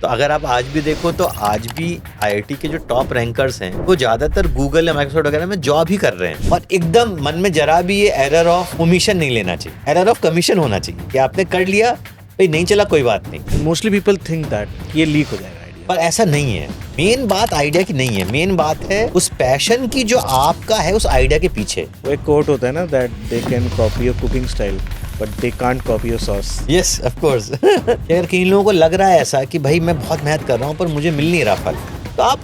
अगर आप आज भी देखो तो आज भी आईआईटी के जो टॉप रैंकर्स हैं वो ज्यादातर गूगल या माइक्रोसॉफ्ट वगैरह में जॉब ही कर रहे हैं, और एकदम मन में जरा भी ये एरर ऑफ ओमिशन नहीं लेना चाहिए, एरर ऑफ कमीशन होना चाहिए कि आपने कर लिया भाई, नहीं चला कोई बात नहीं। मोस्टली पीपल थिंक दैट ये लीक हो जाएगा आइडिया, पर ऐसा नहीं है। मेन बात आइडिया की नहीं है, मेन बात है उस पैशन की जो आपका है उस आइडिया के पीछे। वो एक कोट होता है ना, that they can copy your cooking style but they can't copy your sauce. Yes of course. अगर कई लोगों को लग रहा है ऐसा कि भाई मैं बहुत मेहनत कर रहा हूँ पर मुझे मिल नहीं रहा फल, तो आप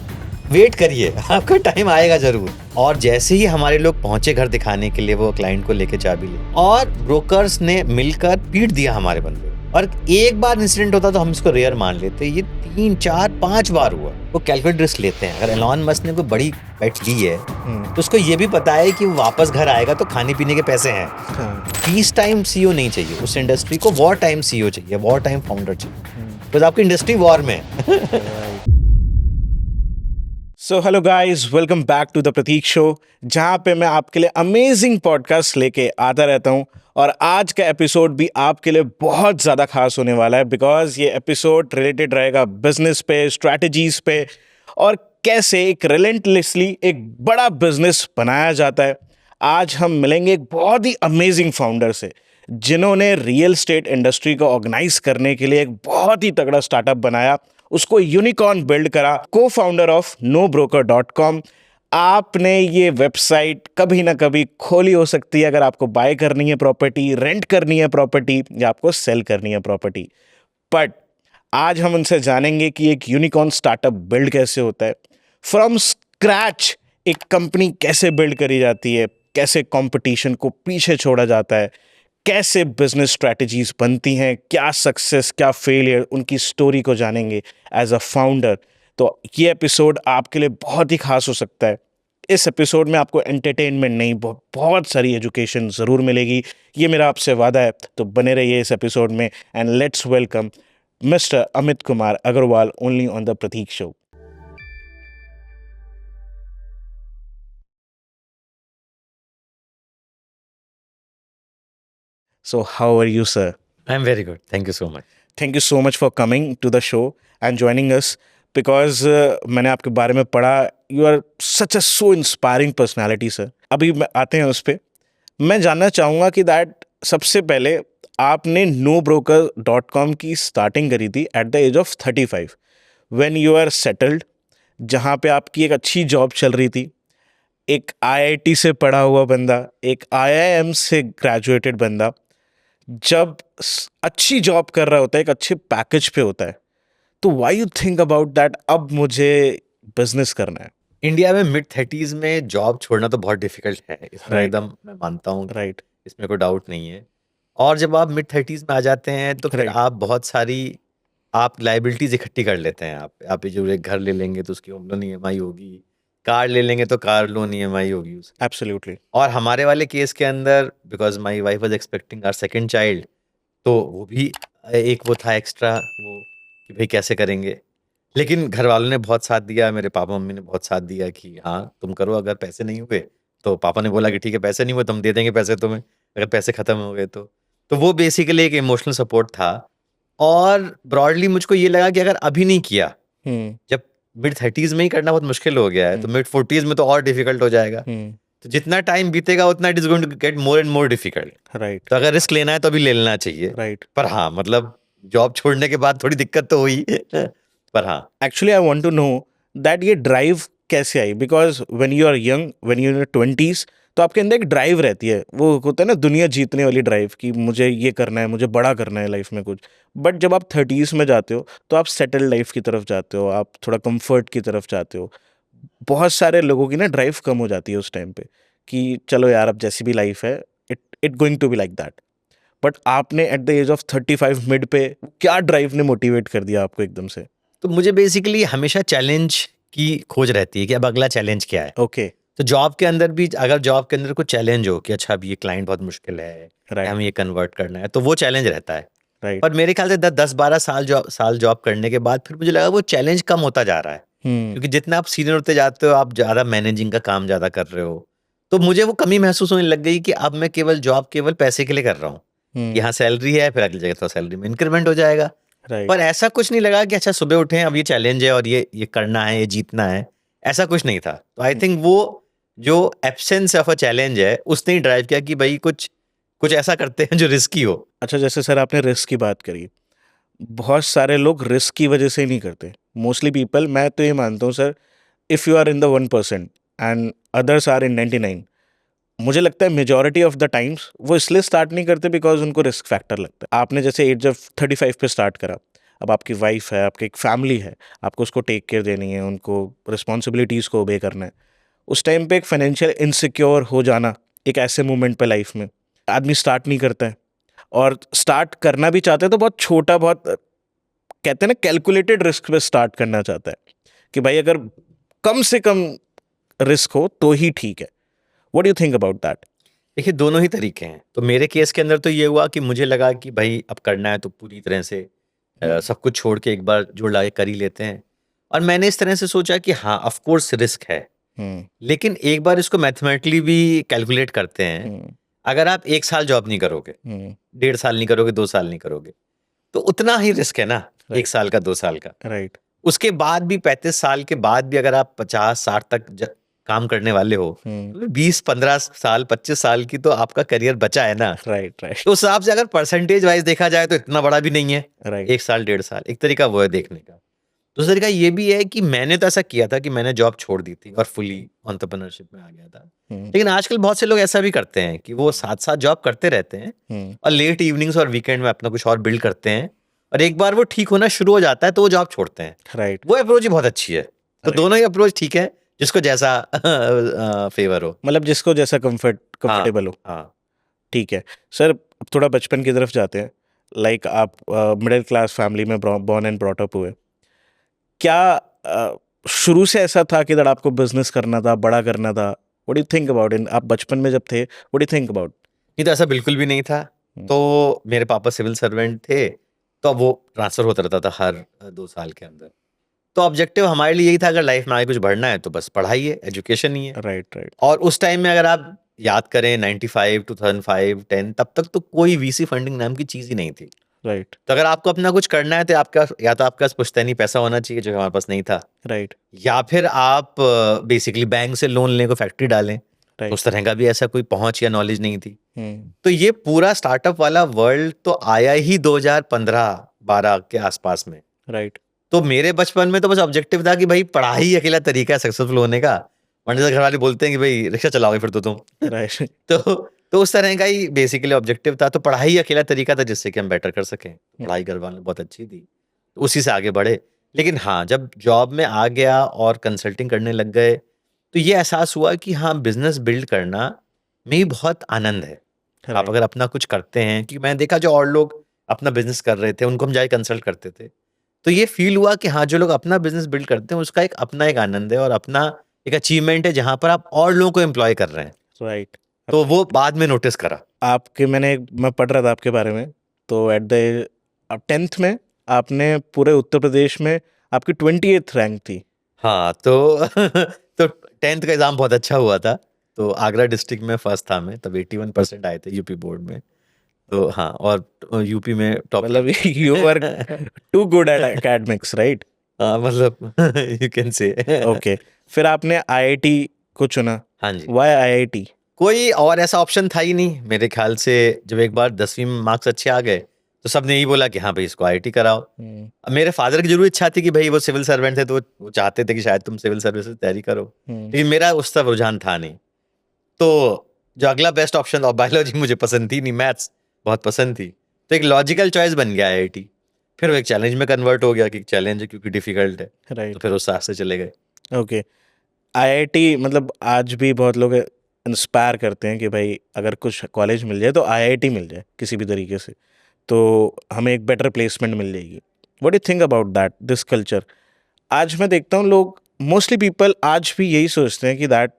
वेट करिए, आपका टाइम आएगा जरूर। और जैसे ही हमारे लोग पहुंचे घर दिखाने के लिए, वो क्लाइंट को लेके चाबी ले, और ब्रोकर्स ने मिलकर पीट दिया हमारे बंदे। और एक बार इंसिडेंट होता तो हम इसको रेयर मान लेते, ये 3, 4, 5 बार हुआ। वो कैलकुलेट रिस्क लेते हैं। अगर एलॉन मस्क ने कोई बड़ी बेट ली है तो उसको ये भी पता है कि वो वापस घर आएगा तो खाने पीने के पैसे हैं। पीस टाइम सीईओ नहीं चाहिए उस इंडस्ट्री को, वॉर टाइम सीईओ चाहिए, वॉर टाइम फाउंडर चाहिए, बिकॉज़ आपकी इंडस्ट्री वॉर में है। So hello guys, welcome back to the Prateek show, जहाँ पे मैं आपके लिए अमेजिंग पॉडकास्ट लेके आता रहता हूँ। और आज का एपिसोड भी आपके लिए बहुत ज़्यादा खास होने वाला है, बिकॉज ये एपिसोड रिलेटेड रहेगा बिजनेस पे, स्ट्रैटेजीज पे, और कैसे एक रिलेंटलेसली एक बड़ा बिजनेस बनाया जाता है। आज हम मिलेंगे एक बहुत ही अमेजिंग फाउंडर से, जिन्होंने रियल एस्टेट इंडस्ट्री को ऑर्गेनाइज करने के लिए एक बहुत ही तगड़ा स्टार्टअप बनाया, उसको यूनिकॉर्न बिल्ड करा, को फाउंडर ऑफ nobroker.com। आपने ये वेबसाइट कभी ना कभी खोली हो सकती है, अगर आपको बाय करनी है प्रॉपर्टी, रेंट करनी है प्रॉपर्टी, या आपको सेल करनी है प्रॉपर्टी। बट आज हम उनसे जानेंगे कि एक यूनिकॉर्न स्टार्टअप बिल्ड कैसे होता है, फ्रॉम स्क्रैच एक कंपनी कैसे बिल्ड करी जाती है, कैसे कंपटीशन को पीछे छोड़ा जाता है, कैसे बिजनेस स्ट्रैटेजीज बनती हैं, क्या सक्सेस क्या फेलियर, उनकी स्टोरी को जानेंगे एज अ फाउंडर। तो ये एपिसोड आपके लिए बहुत ही खास हो सकता है। इस एपिसोड में आपको एंटरटेनमेंट नहीं, बहुत सारी एजुकेशन ज़रूर मिलेगी, ये मेरा आपसे वादा है। तो बने रहिए इस एपिसोड में, and let's welcome mister Amit Kumar Agarwal, only on the Prateek show. So how are you, sir? I'm very good. Thank you so much. Thank you so much for coming to the show and joining us, because मैंने आपके बारे में पढ़ा, you are such a so inspiring personality, sir. अभी आते हैं उस पे। मैं जानना चाहूँगा कि दैट सबसे पहले आपने nobroker.com की स्टार्टिंग करी थी at the age of 35, when you are settled, जहाँ पे आपकी एक अच्छी जॉब चल रही थी, एक आईआईटी से पढ़ा हुआ बंदा, एक आईआईएम से ग्रेजुएटेड बंदा, जब अच्छी जॉब कर रहा होता है, एक अच्छे पैकेज पे होता है, तो why you think about that अब मुझे बिजनेस करना है? इंडिया में mid-30s में जॉब छोड़ना तो बहुत डिफिकल्ट है, इसमें Right. एकदम मैं मानता हूँ, राइट, इसमें कोई डाउट नहीं है। और जब आप mid-30s में आ जाते हैं तो फिर Right. आप बहुत सारी आप लाइबिलिटीज इकट्ठी कर लेते हैं। आप जो एक घर ले लेंगे तो उसकी होम लोन ईएमआई होगी, कार ले लेंगे तो कार लोन ईएमआई होगी उसकी। एब्सोल्युटली। और हमारे वाले केस के अंदर, because my wife was expecting our second child, तो वो भी एक वो था एक्स्ट्रा वो कि भाई कैसे करेंगे। लेकिन घर वालों ने बहुत साथ दिया, मेरे पापा मम्मी ने बहुत साथ दिया कि हाँ तुम करो, अगर पैसे नहीं हुए तो पापा ने बोला कि ठीक है पैसे नहीं हुए तो हम दे देंगे पैसे तुम्हें, अगर पैसे ख़त्म हो गए तो वो बेसिकली एक इमोशनल सपोर्ट था। और ब्रॉडली मुझको ये लगा कि अगर अभी नहीं किया, जब mid-30s में ही करना बहुत मुश्किल हो गया है, तो mid-40s में तो और डिफिकल्ट हो जाएगा। तो जितना टाइम बीतेगा उतना it is going to get more and more difficult. Right, तो अगर रिस्क लेना है तो अभी ले लेना चाहिए। राइट। पर हाँ, मतलब जॉब छोड़ने के बाद थोड़ी दिक्कत तो हुई पर हाँ, actually I want to know that ये ड्राइव कैसे आई, because when you are young, when you are 20s, तो आपके अंदर एक ड्राइव रहती है, वो होता है ना दुनिया जीतने वाली ड्राइव, कि मुझे ये करना है, मुझे बड़ा करना है लाइफ में कुछ। बट जब आप 30s में जाते हो तो आप सेटल्ड लाइफ की तरफ जाते हो, आप थोड़ा कंफर्ट की तरफ जाते हो। बहुत सारे लोगों की ना ड्राइव कम हो जाती है उस टाइम पे, कि चलो यार अब जैसी भी लाइफ है, it going to be like that. But आपने at the age of 35 mid पे क्या ड्राइव ने मोटिवेट कर दिया आपको एकदम से? तो मुझे बेसिकली हमेशा चैलेंज की खोज रहती है कि अब अगला चैलेंज क्या है। ओके, तो जॉब के अंदर भी, अगर जॉब के अंदर कोई चैलेंज हो कि अच्छा अब ये क्लाइंट बहुत मुश्किल है, राइट, हमें ये कन्वर्ट करना है, तो वो चैलेंज रहता है। राइट। पर मेरे ख्याल से 10-12 साल जॉब करने के बाद फिर मुझे लगा वो चैलेंज कम होता जा रहा है, क्योंकि जितना आप सीनियर होते जाते हो आप ज़्यादा मैनेजिंग का काम ज़्यादा कर रहे हो। तो मुझे वो कमी महसूस होने लग गई कि अब मैं केवल पैसे के लिए कर रहा हूँ। यहाँ सैलरी है, फिर अगली जगह तो सैलरी में इंक्रीमेंट हो जाएगा, राइट। पर ऐसा कुछ नहीं लगा कि अच्छा सुबह उठे अब ये चैलेंज है और ये करना है, ये जीतना है, ऐसा कुछ नहीं था। तो आई थिंक वो जो एब्सेंस ऑफ अ चैलेंज है उसने ही ड्राइव किया कि भाई कुछ कुछ ऐसा करते हैं जो रिस्की हो। अच्छा, जैसे सर आपने रिस्क की बात करी, बहुत सारे लोग रिस्क की वजह से ही नहीं करते। मोस्टली पीपल, मैं तो ये मानता हूँ sir, if you are in the 1% and others are in 99, मुझे लगता है मेजॉरिटी ऑफ द टाइम्स वो इसलिए स्टार्ट नहीं करते बिकॉज उनको रिस्क फैक्टर लगता है। आपने जैसे एज ऑफ 35 पे स्टार्ट करा, अब आपकी वाइफ है, आपकी एक फैमिली है, आपको उसको टेक केयर देनी है, उनको रिस्पॉन्सिबिलिटीज़ को ओबे करना है। उस टाइम पे एक फाइनेंशियल इनसिक्योर हो जाना एक ऐसे मोमेंट पे लाइफ में आदमी स्टार्ट नहीं करता है, और स्टार्ट करना भी चाहते हैं तो बहुत छोटा, बहुत कहते हैं ना कैलकुलेटेड रिस्क पे स्टार्ट करना चाहता है कि भाई अगर कम से कम रिस्क हो तो ही ठीक है। What do you think about that? देखिए दोनों ही तरीके हैं। तो मेरे केस के अंदर तो ये हुआ कि मुझे लगा कि भाई अब करना है तो पूरी तरह से सब कुछ छोड़ के एक बार जोड़ लगा के कर ही लेते हैं। और मैंने इस तरह से सोचा कि हाँ ऑफ कोर्स रिस्क है, लेकिन एक बार इसको मैथमेटिकली भी कैलकुलेट करते हैं। अगर आप 1 साल जॉब नहीं करोगे, 1.5 साल नहीं करोगे, 2 साल नहीं करोगे, तो उतना ही रिस्क है ना, 1 साल का, 2 साल का। राइट। उसके बाद भी 35 साल के बाद भी अगर आप 50-60 तक काम करने वाले हो, तो 20-15 साल, 25 साल की तो आपका करियर बचा है ना। राइट। राइट। तो उस हिसाब से अगर परसेंटेज वाइज देखा जाए तो इतना बड़ा भी नहीं है। राइट। 1 साल, 1.5 साल, एक तरीका वो है देखने का। दूसरा तरीका ये भी है कि मैंने तो ऐसा किया था कि मैंने जॉब छोड़ दी थी और फुली एंटरप्रेन्योरशिप में आ गया था। लेकिन आजकल बहुत से लोग ऐसा भी करते हैं कि वो साथ-साथ जॉब करते रहते हैं और लेट इवनिंग्स और वीकेंड में अपना कुछ और बिल्ड करते हैं, और एक बार वो ठीक होना शुरू हो जाता है तो वो जॉब छोड़ते हैं। राइट। वो अप्रोच ही बहुत अच्छी है। तो Right. दोनों ही अप्रोच ठीक है, जिसको जैसा फेवर हो। मतलब जिसको जैसा कंफर्टेबल हो। हाँ। ठीक है सर, अब थोड़ा बचपन की तरफ जाते हैं। लाइक आप मिडिल क्लास फैमिली में बॉर्न एंड ब्रॉट अप हुए। क्या शुरू से ऐसा था कि आपको बिजनेस करना था, बड़ा करना था? What do you think about in, आप बचपन में जब थे, what do you think about? नहीं तो ऐसा बिल्कुल भी नहीं था। तो मेरे पापा सिविल सर्वेंट थे, तो वो ट्रांसफर होता रहता था हर 2 साल के अंदर। तो ऑब्जेक्टिव हमारे लिए यही था, अगर लाइफ में आगे कुछ बढ़ना है तो बस पढ़ाई है, एजुकेशन ही है। राइट। राइट। और उस टाइम में अगर आप याद करें 95, 2005, 10 तब तक तो कोई वीसी फंडिंग नाम की चीज़ ही नहीं थी। राइट। तो अगर आपको अपना कुछ करना है तो आपका या तो आपके पास पुश्तैनी पैसा होना चाहिए, जो हमारे पास नहीं था, राइट। या फिर आप बेसिकली बैंक से लोन लें को फैक्ट्री डालें। राइट। उस तरह का भी ऐसा कोई पहुंच या नॉलेज नहीं थी। तो ये पूरा स्टार्टअप वाला वर्ल्ड तो आया ही 2015-12 के आसपास में। राइट। तो मेरे बचपन में तो बस ऑब्जेक्टिव था कि भाई पढ़ाई ही अकेला तरीका है सक्सेसफुल होने का, वरना जैसे घर वाले बोलते हैं कि भाई रिक्शा चलाओगे फिर तो तुम। राइट। तो उस तरह का ही बेसिकली ऑब्जेक्टिव था। तो पढ़ाई ही अकेला तरीका था जिससे कि हम बेटर कर सकें। पढ़ाई घर वालों ने बहुत अच्छी थी, तो उसी से आगे बढ़े। लेकिन हाँ, जब जॉब में आ गया और कंसल्टिंग करने लग गए, तो ये एहसास हुआ कि हाँ, बिजनेस बिल्ड करना में ही बहुत आनंद है। आप अगर अपना कुछ करते हैं, कि मैंने देखा जो और लोग अपना बिजनेस कर रहे थे उनको हम जाके कंसल्ट करते थे, तो ये फील हुआ कि हाँ, जो लोग अपना बिजनेस बिल्ड करते हैं उसका एक अपना एक आनंद है और अपना एक अचीवमेंट है, जहाँ पर आप और लोगों को एम्प्लॉय कर रहे हैं। राइट। तो वो बाद में नोटिस करा। आपके मैं पढ़ रहा था आपके बारे में, तो एट द 10th में आपने पूरे उत्तर प्रदेश में आपकी 28th रैंक थी। हाँ, तो तो 10th का एग्जाम बहुत अच्छा हुआ था। तो आगरा डिस्ट्रिक्ट में फर्स्ट था मैं, तब 81% आए थे यूपी बोर्ड में। तो हाँ, और यूपी में टॉप। मतलब you were too good at academics, right? हाँ, मतलब यू कैन से। ओके, फिर आपने आईआईटी को चुना। हाँ जी। Why IIT? कोई और ऐसा ऑप्शन था ही नहीं मेरे ख्याल से। जब एक बार 10वीं में मार्क्स अच्छे आ गए तो सबने यही बोला कि हाँ भाई इसको आईआईटी कराओ। अब मेरे फादर की जरूर इच्छा थी कि भाई वो सिविल सर्वेंट थे, तो वो चाहते थे कि शायद तुम सिविल सर्विस की तैयारी करो, लेकिन मेरा उस तरफ रुझान था नहीं। तो जो अगला बेस्ट ऑप्शन, और बायोलॉजी मुझे पसंद थी नहीं, मैथ्स बहुत पसंद थी, तो एक लॉजिकल चॉइस बन गया आईआईटी। फिर वो एक चैलेंज में कन्वर्ट हो गया कि चैलेंज है क्योंकि डिफिकल्ट है, तो फिर उस रास्ते चले गए। ओके, आईआईटी मतलब आज भी बहुत लोग इंस्पायर करते हैं कि भाई अगर कुछ कॉलेज मिल जाए तो आईआईटी मिल जाए किसी भी तरीके से, तो हमें एक बेटर प्लेसमेंट मिल जाएगी। What do think about that, this culture? आज मैं देखता हूँ लोग, मोस्टली पीपल आज भी यही सोचते हैं कि दैट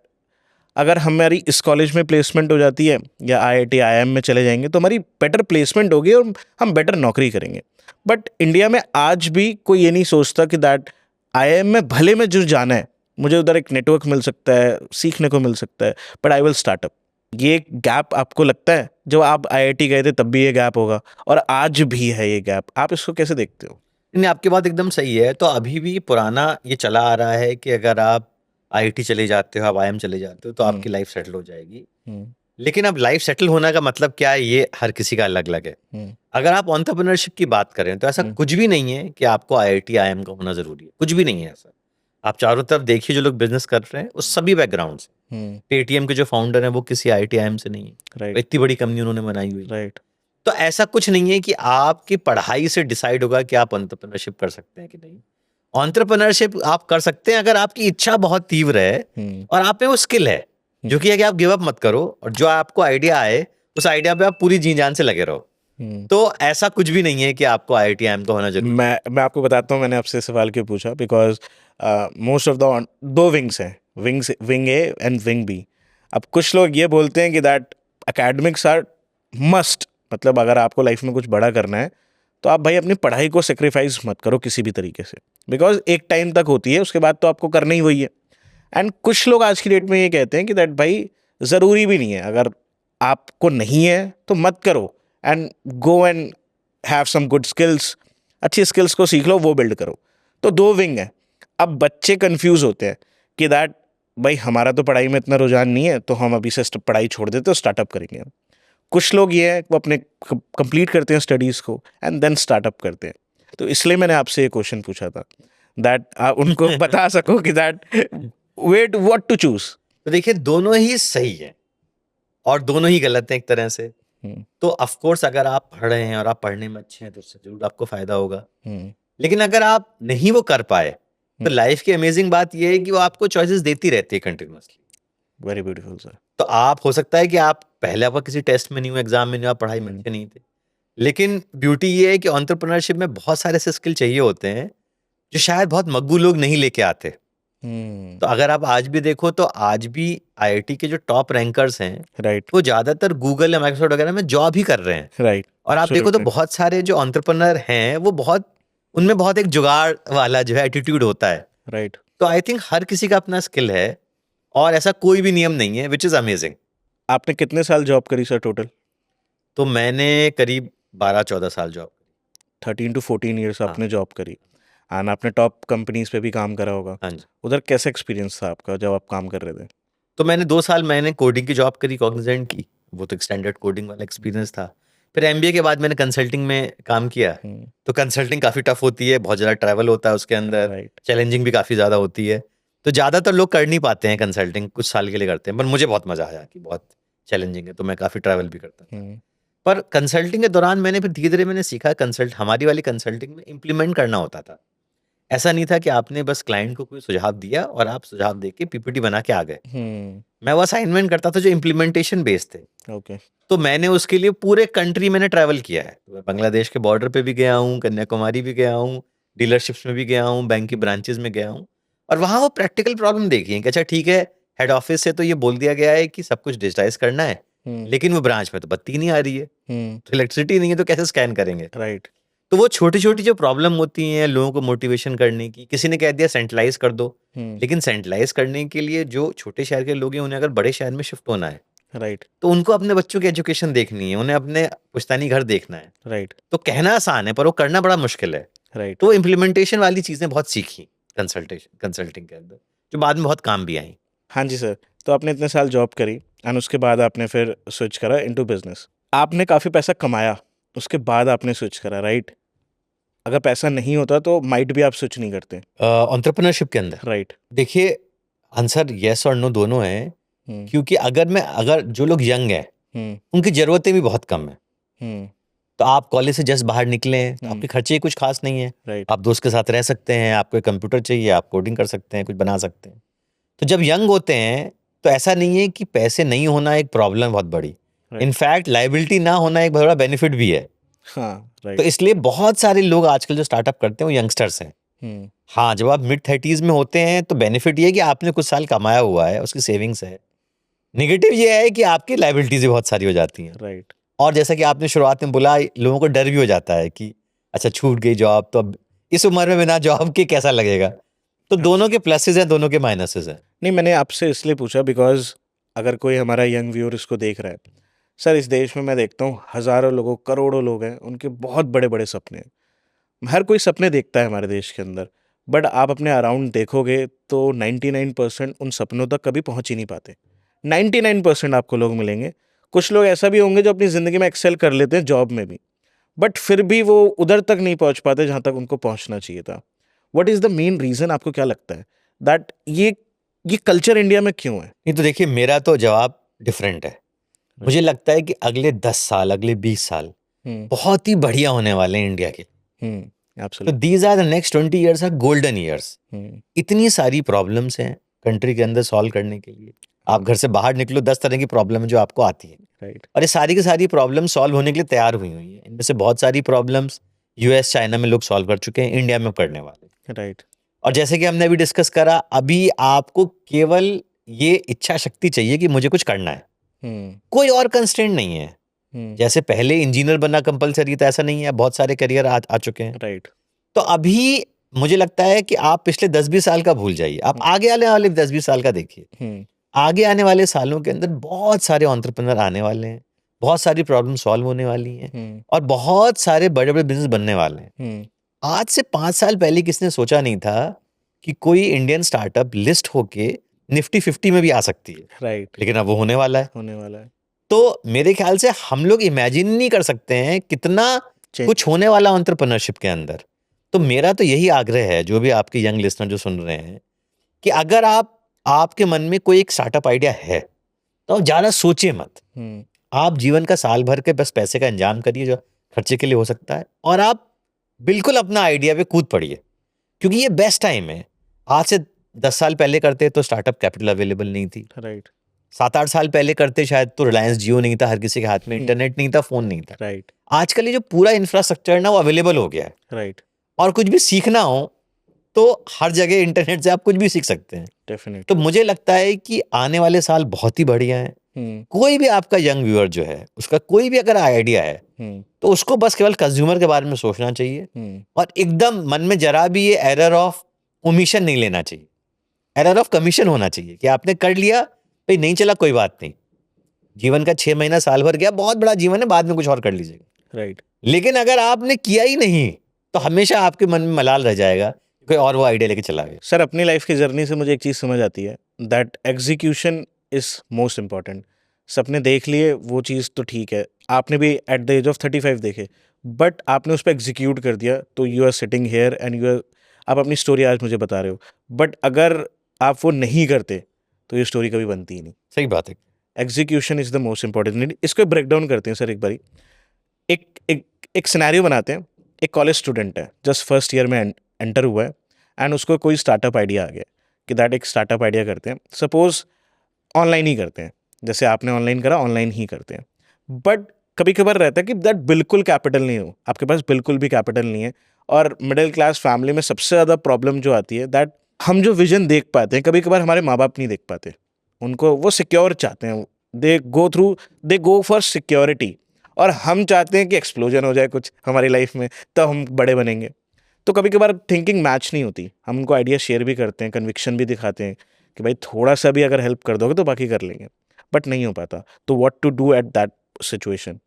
अगर हमारी इस कॉलेज में प्लेसमेंट हो जाती है या आईआईटी आईआईएम में चले जाएंगे तो हमारी बेटर प्लेसमेंट होगी और हम बेटर नौकरी करेंगे। बट इंडिया में आज भी कोई ये नहीं सोचता कि दैट आईआईएम में भले में जो जाना है, मुझे उधर एक नेटवर्क मिल सकता है, सीखने को मिल सकता है, बट आई विल स्टार्टअप। ये गैप आपको लगता है जब आप आईआईटी गए थे तब भी ये गैप होगा और आज भी है ये गैप, आप इसको कैसे देखते हो? नहीं, आपकी बात एकदम सही है। तो अभी भी पुराना ये चला आ रहा है कि अगर आप आईआईटी चले जाते हो, आप आईएम चले जाते हो, तो आपकी लाइफ सेटल हो जाएगी। हम्म, लेकिन अब लाइफ सेटल होने का मतलब क्या है, ये हर किसी का अलग-अलग है। हम्म, अगर आप एंटरप्रेन्योरशिप की बात करें, तो ऐसा कुछ भी नहीं है कि आपको आईआईटी, आईएम का होना ज़रूरी है। कुछ भी नहीं है ऐसा। आप चारों तरफ देखिए जो लोग बिज़नेस कर रहे हैं, वो सभी बैकग्राउंड से। पेटीएम के जो फाउंडर हैं, वो किसी आईआईटी, आईएम से नहीं है। राइट, इतनी बड़ी कंपनी उन्होंने बनाई हुई है। राइट, तो ऐसा कुछ नहीं है कि आपकी पढ़ाई से डिसाइड होगा कि आप एंटरप्रेन्योरशिप कर सकते हैं कि नहीं। एंटरप्रेन्योरशिप आप कर सकते हैं अगर आपकी इच्छा बहुत तीव्र है और आप में वो स्किल है, जो कि है कि आप गिव अप मत करो और जो आपको आइडिया आए, उस आइडिया पे आप पूरी जी जान से लगे रहो। तो ऐसा कुछ भी नहीं है कि आपको आईआईटी, आईएम का होना जरूरी है। मैं आपको बताता हूँ मैंने आपसे सवाल क्यों पूछा, बिकॉज मोस्ट ऑफ द दो विंग्स हैं, wing A and wing B. अब कुछ लोग ये बोलते हैं कि दैट एकेडमिक्स आर मस्ट, मतलब अगर आपको लाइफ में कुछ बड़ा करना है तो आप भाई अपनी पढ़ाई को सेक्रीफाइस मत करो किसी भी तरीके से, बिकॉज एक टाइम तक होती है, उसके बाद तो आपको करना ही वही है। एंड कुछ लोग आज की डेट में ये कहते हैं कि दैट भाई ज़रूरी भी नहीं है, अगर आपको नहीं है तो मत करो and go and have some good skills, अच्छी स्किल्स को सीख लो, वो बिल्ड करो। तो दो विंग है। अब बच्चे कंफ्यूज होते हैं कि दैट भाई हमारा तो पढ़ाई में इतना रुझान नहीं है तो हम अभी से पढ़ाई छोड़ देते हैं, स्टार्टअप करेंगे हम। कुछ लोग ये है वो अपने कंप्लीट करते हैं स्टडीज़ को एंड देन स्टार्टअप करते हैं। तो इसलिए मैंने आपसे ये क्वेश्चन पूछा था दैट आप उनको बता सको कि that wait what to choose. तो देखिए, दोनों ही सही है और दोनों ही गलत हैं एक तरह से। तो ऑफ कोर्स अगर आप पढ़ रहे हैं और आप पढ़ने में अच्छे हैं तो उससे जरूर आपको फायदा होगा। लेकिन अगर आप नहीं वो कर पाए, तो लाइफ की अमेजिंग बात ये है कि वो आपको चॉइसेस देती रहती है कंटिन्यूअसली। Very beautiful sir. तो आप हो सकता है कि आप पहले आपका किसी टेस्ट में नहीं हुआ, एग्जाम में नहीं हुआ, पढ़ाई में अच्छे नहीं थे, लेकिन ब्यूटी ये है कि एंटरप्रेन्योरशिप में बहुत सारे ऐसे स्किल चाहिए होते हैं जो शायद बहुत मग्गू लोग नहीं लेके आते। तो अगर आप आज भी देखो तो आज भी आईआईटी के जो टॉप रैंकर्स हैं, राइट, वो ज्यादातर गूगल या माइक्रोसॉफ्ट वगैरह में जॉब ही कर रहे हैं। राइट। और आप देखो तो बहुत सारे जो एंटरप्रेन्योर हैं, वो बहुत, उनमें बहुत एक जुगाड़ वाला जो है एटीट्यूड होता है। राइट। तो आई थिंक हर किसी का अपना स्किल है और ऐसा कोई भी नियम नहीं है, विच इज अमेजिंग। आपने कितने साल जॉब करी सर टोटल? तो मैंने करीब 12-14 साल जॉब। 13 to 14 ईयर्स आपने जॉब करी एंड आपने टॉप कंपनीज पे भी काम करा होगा। हाँ जी। उधर कैसा एक्सपीरियंस था आपका जब आप काम कर रहे थे? तो मैंने 2 साल मैंने कोडिंग की जॉब करी, कॉग्निजेंट की। वो तो एक स्टैंडर्ड कोडिंग वाला एक्सपीरियंस था। फिर एमबीए के बाद मैंने कंसल्टिंग में काम किया। तो कंसल्टिंग काफ़ी टफ होती है, बहुत ज़्यादा ट्रैवल होता है उसके अंदर, राइट, चैलेंजिंग भी काफ़ी ज़्यादा होती है। तो ज़्यादातर लोग कर नहीं पाते हैं कंसल्टिंग, कुछ साल के लिए करते हैं, पर मुझे बहुत मज़ा आया कि बहुत चैलेंजिंग है, तो मैं काफ़ी ट्रैवल भी करता था। पर कंसल्टिंग के दौरान मैंने फिर धीरे-धीरे मैंने सीखा, हमारी वाली कंसल्टिंग में इम्प्लीमेंट करना होता था। ऐसा नहीं था कि आपने बस क्लाइंट को कोई सुझाव दिया और आप सुझाव देके पीपीटी बना के आ गए। मैं वो असाइनमेंट करता था जो इम्प्लीमेंटेशन बेस्ड थे। ओके। तो मैंने उसके लिए पूरे कंट्री मैंने ट्रैवल किया है। तो मैं बांग्लादेश के बॉर्डर पे भी गया हूँ, कन्याकुमारी भी गया हूँ, डीलरशिप्स में भी गया हूँ, बैंक की ब्रांचेस में गया हूँ और वहाँ वो प्रैक्टिकल प्रॉब्लम देखी है कि अच्छा ठीक है, हेड ऑफिस से तो ये बोल दिया गया है कि सब कुछ डिजिटाइज करना है, लेकिन वो ब्रांच में तो बत्ती नहीं आ रही है, तो इलेक्ट्रिसिटी नहीं है, तो कैसे स्कैन करेंगे? राइट। तो वो छोटी-छोटी जो प्रॉब्लम होती हैं लोगों को मोटिवेशन करने की, किसी ने कह दिया सेंट्रलाइज़ कर दो, लेकिन सेंट्रलाइज़ करने के लिए जो छोटे शहर के लोग हैं, उन्हें अगर बड़े शहर में शिफ्ट होना है, राइट, तो उनको अपने बच्चों की एजुकेशन देखनी है, उन्हें अपने पुश्तैनी घर देखना है। राइट, तो कहना आसान है, पर वो करना बड़ा मुश्किल है। राइट। तो इम्प्लीमेंटेशन वाली चीज़ें बहुत सीखी कंसल्टिंग के अंदर, जो बाद में बहुत काम भी आई। हाँ जी सर। तो आपने इतने साल जॉब करी एंड उसके बाद आपने फिर स्विच करा इनटू बिजनेस। आपने काफ़ी पैसा कमाया, उसके बाद आपने स्विच करा, राइट? अगर पैसा नहीं होता तो माइट भी आप स्विच नहीं करते। एंटरप्रेन्योरशिप के अंदर राइट। देखिए, आंसर येस और नो दोनों है, क्योंकि अगर जो लोग यंग हैं, उनकी ज़रूरतें भी बहुत कम हैं। तो आप कॉलेज से जस्ट बाहर निकले हैं, तो आपके खर्चे ही कुछ खास नहीं है। राइट। आप दोस्त के साथ रह सकते हैं, आपको एक कंप्यूटर चाहिए, आप कोडिंग कर सकते हैं, कुछ बना सकते हैं। तो जब यंग होते हैं तो ऐसा नहीं है कि पैसे नहीं होना एक प्रॉब्लम बहुत बड़ी, इनफैक्ट लाइबिलिटी ना होना एक बड़ा बेनिफिट भी है। हाँ, राइट। तो इसलिए बहुत सारे लोग आजकल जो स्टार्टअप करते हैं वो यंगस्टर्स हैं। हाँ, जब आप मिड 30s में होते हैं तो बेनिफिट ये है कि आपने कुछ साल कमाया हुआ है, उसकी सेविंग्स है। नेगेटिव ये है कि आपकी लाइबिलिटीज भी बहुत सारी हो जाती हैं। राइट। और जैसा कि आपने शुरुआत में बोला, लोगों को डर भी हो जाता है कि अच्छा छूट गई जॉब, तो अब इस उम्र में बिना जॉब के कैसा लगेगा। तो दोनों के प्लसेस हैं, दोनों के माइनसेस हैं। नहीं, मैंने आपसे इसलिए पूछा बिकॉज अगर कोई हमारा यंग व्यूअर इसको देख रहा है, सर इस देश में मैं देखता हूँ हज़ारों लोगों, करोड़ों लोग हैं, उनके बहुत बड़े-बड़े सपने हैं। हर कोई सपने देखता है हमारे देश के अंदर, बट आप अपने अराउंड देखोगे तो 99% उन सपनों तक कभी पहुँच ही नहीं पाते। 99% आपको लोग मिलेंगे। कुछ लोग ऐसा भी होंगे जो अपनी ज़िंदगी में एक्सेल कर लेते हैं जॉब में भी, बट फिर भी वो उधर तक नहीं पहुँच पाते जहाँ तक उनको पहुँचना चाहिए था। What is the main reason, आपको क्या लगता है दैट ये कल्चर इंडिया में क्यों है? नहीं तो देखिए, मेरा तो जवाब डिफरेंट है। मुझे लगता है कि अगले 10 साल, अगले 20 साल हुँ, बहुत ही बढ़िया होने वाले हैं इंडिया के। हुँ, तो absolute. These are the next 20 years are golden years. हुँ, इतनी सारी प्रॉब्लम्स हैं कंट्री के अंदर सॉल्व करने के लिए। आप घर से बाहर निकलो, 10 तरह की प्रॉब्लम है जो आपको आती है, राइट, और ये सारी की सारी प्रॉब्लम सॉल्व होने के लिए तैयार हुई हुई हैं। इनमें से बहुत सारी प्रॉब्लम्स यूएस, चाइना में लोग सॉल्व कर चुके हैं, इंडिया में करने वाले हैं। राइट। और जैसे कि हमने अभी डिस्कस करा, अभी आपको केवल ये इच्छा शक्ति चाहिए कि मुझे कुछ करना है, हुँ, कोई और कंस्ट्रेंट नहीं है। हुँ, जैसे पहले इंजीनियर बनना कंपलसरी था, ऐसा नहीं है, बहुत सारे करियर आ चुके हैं। राइट। तो अभी मुझे लगता है कि आप पिछले 10-20 साल का भूल जाइए, आप आगे आने वाले 10-20 साल का देखिए। हुँ, आगे आने वाले सालों के अंदर बहुत सारे एंटरप्रेन्योर आने वाले हैं, बहुत सारी प्रॉब्लम सॉल्व होने वाली हैं, हुँ, और बहुत सारे बड़े-बड़े बिज़नेस बनने वाले हैं। हुँ, आज से 5 साल पहले किसने सोचा नहीं था कि कोई इंडियन स्टार्टअप लिस्ट होके निफ्टी 50 में भी आ सकती है, राइट, लेकिन अब वो होने वाला है। होने वाला है। तो मेरे ख्याल से हम लोग इमेजिन नहीं कर सकते हैं कितना चेंज। कुछ होने वाला एंटरप्रेन्योरशिप के अंदर। तो मेरा तो यही आग्रह है, जो भी आपके यंग लिसनर जो सुन रहे हैं, कि अगर आपके मन में कोई एक स्टार्टअप आइडिया है, तो आप ज़्यादा सोचिए मत। हुँ, आप जीवन का साल भर के बस पैसे का इंतजाम करिए जो खर्चे के लिए हो सकता है, और आप बिल्कुल अपना आइडिया पे कूद पड़िए, क्योंकि ये बेस्ट टाइम है। आज से 10 साल पहले करते तो स्टार्टअप कैपिटल अवेलेबल नहीं थी। राइट, 7-8 साल पहले करते शायद तो रिलायंस जियो नहीं था, हर किसी के हाथ में इंटरनेट नहीं था, फ़ोन नहीं था। राइट, आजकल ये जो पूरा इंफ्रास्ट्रक्चर है ना, वो अवेलेबल हो गया है, राइट, और कुछ भी सीखना हो तो हर जगह इंटरनेट से आप कुछ भी सीख सकते हैं। डेफिनिट। तो मुझे लगता है कि आने वाले साल बहुत ही बढ़िया हैं। हुँ, कोई भी आपका यंग व्यूअर जो है, उसका कोई भी अगर आइडिया है, हुँ, तो उसको बस केवल कंज्यूमर के बारे में सोचना चाहिए, हुँ, और एकदम मन में जरा भी ये एरर ऑफ ओमिशन नहीं लेना चाहिए। एरर ऑफ कमीशन होना चाहिए कि आपने कर लिया, भाई नहीं चला कोई बात नहीं। जीवन का 6 महीना, साल भर गया, बहुत बड़ा जीवन है, बाद में कुछ और कर लीजिएगा। राइट। लेकिन अगर आपने किया ही नहीं, तो हमेशा आपके मन में मलाल रह जाएगा, कोई और वो आइडिया लेके चला गया। सर अपनी लाइफ की जर्नी से मुझे एक चीज़ समझ आती है that execution is most important. सपने देख लिए वो चीज़ तो ठीक है, आपने भी एट द एज ऑफ 35 देखे, बट आपने उस पर एग्जीक्यूट कर दिया तो you are sitting here and you are, आप अपनी स्टोरी आज मुझे बता रहे हो, बट अगर आप वो नहीं करते तो ये स्टोरी कभी बनती ही नहीं। सही बात है। Execution is the most important. इसको ब्रेक डाउन करते हैं सर एक बारी। एक एक एक सिनेरियो बनाते हैं। एक कॉलेज स्टूडेंट है, जस्ट फर्स्ट ईयर में एंटर हुआ है, एंड उसको कोई स्टार्टअप आइडिया आ गया कि दैट एक स्टार्टअप आइडिया करते हैं। सपोज ऑनलाइन ही करते हैं, जैसे आपने ऑनलाइन करा, ऑनलाइन ही करते हैं। बट कभी कभार रहता है कि दैट बिल्कुल कैपिटल नहीं हो, आपके पास बिल्कुल भी कैपिटल नहीं है, और मिडिल क्लास फैमिली में सबसे ज़्यादा प्रॉब्लम जो आती है दैट हम जो विजन देख पाते हैं कभी कभार हमारे माँ बाप नहीं देख पाते। उनको वो सिक्योर चाहते हैं, दे गो फॉर सिक्योरिटी, और हम चाहते हैं कि एक्सप्लोजन हो जाए कुछ हमारी लाइफ में तब हम बड़े बनेंगे। तो कभी कभार थिंकिंग मैच नहीं होती, हम उनको आइडिया शेयर भी करते हैं, कन्विक्शन भी दिखाते हैं कि भाई थोड़ा सा भी अगर हेल्प कर दोगे तो बाकी कर लेंगे, बट नहीं हो पाता। तो what to do at that situation?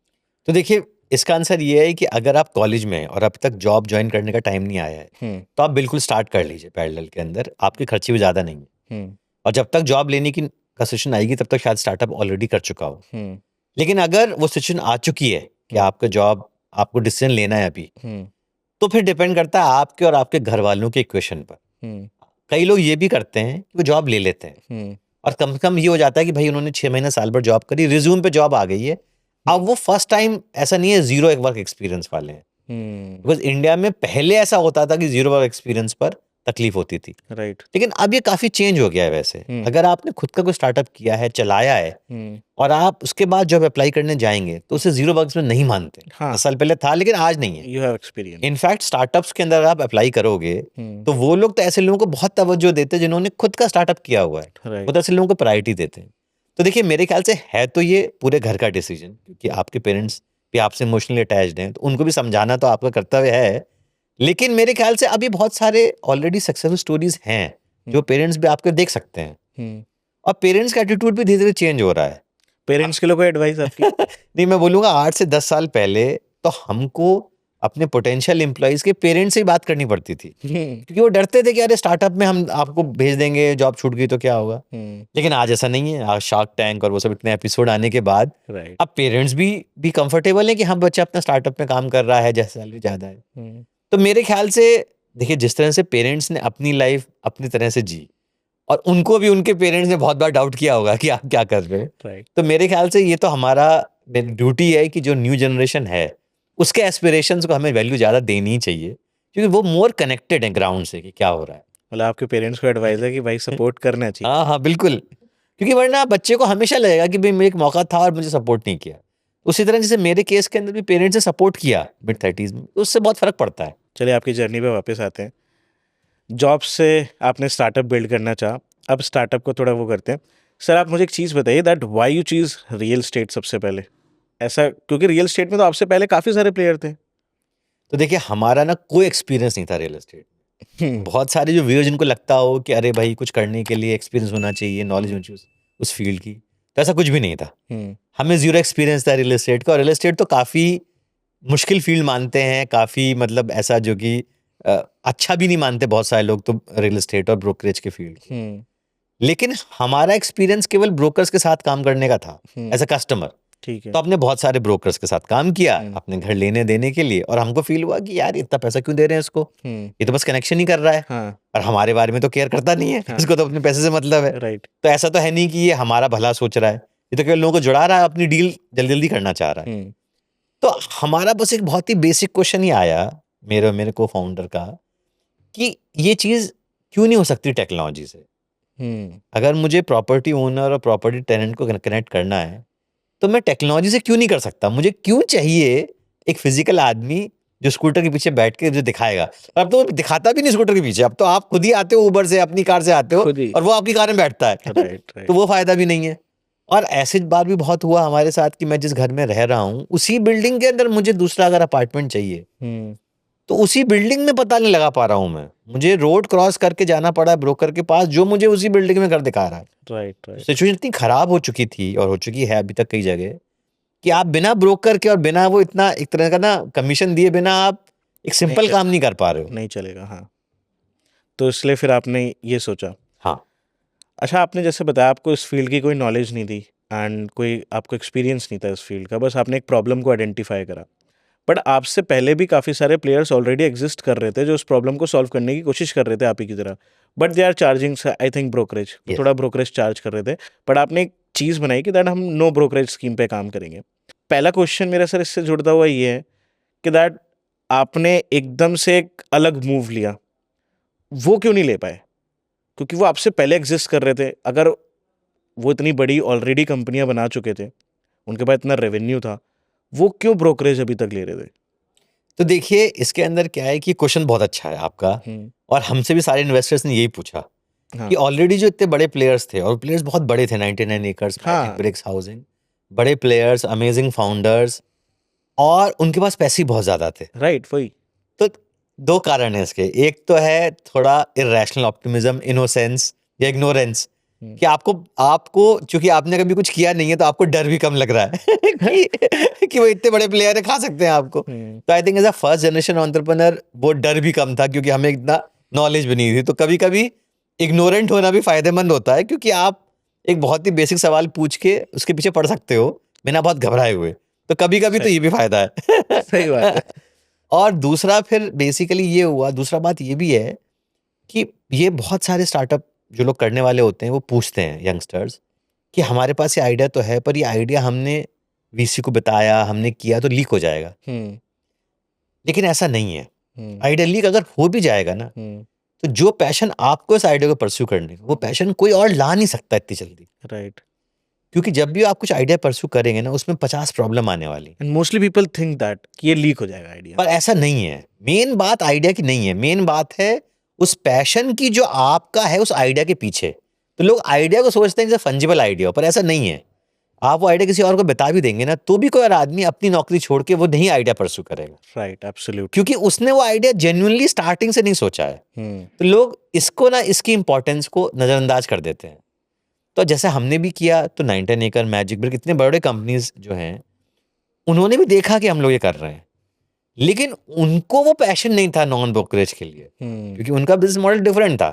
तो देखिए, इसका आंसर ये है कि अगर आप कॉलेज में हैं और अब तक जॉब ज्वाइन करने का टाइम नहीं आया है, तो आप बिल्कुल स्टार्ट कर लीजिए पैरेलल के अंदर, आपके खर्चे भी ज़्यादा नहीं है। और जब तक जॉब लेने की सिचुएशन आएगी, तब तक शायद स्टार्टअप ऑलरेडी कर चुका हो। लेकिन अगर वो सिचुएशन आ चुकी है कि आपका जॉब, आपको डिसीजन लेना है अभी, तो फिर डिपेंड करता है आपके और आपके घर वालों के इक्वेशन पर। कई लोग ये भी करते हैं कि वो जॉब ले लेते हैं, और कम से कम ये हो जाता है कि भाई उन्होंने 6 महीने, साल भर जॉब करी, रिज्यूम पे जॉब आ गई है, अब वो फर्स्ट टाइम ऐसा नहीं है जीरो एक वर्क एक्सपीरियंस वाले हैं। बिकॉज इंडिया में पहले ऐसा होता था कि जीरो वर्क एक्सपीरियंस पर तकलीफ होती थी, राइट। लेकिन अब ये काफी चेंज हो गया है। वैसे अगर आपने खुद का कोई स्टार्टअप किया है, चलाया है, और आप उसके बाद जॉब अप्लाई करने जाएंगे, तो उसे जीरो वर्क्स में नहीं मानते। हाँ। 10 साल पहले था, लेकिन आज नहीं है। You have experience. In fact startups के अंदर आप अप्लाई करोगे, तो वो लोग तो ऐसे लोगों को बहुत तवज्जो देते हैं जिन्होंने खुद का स्टार्टअप किया हुआ है, Right. वो तो ऐसे लोगों को प्रायोरिटी देते हैं। तो देखिए, मेरे ख्याल से है तो ये पूरे घर का डिसीजन, क्योंकि आपके पेरेंट्स भी आपसे इमोशनली अटैच्ड हैं, तो उनको भी समझाना तो आपका कर्तव्य है। लेकिन मेरे ख्याल से अभी बहुत सारे ऑलरेडी सक्सेसफुल स्टोरीज हैं जो पेरेंट्स भी आपके देख सकते हैं, अब पेरेंट्स का एटीट्यूड भी धीरे धीरे चेंज हो रहा है। पेरेंट्स के लिए कोई एडवाइस आपकी? नहीं, मैं बोलूँगा 8 से 10 साल पहले तो हमको अपने पोटेंशियल एम्प्लॉइज़ के पेरेंट्स से ही बात करनी पड़ती थी, क्योंकि वो डरते थे कि अरे स्टार्टअप में हम आपको भेज देंगे, जॉब छूट गई तो क्या होगा। लेकिन आज ऐसा नहीं है। आज शार्क टैंक और वो सब इतने एपिसोड आने के बाद राइट। अब पेरेंट्स भी कंफर्टेबल हैं कि हाँ, बच्चा अपना स्टार्टअप में काम कर रहा है, जैसे सैलरी ज़्यादा है। तो मेरे ख्याल से देखिए, जिस तरह से पेरेंट्स ने अपनी लाइफ अपनी तरह से जी और उनको भी उनके पेरेंट्स ने बहुत बार डाउट किया होगा कि आप क्या कर रहे हैं। राइट। तो मेरे ख्याल से ये तो हमारा ड्यूटी है कि जो न्यू जनरेशन है उसके एस्पिरेशंस को हमें वैल्यू ज़्यादा देनी ही चाहिए, क्योंकि वो मोर कनेक्टेड है ग्राउंड से कि क्या हो रहा है। मतलब आपके पेरेंट्स को एडवाइस है कि भाई सपोर्ट करना चाहिए। हाँ हाँ, बिल्कुल, क्योंकि वरना बच्चे को हमेशा लगेगा कि भाई मेरे एक मौका था और मुझे सपोर्ट नहीं किया। उसी तरह जैसे मेरे केस के अंदर भी पेरेंट्स ने सपोर्ट किया मिड-30s में, तो उससे बहुत फर्क पड़ता है। चलिए आपकी जर्नी पे वापस आते हैं। जॉब से आपने स्टार्टअप बिल्ड करना चाहा, अब स्टार्टअप को थोड़ा वो करते हैं। सर आप मुझे एक चीज़ बताइए that why you choose real estate सबसे पहले? ऐसा क्योंकि रियल एस्टेट में तो आपसे पहले काफ़ी सारे प्लेयर थे। तो देखिए, हमारा ना कोई एक्सपीरियंस नहीं था रियल एस्टेट में। बहुत सारे जो व्यूअर्स जिनको लगता हो कि अरे भाई कुछ करने के लिए एक्सपीरियंस होना चाहिए, नॉलेज होनी चाहिए उस फील्ड की, तो ऐसा कुछ भी नहीं था। हमें ज़ीरो एक्सपीरियंस था रियल एस्टेट का। और रियल एस्टेट तो काफ़ी मुश्किल फील्ड मानते हैं, काफ़ी मतलब ऐसा जो कि अच्छा भी नहीं मानते बहुत सारे लोग तो रियल एस्टेट और ब्रोकरेज के फील्ड। लेकिन हमारा एक्सपीरियंस केवल ब्रोकर्स के साथ काम करने का था एज अ कस्टमर। ठीक है। तो हमने बहुत सारे ब्रोकर्स के साथ काम किया अपने घर लेने देने के लिए, और हमको फील हुआ कि यार इतना पैसा क्यों दे रहे हैं इसको, ये तो बस कनेक्शन ही कर रहा है। हाँ। और हमारे बारे में तो केयर करता नहीं है। हाँ। इसको तो अपने पैसे से मतलब है। राइट। तो ऐसा तो है नहीं कि ये हमारा भला सोच रहा है, ये तो केवल लोगों को जुड़ा रहा है, अपनी डील जल्दी जल्दी करना चाह रहा है। तो हमारा बस एक बहुत ही बेसिक क्वेश्चन ही आया मेरे को फाउंडर का, कि ये चीज़ क्यों नहीं हो सकती टेक्नोलॉजी से। अगर मुझे प्रॉपर्टी ओनर और प्रॉपर्टी टेनेंट को कनेक्ट करना है तो मैं टेक्नोलॉजी से क्यों नहीं कर सकता। मुझे क्यों चाहिए एक फिजिकल आदमी जो स्कूटर के पीछे बैठ के जो दिखाएगा। और अब तो वो दिखाता भी नहीं स्कूटर के पीछे, अब तो आप खुद ही आते हो उबर से, अपनी कार से आते हो खुद ही। और वो आपकी कार में बैठता है। राइट। तो वो फायदा भी नहीं है। और ऐसे बार भी बहुत हुआ हमारे साथ कि मैं जिस घर में रह रहा हूँ उसी बिल्डिंग के अंदर मुझे दूसरा अगर अपार्टमेंट चाहिए तो उसी बिल्डिंग में पता नहीं लगा पा रहा हूँ मैं, मुझे रोड क्रॉस करके जाना पड़ा है ब्रोकर के पास जो मुझे उसी बिल्डिंग में घर दिखा रहा है। राइट। सिचुएशन इतनी खराब हो चुकी थी और हो चुकी है अभी तक कई जगह, कि आप बिना ब्रोकर के और बिना वो इतना एक तरह का ना कमीशन दिए बिना आप एक सिंपल काम नहीं कर पा रहे हो। नहीं चलेगा। हाँ। तो इसलिए फिर आपने ये सोचा। हाँ। अच्छा, आपने जैसे बताया आपको इस फील्ड की कोई नॉलेज नहीं थी एंड कोई आपको एक्सपीरियंस नहीं था इस फील्ड का, बस आपने एक प्रॉब्लम को आइडेंटिफाई करा। बट आपसे पहले भी काफ़ी सारे प्लेयर्स ऑलरेडी एग्जिस्ट कर रहे थे जो उस प्रॉब्लम को सॉल्व करने की कोशिश कर रहे थे आप ही की तरह, but they are charging I think brokerage, थोड़ा ब्रोकरेज चार्ज कर रहे थे। बट आपने एक चीज़ बनाई कि दैट हम नो ब्रोकरेज स्कीम पे काम करेंगे। पहला क्वेश्चन मेरा सर इससे जुड़ता हुआ ये है कि दैट आपने एकदम से एक अलग मूव लिया, वो क्यों नहीं ले पाए? क्योंकि वो आपसे पहले एग्जिस्ट कर रहे थे। अगर वो इतनी बड़ी ऑलरेडी कंपनियां बना चुके थे, उनके पास इतना रेवेन्यू था, वो क्यों ब्रोकरेज अभी तक ले रहे थे? तो देखिए, इसके अंदर क्या है कि क्वेश्चन बहुत अच्छा है आपका, और हमसे भी सारे इन्वेस्टर्स ने यही पूछा। हाँ। कि ऑलरेडी जो इतने बड़े प्लेयर्स थे, और प्लेयर्स बहुत बड़े थे, 99 एकर्स, ब्रिक्स हाउसिंग, बड़े प्लेयर्स, अमेजिंग फाउंडर्स, और उनके पास पैसे बहुत ज्यादा थे। राइट। वही तो दो कारण है इसके। एक तो है थोड़ा इरेशनल ऑप्टिमिज्म, इनोसेंस या इग्नोरेंस, कि आपको चूंकि आपने कभी कुछ किया नहीं है तो आपको डर भी कम लग रहा है कि वो इतने बड़े प्लेयर है, खा सकते हैं आपको। तो I think as a first generation entrepreneur वो डर भी कम था, क्योंकि हमें इतना नॉलेज भी नहीं थी। तो कभी कभी इग्नोरेंट होना भी फायदेमंद होता है, क्योंकि आप एक बहुत ही बेसिक सवाल पूछ के उसके पीछे पढ़ सकते हो बिना बहुत घबराए हुए। तो कभी कभी तो ये भी फायदा है। सही बात है। और दूसरा फिर बेसिकली ये हुआ, दूसरा बात ये भी है कि ये बहुत सारे स्टार्टअप जो लोग करने वाले होते हैं वो पूछते हैं यंगस्टर्स कि हमारे पास ये आइडिया तो है, पर ये आइडिया हमने वीसी को बताया, हमने किया तो लीक हो जाएगा। लेकिन ऐसा नहीं है। आइडिया लीक अगर हो भी जाएगा ना, तो जो पैशन आपको इस आइडिया को परस्यू करने का, वो पैशन कोई और ला नहीं सकता इतनी जल्दी। राइट। क्योंकि जब भी आप कुछ आइडिया परस्यू करेंगे ना, उसमें 50 प्रॉब्लम आने वाली। And mostly people think that कि ये लीक हो जाएगा आइडिया, पर ऐसा नहीं है। मेन बात आइडिया की नहीं है, मेन बात है उस पैशन की जो आपका है उस आइडिया के पीछे। तो लोग आइडिया को सोचते हैं कि फंजिबल आइडिया, पर ऐसा नहीं है। आप वो आइडिया किसी और को बता भी देंगे ना, तो भी कोई और आदमी अपनी नौकरी छोड़ के वो नहीं आइडिया परस्यू करेगा। Right, absolute. क्योंकि उसने वो आइडिया जेन्युइनली स्टार्टिंग से नहीं सोचा है। तो लोग इसको ना, इसकी इंपॉर्टेंस को नजरअंदाज कर देते हैं। तो जैसे हमने भी किया, तो 99 एकर, मैजिक ब्रिक, इतने बड़े कंपनीज जो हैं, उन्होंने भी देखा कि हम लोग ये कर रहे हैं, लेकिन उनको वो पैशन नहीं था नॉन ब्रोकरेज के लिए, क्योंकि उनका बिजनेस मॉडल डिफरेंट था।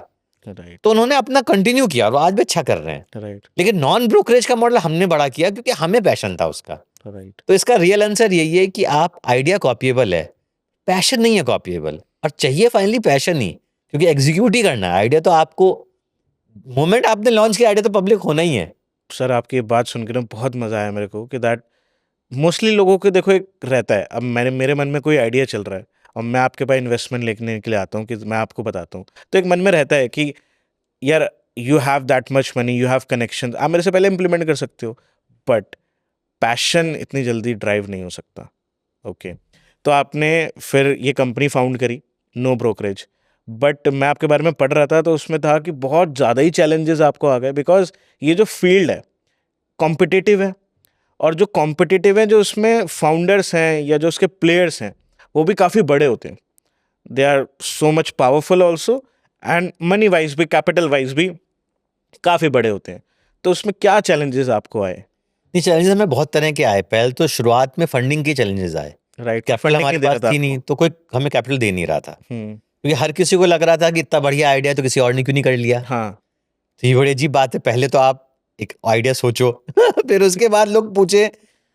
राइट तो उन्होंने अपना कंटिन्यू किया और आज भी अच्छा कर रहे हैं। राइट लेकिन नॉन ब्रोकरेज का मॉडल हमने बड़ा किया क्योंकि हमें पैशन था उसका। राइट तो इसका रियल आंसर यही है कि आप आइडिया कॉपीएबल है, पैशन नहीं है कॉपीएबल, और चाहिए फाइनली पैशन ही, क्योंकि एग्जीक्यूट ही करना है। आइडिया तो आपको मोमेंट आपने लॉन्च किया, आइडिया तो पब्लिक होना ही है। सर आपकी ये बात सुन के ना बहुत मज़ा आया मेरे को कि दैट मोस्टली लोगों के देखो एक रहता है, अब मेरे मन में कोई आइडिया चल रहा है और मैं आपके पास इन्वेस्टमेंट लेने के लिए आता हूँ कि मैं आपको बताता हूँ, तो एक मन में रहता है कि यार you have that much money, you have connection, आप मेरे से पहले इम्प्लीमेंट कर सकते हो, बट पैशन इतनी जल्दी ड्राइव नहीं हो सकता। ओके तो आपने फिर ये कंपनी फाउंड करी, नो ब्रोकरेज, बट मैं आपके बारे में पढ़ रहा था तो उसमें था कि बहुत ज़्यादा ही चैलेंजेस आपको आ गए, बिकॉज ये जो फील्ड है कॉम्पिटिटिव है, और जो कॉम्पिटिटिव है, जो उसमें फाउंडर्स हैं या जो उसके प्लेयर्स हैं वो भी काफ़ी बड़े होते हैं, they are so much powerful also, and money wise भी, कैपिटल वाइज भी काफ़ी बड़े होते हैं। तो उसमें क्या चैलेंजेस आपको आए? ये चैलेंजेस हमें बहुत तरह के आए। पहले तो शुरुआत में फंडिंग के चैलेंजेस आए। राइट कैपिटल हमारे पास थी नहीं, तो कोई हमें कैपिटल दे नहीं रहा था, हम्म क्योंकि हर किसी को लग रहा था कि इतना बढ़िया आइडिया तो किसी और ने क्यों नहीं कर लिया। हाँ तो ये बड़ी अजीब बात है। पहले तो आप एक आइडिया सोचो फिर उसके बाद लोग पूछे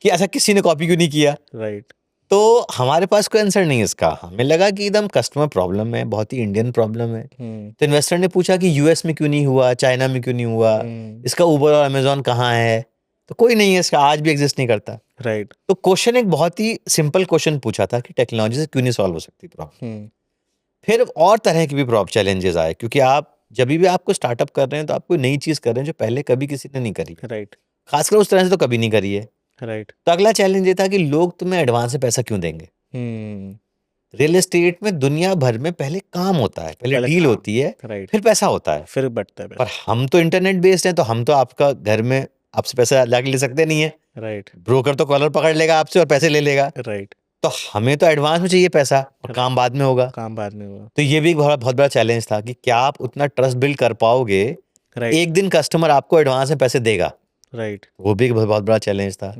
कि ऐसा किसी ने कॉपी क्यों नहीं किया। राइट तो हमारे पास कोई आंसर नहीं है इसका। हमें लगा कि एकदम कस्टमर प्रॉब्लम है, बहुत ही इंडियन प्रॉब्लम है। तो इन्वेस्टर ने पूछा कि यूएस में क्यों नहीं हुआ, चाइना में क्यों नहीं हुआ, इसका उबर और अमेजोन कहाँ है। तो कोई नहीं है इसका, आज भी एग्जिस्ट नहीं करता। राइट तो क्वेश्चन एक बहुत ही सिंपल क्वेश्चन पूछा था कि टेक्नोलॉजी से क्यों नहीं सॉल्व हो सकती प्रॉब्लम। फिर और तरह की भी चैलेंजेस आए, क्योंकि आप जब भी आपको स्टार्टअप कर रहे हैं तो आप कोई नई चीज कर रहे हैं जो पहले कभी किसी ने नहीं करी, राइट खासकर उस तरह से तो कभी नहीं करी है। राइट तो अगला चैलेंज ये था कि लोग तुम्हें एडवांस में पैसा क्यों देंगे। रियल एस्टेट में दुनिया भर में पहले काम होता है, पहले डील होती है, राइट फिर पैसा होता है। फिर बढ़ता है पर हम तो इंटरनेट बेस्ड हैं, तो हम तो आपका घर में आपसे पैसा लाके ले सकते नहीं है। राइट ब्रोकर तो कॉलर पकड़ लेगा आपसे और पैसे ले लेगा। राइट तो हमें तो एडवांस में चाहिए पैसा, और काम बाद में होगा। काम बाद में हुआ। तो ये भी एक बहुत बड़ा चैलेंज था कि क्या आप उतना ट्रस्ट बिल्ड कर पाओगे। राइट एक दिन कस्टमर आपको एडवांस में पैसे देगा, राइट वो भी एक बहुत बड़ा चैलेंज था।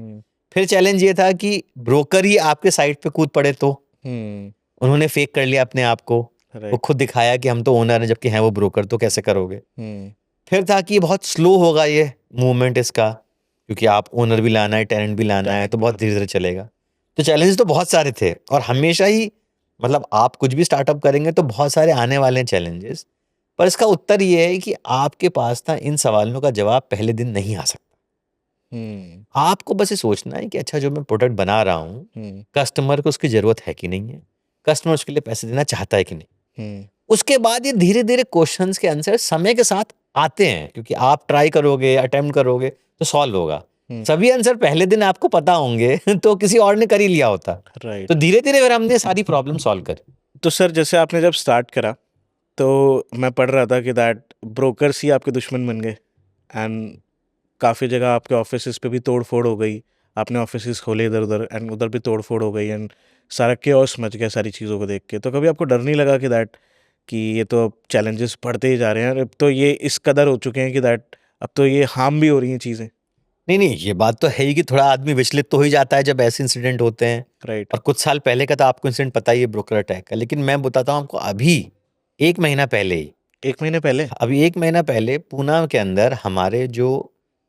फिर चैलेंज ये था कि ब्रोकर ही आपके साइट पे कूद पड़े, तो उन्होंने फेक कर लिया अपने आप को, वो खुद दिखाया कि हम तो ओनर हैं जबकि हैं वो ब्रोकर, तो कैसे करोगे। फिर था कि बहुत स्लो होगा ये मूवमेंट इसका, क्योंकि आप ओनर भी लाना है, टेनेंट भी लाना है, तो बहुत धीरे धीरे चलेगा। तो चैलेंजेस तो बहुत सारे थे, और हमेशा ही मतलब आप कुछ भी स्टार्टअप करेंगे तो बहुत सारे आने वाले हैं चैलेंजेस। पर इसका उत्तर ये है कि आपके पास ना इन सवालों का जवाब पहले दिन नहीं आ सकता। आपको बस ये सोचना है कि अच्छा जो मैं प्रोडक्ट बना रहा हूँ, कस्टमर को उसकी जरूरत है कि नहीं है, कस्टमर उसके लिए पैसे देना चाहता है कि नहीं। उसके बाद ये धीरे धीरे क्वेश्चंस के आंसर समय के साथ आते हैं, क्योंकि आप ट्राई करोगे, अटेम्प्ट करोगे तो सॉल्व होगा। सभी आंसर पहले दिन आपको पता होंगे तो किसी और ने कर ही लिया होता। राइट तो धीरे धीरे फिर हमने सारी प्रॉब्लम सॉल्व करी। तो सर जैसे आपने जब स्टार्ट करा तो मैं पढ़ रहा था कि दैट ब्रोकर्स ही आपके दुश्मन बन गए, एंड काफ़ी जगह आपके ऑफिस पे भी तोड़ फोड़ हो गई, आपने ऑफिस खोले इधर उधर एंड उधर भी तोड़ फोड़ हो गई, एंड सारा केओस मच गया सारी चीज़ों को देख के। तो कभी आपको डर नहीं लगा कि दैट कि ये तो चैलेंजेस बढ़ते ही जा रहे हैं, अब तो ये इस कदर हो चुके हैं कि दैट अब तो ये हार्म भी हो रही हैं चीज़ें? नहीं, ये बात तो है ही कि थोड़ा आदमी विचलित तो हो ही जाता है जब ऐसे इंसिडेंट होते हैं। राइट और कुछ साल पहले का तो आपको इंसिडेंट पता ही है ब्रोकर अटैक का, लेकिन मैं बताता हूँ आपको अभी 1 महीना पहले ही, 1 महीने पहले? अभी 1 महीना पहले पूना के अंदर हमारे जो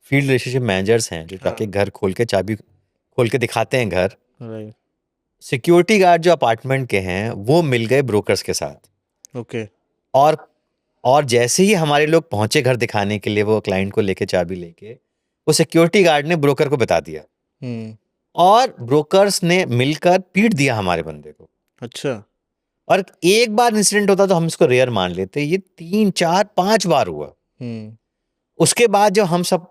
फील्ड रिलेशनशिप मैनेजर्स हैं, जो जाके घर खोल के चाबी खोल के दिखाते हैं घर, राइट सिक्योरिटी गार्ड जो अपार्टमेंट के हैं वो मिल गए ब्रोकर्स के साथ। ओके और जैसे ही हमारे लोग पहुंचे घर दिखाने के लिए, वो क्लाइंट को लेके चाबी लेके, वो सिक्योरिटी गार्ड ने ब्रोकर को बता दिया, और ब्रोकर्स ने मिलकर पीट दिया हमारे बंदे को। अच्छा और एक बार इंसिडेंट होता तो हम इसको रेयर मान लेते, ये 3 4 5 बार हुआ। उसके बाद जब हम सब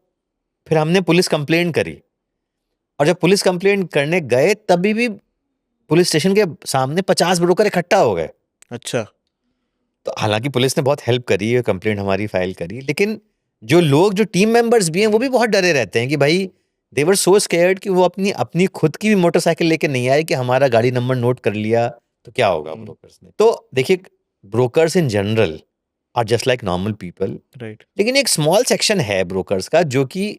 फिर हमने पुलिस कंप्लेंट करी, और जब पुलिस कंप्लेंट करने गए तभी भी पुलिस स्टेशन के सामने 50 ब्रोकर इकट्ठा हो गए। अच्छा तो हालांकि पुलिस ने बहुत हेल्प करी, कंप्लेंट हमारी फाइल करी, लेकिन जो लोग, जो टीम मेंबर्स भी हैं, वो भी बहुत डरे रहते हैं कि भाई दे वर सो स्कैर्ड कि वो अपनी खुद की भी मोटरसाइकिल लेके नहीं आए कि हमारा गाड़ी नंबर नोट कर लिया तो क्या होगा ब्रोकर्स ने। तो देखिए, brokers in general R just like normal people. Right. लेकिन एक स्मॉल सेक्शन है ब्रोकर्स का जो कि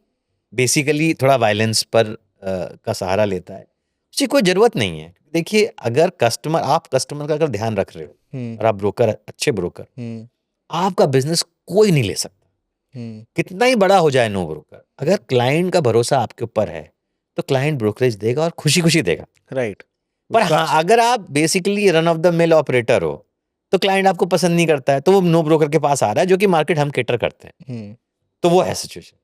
बेसिकली थोड़ा वायलेंस पर का सहारा लेता है। उसकी कोई ज़रूरत नहीं है। देखिए, अगर आप कस्टमर का अगर ध्यान रख रहे हो और आप ब्रोकर अच्छे ब्रोकर, आपका बिजनेस कोई नहीं ले सकता, कितना ही बड़ा हो जाए नो ब्रोकर। अगर क्लाइंट का भरोसा आपके ऊपर है तो क्लाइंट ब्रोकरेज देगा और खुशी खुशी देगा। राइट। पर हाँ, अगर आप basically run of the mill operator हो तो क्लाइंट आपको पसंद नहीं करता है, तो वो नो ब्रोकर के पास आ रहा है, जो कि मार्केट हम केटर करते हैं। तो वो है सिचुएशन।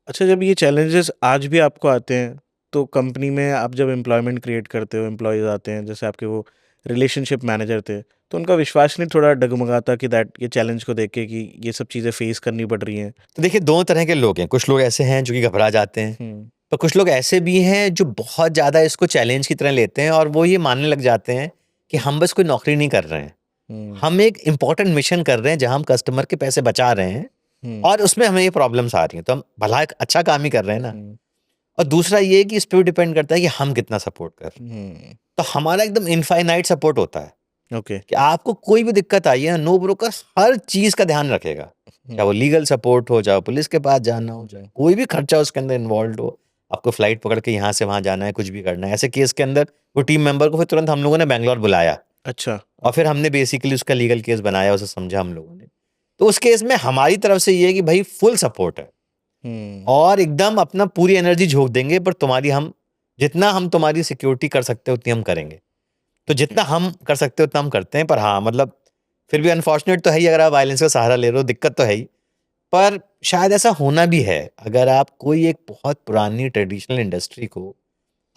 अच्छा, जब ये चैलेंजेस आज भी आपको आते हैं तो कंपनी में आप जब एम्प्लॉयमेंट क्रिएट करते हो, एम्प्लॉयज़ आते हैं, जैसे आपके वो रिलेशनशिप मैनेजर थे, तो उनका विश्वास नहीं थोड़ा डगमगाता कि दैट ये चैलेंज को देख के कि ये सब चीज़ें फेस करनी पड़ रही हैं? तो देखिए, दो तरह के लोग हैं। कुछ लोग ऐसे हैं जो कि घबरा जाते हैं, पर कुछ लोग ऐसे भी हैं जो बहुत ज़्यादा इसको चैलेंज की तरह लेते हैं और वो ये मानने लग जाते हैं कि हम बस कोई नौकरी नहीं कर रहे हैं, हम एक इम्पोर्टेंट मिशन कर रहे हैं जहां हम कस्टमर के पैसे बचा रहे हैं और उसमें हमें ये प्रॉब्लम्स आ रही हैं, तो हम भला एक अच्छा काम ही कर रहे हैं ना। और दूसरा ये कि इस पे भी डिपेंड करता है कि हम कितना सपोर्ट कर रहे हैं। तो हमारा एकदम इनफाइनाइट सपोर्ट होता है ओके। कि आपको कोई भी दिक्कत आई है, नो ब्रोकर हर चीज का ध्यान रखेगा, चाहे वो लीगल सपोर्ट हो, चाहे पुलिस के पास जाना हो, चाहे कोई भी खर्चा उसके अंदर इन्वॉल्व हो, आपको फ्लाइट पकड़ के यहाँ से वहां जाना है, कुछ भी करना है, ऐसे केस के अंदर वो टीम मेंबर को फिर तुरंत हम लोगों ने बैंगलोर बुलाया। अच्छा। और फिर हमने बेसिकली उसका लीगल केस बनाया, उसे समझा हम लोगों ने। तो उस केस में हमारी तरफ से ये है कि भाई फुल सपोर्ट है और एकदम अपना पूरी एनर्जी झोंक देंगे, पर जितना हम तुम्हारी सिक्योरिटी कर सकते हैं उतनी हम करेंगे। तो जितना हम कर सकते हैं उतना हम करते हैं। पर हाँ, मतलब फिर भी अनफॉर्चुनेट तो है ही, अगर आप वायलेंस का सहारा ले रहे हो, दिक्कत तो है ही। पर शायद ऐसा होना भी है, अगर आप कोई एक बहुत पुरानी ट्रेडिशनल इंडस्ट्री को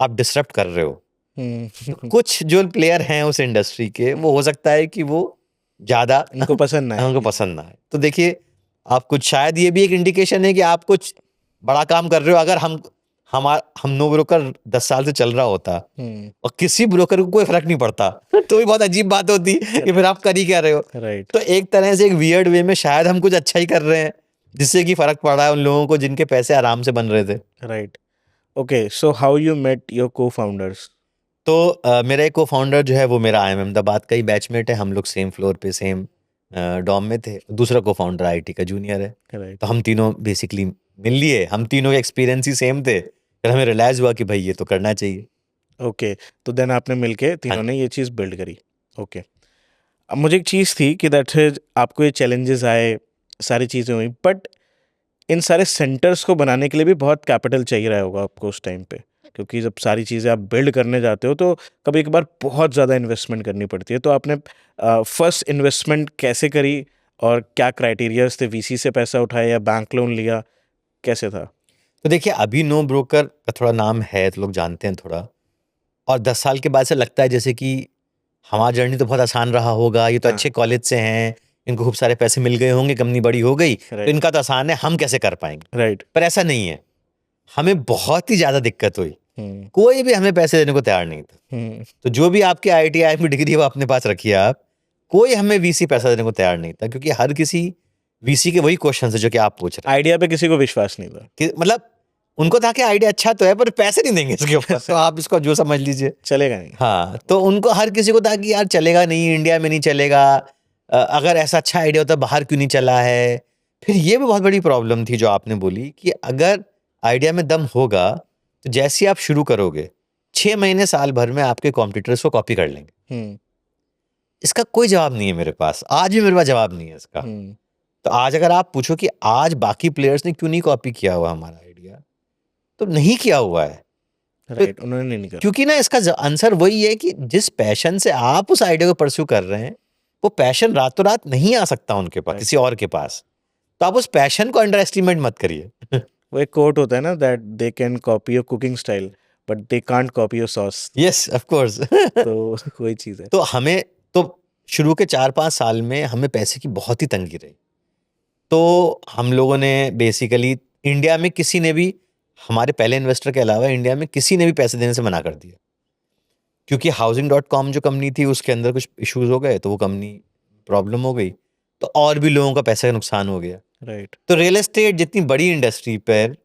आप डिसरप्ट कर रहे हो, तो कुछ जो प्लेयर हैं उस इंडस्ट्री के, वो हो सकता है कि वो ज़्यादा उनको पसंद ना आए। उनको पसंद ना आए। तो देखिए, आप कुछ, शायद ये भी एक इंडिकेशन है कि आप कुछ बड़ा काम कर रहे हो। अगर हम नो ब्रोकर 10 साल से चल रहा होता और किसी ब्रोकर को कोई फर्क नहीं पड़ता तो भी बहुत अजीब बात होती कि फिर आप कर ही क्या रहे हो। राइट। तो एक तरह से एक वियर्ड वे में शायद हम कुछ अच्छा ही कर रहे हैं, जिससे कि फर्क पड़ रहा है उन लोगों को जिनके पैसे आराम से बन रहे थे। Right. Okay, so how you met your cofounders? तो मेरा एक को फाउंडर जो है वो मेरा IIM अहमदाबाद का ही बैचमेट है। हम लोग सेम फ्लोर पे सेम डॉम में थे। दूसरा को फाउंडर IT का जूनियर है। राइट। तो हम तीनों बेसिकली मिल लिए, हम तीनों के एक्सपीरियंस ही सेम थे, फिर हमें रियलाइज हुआ कि भाई ये तो करना चाहिए। ओके, तो देन आपने मिलके तीनों ने ये चीज़ बिल्ड करी। ओके, अब मुझे एक चीज़ थी कि दैट इज आपको ये चैलेंजेस आए, सारी चीज़ें हुई, बट इन सारे सेंटर्स को बनाने के लिए भी बहुत कैपिटल चाहिए रहा होगा आपको उस टाइम पे, क्योंकि जब सारी चीज़ें आप बिल्ड करने जाते हो तो कभी कभार बहुत ज़्यादा इन्वेस्टमेंट करनी पड़ती है। तो आपने फर्स्ट इन्वेस्टमेंट कैसे करी और क्या क्राइटेरियाज थे? VC से पैसा उठाया या बैंक लोन लिया, कैसे था? तो देखिए, अभी नो ब्रोकर का थोड़ा नाम है तो लोग जानते हैं थोड़ा, और 10 साल के बाद से लगता है जैसे कि हमारा जर्नी तो बहुत आसान रहा होगा, ये तो अच्छे कॉलेज से हैं, इनको खूब सारे पैसे मिल गए होंगे, कंपनी बड़ी हो गई, तो इनका तो आसान है, हम कैसे कर पाएंगे। राइट। पर ऐसा नहीं है, हमें बहुत ही ज़्यादा दिक्कत हुई। कोई भी हमें पैसे देने को तैयार नहीं था। तो जो भी आपके IIM की डिग्री है वो अपने पास रखिए आप, कोई हमें VC पैसा देने को तैयार नहीं था, क्योंकि हर किसी VC के वही क्वेश्चन है जो कि आप पूछ रहे आइडिया पे किसी को विश्वास नहीं था हैं कि मतलब उनको था कि आइडिया अच्छा तो है पर पैसे नहीं देंगे इसके ऊपर, तो आप इसको जो समझ लीजिए चलेगा नहीं। हाँ, तो उनको, हर किसी को था कि यार चलेगा नहीं, इंडिया में नहीं चलेगा, अगर ऐसा अच्छा आइडिया होता बाहर क्यों नहीं चला है। फिर ये भी बहुत बड़ी प्रॉब्लम थी जो आपने बोली कि अगर आइडिया में दम होगा तो जैसे ही आप शुरू करोगे 6 महीने साल भर में आपके कॉम्पिटिटर्स को कॉपी कर लेंगे। इसका कोई जवाब नहीं है मेरे पास, आज भी मेरे पास जवाब नहीं है इसका। तो आज अगर आप पूछो कि आज बाकी प्लेयर्स ने क्यों नहीं कॉपी किया हुआ हमारा आइडिया, तो नहीं किया हुआ है। राइट, उन्होंने नहीं करा, क्योंकि ना इसका आंसर वही है कि जिस पैशन से आप उस आइडिया को परस्यू कर रहे हैं, वो पैशन रातों रात नहीं आ सकता उनके पास, किसी और के पास। तो आप उस पैशन को अंडर एस्टिमेट मत करिए। वो एक कोट होता है ना, that they can copy your cooking style but they can't copy your sauce. Yes, of course. तो वही चीज़ है। तो हमें तो शुरू के 4-5 साल में हमें पैसे की बहुत ही तंगी रही। तो हम लोगों ने बेसिकली इंडिया में किसी ने भी, हमारे पहले इन्वेस्टर के अलावा इंडिया में किसी ने भी पैसे देने से मना कर दिया, क्योंकि Housing.com जो कंपनी थी उसके अंदर कुछ इश्यूज हो गए, तो वो कंपनी प्रॉब्लम हो गई, तो और भी लोगों का पैसे का नुकसान हो गया। राइट। तो रियल एस्टेट जितनी बड़ी इंडस्ट्री पर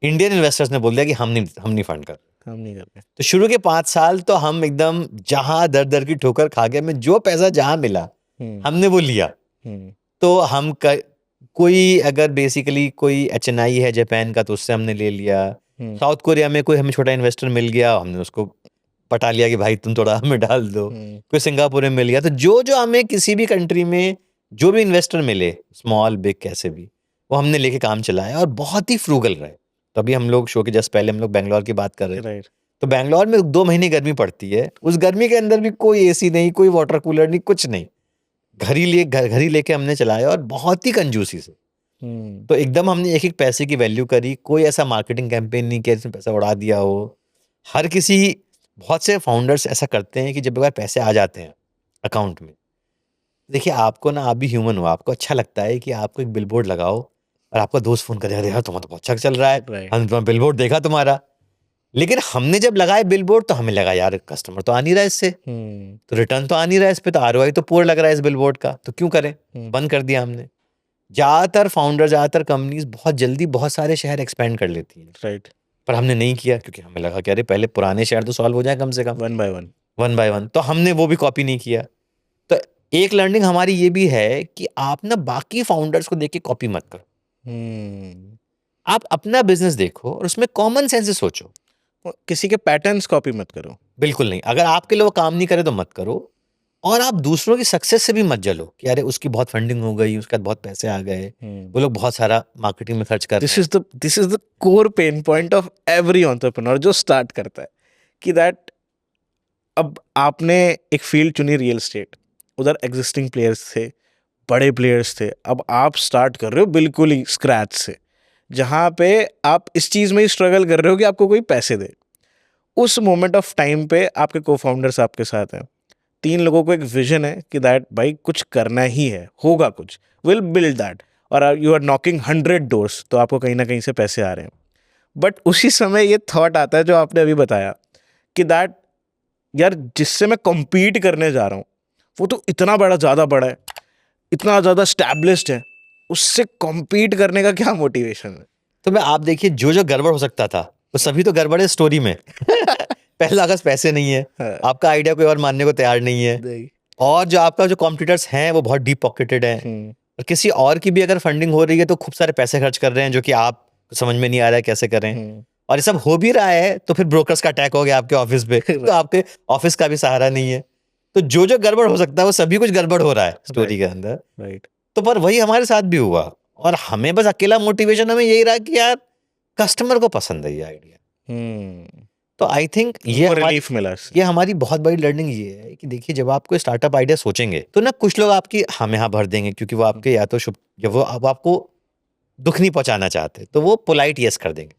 इंडियन इन्वेस्टर्स ने बोल दिया कि हम नहीं फंड कर, हम नहीं करते। तो शुरू के 5 साल तो हम एकदम जहां दर दर की ठोकर खा गए, में जो पैसा जहां मिला हमने वो लिया। तो हम कोई अगर बेसिकली कोई HNI है जापान का तो उससे हमने ले लिया। साउथ कोरिया में कोई हमें छोटा इन्वेस्टर मिल गया, हमने उसको पटा लिया कि भाई तुम थोड़ा हमें डाल दो। कोई सिंगापुर में मिल गया। तो जो हमें किसी भी कंट्री में जो भी इन्वेस्टर मिले, स्मॉल बिग कैसे भी, वो हमने लेके काम चलाया और बहुत ही फ्रूगल रहे। तो अभी हम लोग शो के जस्ट पहले हम लोग बैंगलोर की बात कर रहे थे। राइट। तो बैंगलोर में 2 महीने गर्मी पड़ती है, उस गर्मी के अंदर भी कोई AC नहीं, कोई वाटर कूलर नहीं, कुछ नहीं। घर ही लेके हमने चलाया और बहुत ही कंजूसी से। तो एकदम हमने एक एक पैसे की वैल्यू करी। कोई ऐसा मार्केटिंग कैंपेन नहीं किया जिसमें पैसा उड़ा दिया हो। हर किसी, बहुत से फाउंडर्स ऐसा करते हैं कि जब एक बार पैसे आ जाते हैं अकाउंट में, देखिए आपको ना, आप भी ह्यूमन हो, आपको अच्छा लगता है कि आपको एक बिलबोर्ड लगाओ और आपका दोस्त फोन करे, अरे यार तुम्हारा तो बहुत अच्छा चल रहा है, Right. हमने तुम्हारा बिलबोर्ड देखा तुम्हारा। लेकिन हमने जब लगाए बिलबोर्ड तो हमें लगा यार कस्टमर तो आ नहीं रहा इससे, तो रिटर्न तो आ नहीं रहा इस पे, तो ROI तो पुअर लग रहा है इस बिलबोर्ड का, तो क्यों करें, बंद कर दिया हमने। ज्यादातर फाउंडर, ज्यादातर कंपनीज बहुत जल्दी बहुत सारे शहर एक्सपेंड कर लेती हैं। राइट। पर हमने नहीं किया क्योंकि हमें लगा कि अरे पहले पुराने शहर तो सॉल्व हो जाए कम से कम, 1 by 1। 1 by 1। तो हमने वो भी कॉपी नहीं किया। तो एक लर्निंग हमारी ये भी है कि आप ना बाकी फाउंडर्स को देख के कॉपी मत करो। आप अपना बिजनेस देखो और उसमें कॉमन सेंस से सोचो। किसी के पैटर्न्स कॉपी मत करो। बिल्कुल नहीं। अगर आपके लिए वो काम नहीं करे तो मत करो। और आप दूसरों की सक्सेस से भी मत जलो कि अरे उसकी बहुत फंडिंग हो गई, उसके बाद बहुत पैसे आ गए, वो लोग बहुत सारा मार्केटिंग में खर्च कर रहे हैं। This is the core pain point of every entrepreneur जो स्टार्ट करता है कि दैट अब आपने एक फील्ड चुनी रियल एस्टेट, उधर एग्जिस्टिंग प्लेयर्स थे, बड़े प्लेयर्स थे, अब आप स्टार्ट कर रहे हो बिल्कुल ही स्क्रैच से, जहाँ पे आप इस चीज़ में ही स्ट्रगल कर रहे हो कि आपको कोई पैसे दे। उस मोमेंट ऑफ टाइम पे आपके को फाउंडर्स आपके साथ हैं, 3 लोगों को एक विजन है कि दैट भाई कुछ करना ही है, होगा कुछ, विल बिल्ड दैट, और यू आर नॉकिंग 100 डोर्स, तो आपको कहीं ना कहीं से पैसे आ रहे हैं। बट उसी समय ये थॉट आता है जो आपने अभी बताया कि दैट यार जिससे मैं कॉम्पीट करने जा रहा हूँ वो तो इतना बड़ा, ज़्यादा बड़ा है, इतना ज़्यादा स्टैब्लिश्ड है, उससे कॉम्पीट करने का क्या मोटिवेशन है? तो मैं, आप देखिए जो गड़बड़ हो सकता था वो सभी तो गड़बड़ है स्टोरी में। पहला अगस्त पैसे नहीं है, आपका आइडिया कोई और मानने को तैयार नहीं है, और जो आपका जो कॉम्पिटिटर्स हैं वो बहुत डीप पॉकेटेड हैं, और किसी और की भी अगर फंडिंग हो रही है तो खूब सारे पैसे खर्च कर रहे हैं जो कि आप समझ में नहीं आ रहा है कैसे करें, और ये सब हो भी रहा है तो फिर ब्रोकर्स का अटैक हो गया आपके ऑफिस पे, तो आपके ऑफिस का भी सहारा नहीं है। तो जो गड़बड़ हो सकता है वो सभी कुछ गड़बड़ हो रहा है स्टोरी के अंदर। राइट। तो पर वही हमारे साथ भी हुआ, और हमें बस अकेला मोटिवेशन हमें यही रहा कि यार कस्टमर को पसंद है ये आइडिया। तो आई थिंक रिलीफ मिला। ये हमारी बहुत बड़ी लर्निंग ये है कि देखिए जब आप कोई स्टार्टअप आइडिया सोचेंगे तो ना कुछ लोग आपकी हम यहाँ भर देंगे क्योंकि वो आपके या तो शुभ, या वो अब आपको दुख नहीं पहुंचाना चाहते तो वो पोलाइट यस कर देंगे।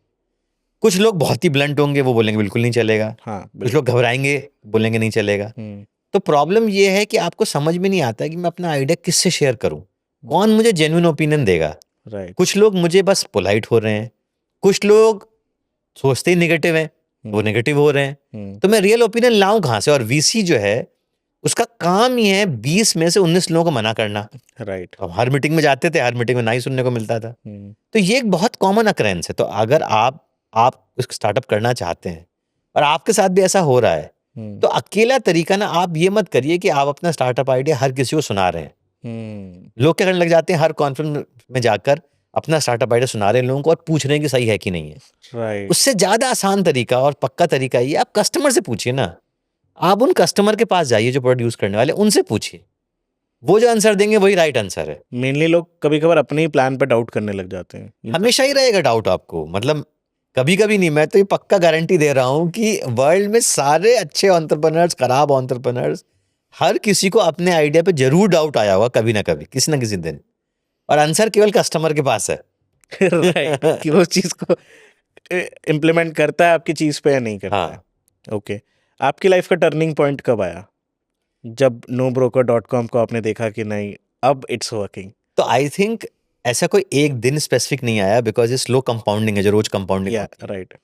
कुछ लोग बहुत ही ब्लंट होंगे, वो बोलेंगे बिल्कुल नहीं चलेगा। कुछ लोग घबराएंगे, बोलेंगे नहीं चलेगा। तो प्रॉब्लम ये है कि आपको समझ में नहीं आता कि मैं अपना आइडिया किससे शेयर करूं, कौन मुझे जेन्युइन ओपिनियन देगा। कुछ लोग मुझे बस पोलाइट हो रहे हैं, कुछ लोग सोचते ही नेगेटिव हैं, वो नेगेटिव हो रहे हैं। तो मैं रियल ओपिनियन लाऊं कहां से? और VC जो है उसका काम ही है 20 में से 19 लोगों को मना करना। राइट। अब हर मीटिंग में जाते थे, हर मीटिंग में ना ही सुनने को मिलता था। तो ये एक बहुत कॉमन अकरेंस है। तो अगर आप स्टार्टअप करना चाहते हैं और आपके साथ भी ऐसा हो रहा है, तो अकेला तरीका ना आप ये मत करिए कि आप अपना स्टार्टअप आइडिया हर किसी को सुना रहे हैं। लोग क्या करने लग जाते हैं, हर कॉन्फ्रेंस में जाकर अपना स्टार्टअप आइडिया सुना रहे हैं लोगों को और पूछ रहे हैं कि सही है कि नहीं है। राइट। उससे ज्यादा आसान तरीका और पक्का तरीका ये, आप कस्टमर से पूछिए ना। आप उन कस्टमर के पास जाइए जो प्रोड्यूस करने वाले, उनसे पूछिए, वो जो आंसर देंगे वही राइट आंसर है। मेनली लोग कभी कभार अपने ही प्लान पे डाउट करने लग जाते हैं। हमेशा ही रहेगा डाउट आपको, मतलब कभी कभी नहीं, मैं तो ये पक्का गारंटी दे रहा हूं कि वर्ल्ड में सारे अच्छे एंटरप्रेन्योर्स, खराब एंटरप्रेन्योर्स, हर किसी को अपने आइडिया पे जरूर डाउट आया होगा कभी ना कभी, किसी ना किसी दिन, और आंसर केवल कस्टमर के पास है। राइट। कि वो चीज को इम्प्लीमेंट करता है आपकी चीज पे या नहीं करता हाँ। है। ओके। आपकी लाइफ का टर्निंग पॉइंट कब आया, जब nobroker.com को आपने देखा कि नहीं अब इट्स वर्किंग? तो आई थिंक ऐसा कोई एक दिन स्पेसिफिक नहीं आया, बिकॉज ये स्लो कंपाउंडिंग है जो रोज कंपाउंडिंग होती है। राइट।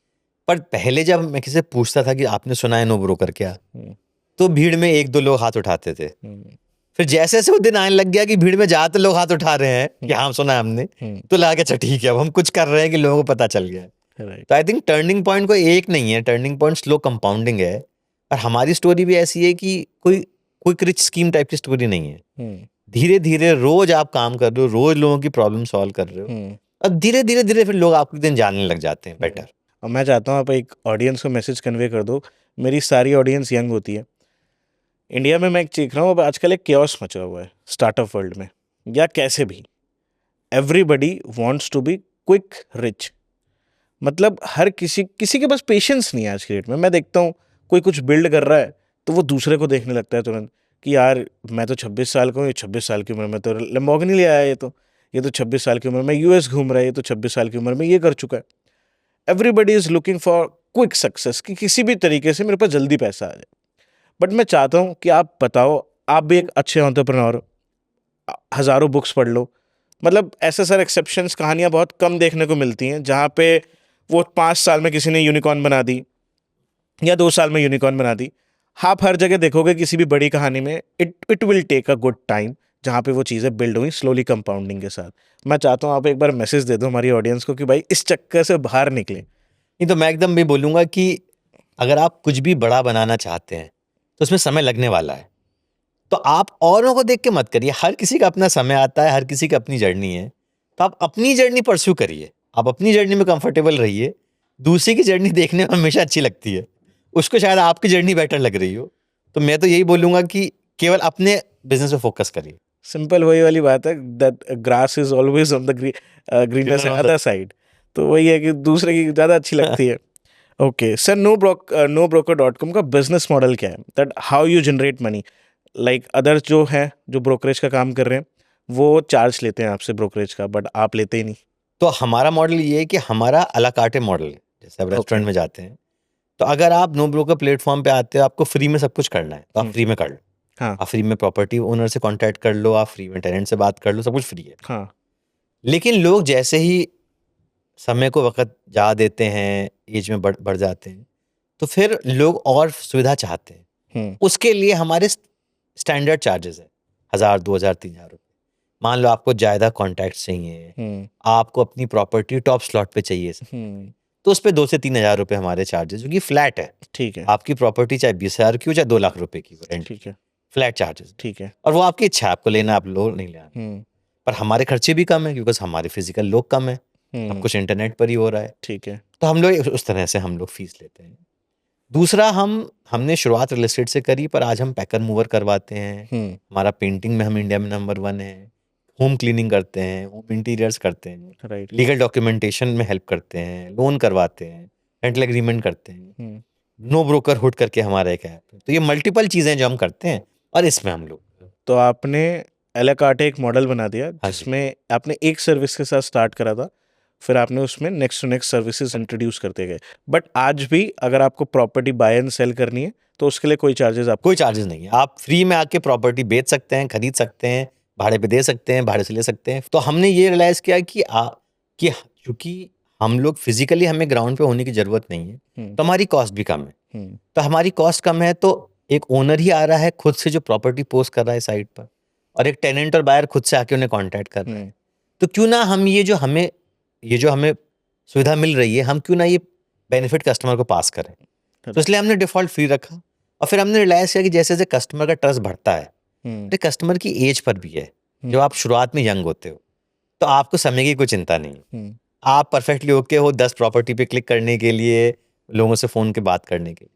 पर पहले जब मैं किसी से पूछता था कि आपने सुना है नो ब्रोकर क्या, तो भीड़ में 1-2 लोग हाथ उठाते थे। फिर जैसे जैसे वो दिन आने लग गया कि भीड़ में ज्यादातर लोग हाथ उठा रहे हैं कि हाँ सुना है हमने, तो लगा अच्छा ठीक है अब हम कुछ कर रहे हैं कि लोगों को पता चल गया। तो आई थिंक टर्निंग पॉइंट कोई एक नहीं है, टर्निंग पॉइंट स्लो कंपाउंडिंग है। और हमारी स्टोरी भी ऐसी है कि कोई क्विक रिच स्कीम टाइप की स्टोरी नहीं है। धीरे धीरे रोज आप काम कर रहे हो, रोज लोगों की प्रॉब्लम सॉल्व कर रहे हो, और धीरे धीरे धीरे फिर लोग आपको एक दिन जानने लग जाते हैं बेटर। और मैं चाहता हूँ आप एक ऑडियंस को मैसेज कन्वे कर दो। मेरी सारी ऑडियंस यंग होती है। इंडिया में मैं एक देख रहा हूँ, अब आजकल एक केओस मचा हुआ है स्टार्टअप वर्ल्ड में, या कैसे भी everybody wants to be quick rich. मतलब हर किसी के पास पेशेंस नहीं है आज की डेट में। मैं देखता हूँ कोई कुछ बिल्ड कर रहा है तो वो दूसरे को देखने लगता है तुरंत कि यार मैं तो 26 साल का हूँ, ये 26 साल की उम्र में तो लैम्बोर्गिनी ले आया, ये तो 26 साल की उम्र में यूएस घूम रहा है, ये तो 26 साल की उम्र में ये कर चुका है। Everybody is looking for quick success, कि किसी भी तरीके से मेरे पास जल्दी पैसा आ जाए। बट मैं चाहता हूँ कि आप बताओ, आप भी एक अच्छे एंटरप्रेन्योर हो, हज़ारों बुक्स पढ़ लो। मतलब ऐसे सर एक्सेप्शंस, कहानियाँ बहुत कम देखने को मिलती हैं जहाँ पे वो 5 साल में किसी ने यूनिकॉर्न बना दी या 2 साल में यूनिकॉर्न बना दी। आप हर जगह देखोगे किसी भी बड़ी कहानी में it will take a good time जहाँ पे वो चीज़ें बिल्ड हुई स्लोली कंपाउंडिंग के साथ। मैं चाहता हूँ आप एक बार मैसेज दे दो हमारी ऑडियंस को कि भाई इस चक्कर से बाहर निकले। नहीं तो मैं एकदम भी बोलूँगा कि अगर आप कुछ भी बड़ा बनाना चाहते हैं तो उसमें समय लगने वाला है। तो आप औरों को देख के मत करिए, हर किसी का अपना समय आता है, हर किसी की अपनी जर्नी है। तो आप अपनी जर्नी परस्यू करिए, आप अपनी जर्नी में कंफर्टेबल रहिए। दूसरी की जर्नी देखने में हमेशा अच्छी लगती है, उसको शायद आपकी जर्नी बेटर लग रही हो। तो मैं तो यही बोलूँगा कि केवल अपने बिजनेस पे फोकस करिए। सिंपल वही वाली बात है, that grass is always on the greener other side. तो वही है कि दूसरे की ज़्यादा अच्छी लगती है। ओके सर, NoBroker.com का बिजनेस मॉडल क्या है, that how you generate money? Like others जो है जो ब्रोकरेज का काम कर रहे हैं वो चार्ज लेते हैं आपसे ब्रोकरेज का, बट आप लेते ही नहीं। तो हमारा मॉडल ये है कि हमारा अला कार्टे मॉडल है। जैसे आप रेस्टोरेंट में जाते हैं, तो अगर आप नो ब्रोकर प्लेटफॉर्म पे आते हो, आपको फ्री में सब कुछ करना है तो आप फ्री में कर लो। हाँ आप फ्री में प्रॉपर्टी ओनर से कांटेक्ट कर लो, आप फ्री में टेनेंट से बात कर लो, सब कुछ फ्री है। हाँ लेकिन लोग जैसे ही समय को वक्त जा देते हैं, एज में बढ़ जाते हैं, तो फिर लोग और सुविधा चाहते हैं। उसके लिए हमारे स्टैंडर्ड चार्जेस है 1000, 2000, 3000 रुपये। मान लो आपको ज़्यादा कॉन्टैक्ट चाहिए, आपको अपनी प्रॉपर्टी टॉप स्लॉट पे चाहिए, तो उस पर 2 से 3 हज़ार रुपये हमारे चार्जेस, जो कि फ्लैट है। ठीक है, आपकी प्रॉपर्टी चाहे 20,000 की हो चाहे 2 लाख रुपए की हो, रेंट ठीक है, फ्लैट चार्जेस। ठीक है। और वो आपकी इच्छा है, आपको लेना आप लो, नहीं लेना। पर हमारे खर्चे भी कम है क्योंकि हमारे फिजिकल लोग कम है, सब कुछ इंटरनेट पर ही हो रहा है। ठीक है। तो हम लोग उस तरह से हम लोग फीस लेते हैं। दूसरा, हमने शुरुआत रियल एस्टेट से करी, पर आज हम पैकर मूवर करवाते हैं। हमारा पेंटिंग में हम इंडिया में नंबर 1 है। होम क्लीनिंग करते हैं, होम इंटीरियर्स करते हैं, राइट। लीगल डॉक्यूमेंटेशन में हेल्प करते हैं, लोन करवाते हैं, रेंटल एग्रीमेंट करते हैं। नो ब्रोकर हुड करके हमारा एक ऐप है। तो ये मल्टीपल चीज़ें जो हम करते हैं, और इसमें हम लोग, तो आपने एला कार्टे एक मॉडल बना दिया हाँ जी। जिसमें आपने एक सर्विस के साथ स्टार्ट करा था, फिर आपने उसमें next to next services introduce करते गए। बट आज भी अगर आपको प्रॉपर्टी बाय एंड सेल करनी है तो उसके लिए कोई चार्जेस आप कोई चार्जेस नहीं है। आप फ्री में आके प्रॉपर्टी बेच सकते हैं, खरीद सकते हैं, भाड़े पे दे सकते हैं, भाड़े से ले सकते हैं। तो हमने ये रियलाइज किया कि क्योंकि हम लोग फिजिकली, हमें ग्राउंड पे होने की जरूरत नहीं है, तो हमारी कॉस्ट भी कम है। तो हमारी कॉस्ट कम है, तो एक ओनर ही आ रहा है खुद से जो प्रॉपर्टी पोस्ट कर रहा है साइट पर, और एक टेनेंट और बायर खुद से आके उन्हें कॉन्टैक्ट कर रहे हैं। तो क्यों ना हम ये जो हमें सुविधा मिल रही है, हम क्यों ना ये बेनिफिट कस्टमर को पास करें। तो इसलिए हमने डिफॉल्ट फ्री रखा। और फिर हमने रियलाइज किया कि जैसे जैसे कस्टमर का ट्रस्ट बढ़ता है, तो कस्टमर की एज पर भी है। जब आप शुरुआत में यंग होते हो तो आपको समय की कोई चिंता नहीं है, आप परफेक्टली ओके हो 10 प्रॉपर्टी पे क्लिक करने के लिए, लोगों से फ़ोन के बात करने के लिए।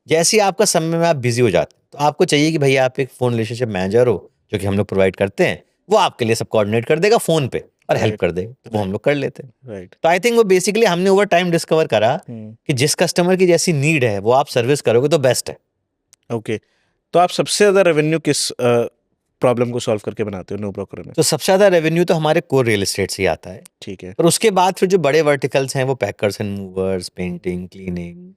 जैसे ही आपका समय में आप बिजी हो जाते हैं, तो आपको चाहिए कि भैया आप एक फ़ोन रिलेशनशिप मैनेजर हो, जो कि हम लोग प्रोवाइड करते हैं। वो आपके लिए सब कोऑर्डिनेट कर देगा फ़ोन पे और हेल्प कर देगा, वो हम लोग कर लेते हैं। राइट। तो आई थिंक वो बेसिकली हमने ओवर टाइम डिस्कवर करा कि जिस कस्टमर की जैसी नीड है वो आप सर्विस करोगे तो बेस्ट है। ओके, तो आप सबसे ज़्यादा रेवेन्यू किस प्रॉब्लम को सॉल्व करके बनाते हो नो ब्रोकर में? तो सबसे ज़्यादा रेवेन्यू तो हमारे कोर रियल एस्टेट से ही आता है। ठीक है। पर उसके बाद फिर जो बड़े वर्टिकल्स हैं, वो packers and movers, painting, cleaning,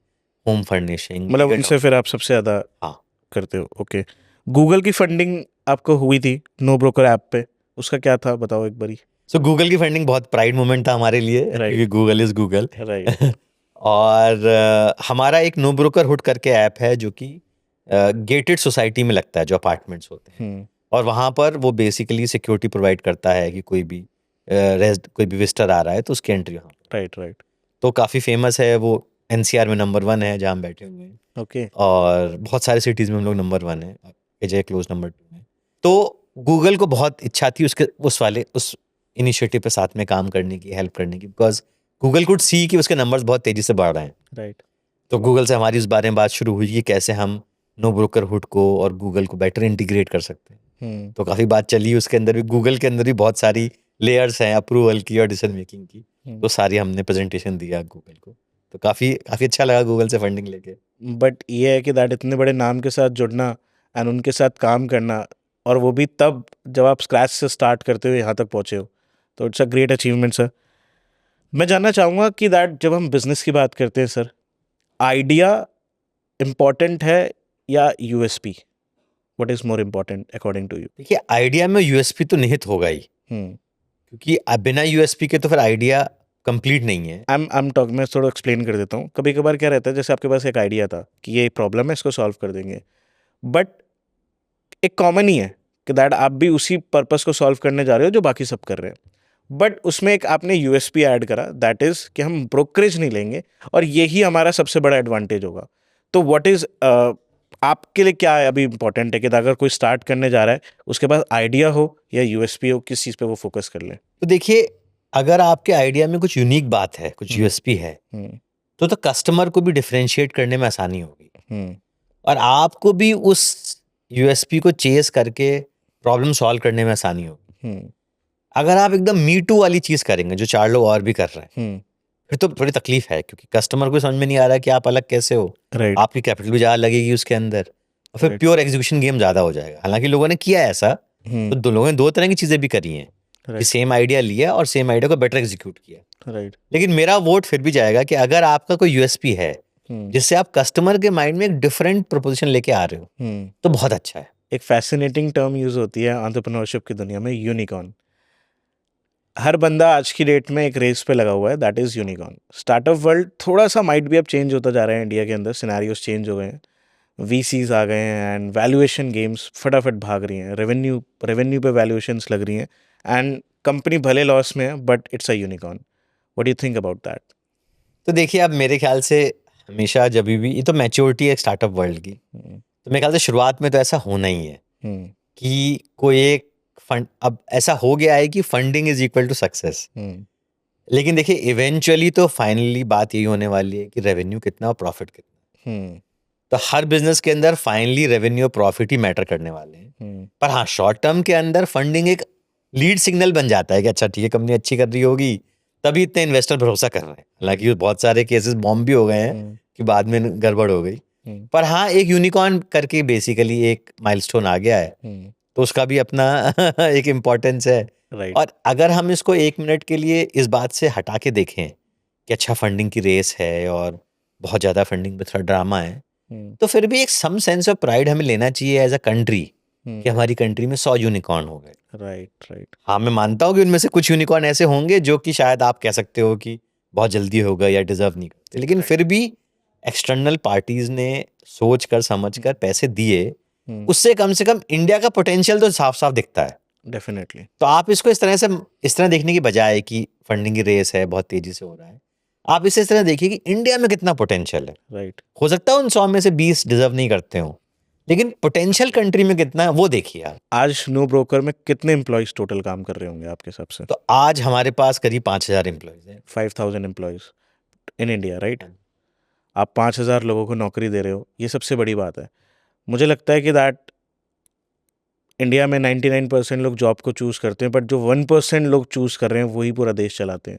home furnishing, मतलब उनसे फिर आप सबसे ज़्यादा हाँ करते हो। ओके, गूगल की फंडिंग आपको हुई थी नो ब्रोकर ऐप पे, उसका क्या था बताओ एक बारी। सो गूगल की फंडिंग बहुत प्राइड मोमेंट था हमारे लिए, क्योंकि गूगल इज गूगल। राइट। और हमारा एक नो ब्रोकर हुड करके ऐप है जो कि गेटेड सोसाइटी में लगता है, जो अपार्टमेंट्स होते हैं। और वहाँ पर वो बेसिकली सिक्योरिटी प्रोवाइड करता है कि कोई भी विजिटर आ रहा है तो उसकी एंट्री वहाँ। राइट। तो काफ़ी फेमस है वो, NCR में नंबर 1 है जहाँ हम बैठे हुए हैं। ओके। और बहुत सारे सिटीज़ में हम लोग नंबर 1 है, एजे क्लोज नंबर 2 है। तो गूगल को बहुत इच्छा थी उस इनिशिएटिव पे साथ में काम करने की, हेल्प करने की, बिकॉज गूगल कुड सी कि उसके नंबर्स बहुत तेजी से बढ़ रहे हैं। राइट। तो गूगल से हमारी उस बारे में बात शुरू हुई कि कैसे हम नो ब्रोकरहुड को और गूगल को बेटर इंटीग्रेट कर सकते हैं। तो काफ़ी बात चली, उसके अंदर भी गूगल के अंदर भी बहुत सारी लेयर्स हैं अप्रूवल की और डिसीजन मेकिंग की। तो सारी हमने प्रेजेंटेशन दिया गूगल को, तो काफ़ी काफ़ी अच्छा लगा गूगल से फंडिंग लेके। बट ये है कि दैट इतने बड़े नाम के साथ जुड़ना एंड उनके साथ काम करना, और वो भी तब जब आप स्क्रैच से स्टार्ट करते हुए यहाँ तक पहुँचे हो, तो it's a great achievement sir. मैं जानना चाहूँगा कि दैट जब हम बिजनेस की बात करते हैं सर, आइडिया इम्पॉर्टेंट है या USP? What is more important according to you? देखिए, आइडिया में यूएसपी तो निहित होगा ही, क्योंकि अब बिना यूएसपी के तो फिर आइडिया कंप्लीट नहीं है। मैं थोड़ा एक्सप्लेन कर देता हूँ। कभी कभार क्या रहता है, जैसे आपके पास एक आइडिया था कि ये प्रॉब्लम है, इसको सॉल्व कर देंगे, बट एक कॉमन ही है कि दैट आप भी उसी पर्पस को सॉल्व करने जा रहे हो जो बाकी सब कर रहे हैं, बट उसमें एक आपने यूएसपी ऐड करा, दैट इज कि हम ब्रोकरेज नहीं लेंगे और यही हमारा सबसे बड़ा एडवांटेज होगा। तो व्हाट इज आपके लिए क्या है अभी इंपॉर्टेंट है कि अगर कोई स्टार्ट करने जा रहा है, उसके पास आइडिया हो या यूएसपी हो, किस चीज़ पे वो फोकस कर ले? तो देखिए, अगर आपके आइडिया में कुछ यूनिक बात है, कुछ यूएसपी है, तो कस्टमर को भी डिफरेंशिएट करने में आसानी होगी और आपको भी उस यूएसपी को चेस करके प्रॉब्लम सॉल्व करने में आसानी होगी। अगर आप एकदम मी टू वाली चीज करेंगे जो 4 लोग और भी कर रहे हैं, फिर तो थोड़ी तकलीफ है, क्योंकि कस्टमर को समझ में नहीं आ रहा कि आप अलग कैसे हो। राइट। आपकी कैपिटल भी ज्यादा लगेगी उसके अंदर, और फिर प्योर एग्जीक्यूशन गेम ज्यादा हो जाएगा। हालांकि लोगों ने किया है ऐसा, तो लोगों ने 2 तरह की चीजें भी करी हैं कि सेम आइडिया लिया और सेम आइडिया को बेटर एग्जीक्यूट किया। राइट। लेकिन मेरा वोट फिर भी जाएगा कि अगर आपका कोई यूएसपी है जिससे आप कस्टमर के माइंड में एक डिफरेंट प्रोपोजिशन लेके आ रहे हो, तो बहुत अच्छा है। एक फैसिनेटिंग टर्म यूज होती है एंटरप्रेन्योरशिप की दुनिया में, यूनिकॉर्न। हर बंदा आज की डेट में एक रेस पे लगा हुआ है, that is unicorn. Startup world थोड़ा सा माइट भी अब चेंज होता जा रहा है, इंडिया के अंदर सिनेरियोस चेंज हो गए हैं, वीसीज आ गए हैं एंड वैल्यूएशन गेम्स फटाफट भाग रही हैं, रेवेन्यू पे वैल्यूएशंस लग रही हैं एंड कंपनी भले लॉस में है but it's a unicorn. What do you think about that? तो देखिए, अब मेरे ख्याल से हमेशा जब भी ये तो मैच्योरिटी है स्टार्टअप वर्ल्ड की, तो मेरे ख्याल से शुरुआत में तो ऐसा होना ही है कि कोई एक फंड, अब ऐसा हो गया है कि funding is equal to success. लेकिन देखिए, इवेंचुअली तो फाइनली बात यही होने वाली है कि रेवेन्यू कितना और प्रॉफिट कितना। तो हर बिजनेस के अंदर फाइनली रेवेन्यू और प्रॉफिट ही मैटर करने वाले हैं। पर हाँ, शॉर्ट टर्म के अंदर फंडिंग एक लीड सिग्नल बन जाता है कि अच्छा ठीक है, कंपनी अच्छी कर रही होगी तभी इतने इन्वेस्टर भरोसा कर रहे हैं। हालांकि बहुत सारे केसेस बॉम्ब भी हो गए हैं कि बाद में गड़बड़ हो गई, पर हाँ, एक यूनिकॉर्न करके बेसिकली एक माइलस्टोन आ गया है, तो उसका भी अपना एक इम्पोर्टेंस है। और अगर हम इसको 1 मिनट के लिए इस बात से हटा के देखें कि अच्छा फंडिंग की रेस है और बहुत ज़्यादा फंडिंग में थोड़ा ड्रामा है, तो फिर भी एक सम सेंस ऑफ प्राइड हमें लेना चाहिए एज अ कंट्री कि हमारी कंट्री में 100 यूनिकॉर्न हो गए। राइट। हाँ, मैं मानता हूँ कि उनमें से कुछ यूनिकॉर्न ऐसे होंगे जो कि शायद आप कह सकते हो कि बहुत जल्दी होगा या डिजर्व नहीं करते, लेकिन फिर भी एक्सटर्नल पार्टीज ने सोच कर समझ कर पैसे दिए, उससे कम से कम इंडिया का पोटेंशियल तो साफ साफ दिखता है। डेफिनेटली। तो आप इसको इस तरह देखने की बजाय कि फंडिंग की रेस है, बहुत तेजी से हो रहा है, आप इसे इस तरह देखिए कि इंडिया में कितना पोटेंशियल है। राइट। हो सकता है उन 100 में से 20 डिजर्व नहीं करते हो, लेकिन पोटेंशियल कंट्री में कितना है वो देखिए आप। आज नो ब्रोकर में कितने एम्प्लॉयज टोटल काम कर रहे होंगे आपके हिसाब से? तो आज हमारे पास करीब 5,000 एम्प्लॉयज हैं। 5,000 एम्प्लॉयज इन इंडिया, राइट? आप 5,000 लोगों को नौकरी दे रहे हो, ये सबसे बड़ी बात है। मुझे लगता है कि दैट इंडिया में 99% लोग जॉब को चूज़ करते हैं, बट जो 1% लोग चूज़ कर रहे हैं वही पूरा देश चलाते हैं।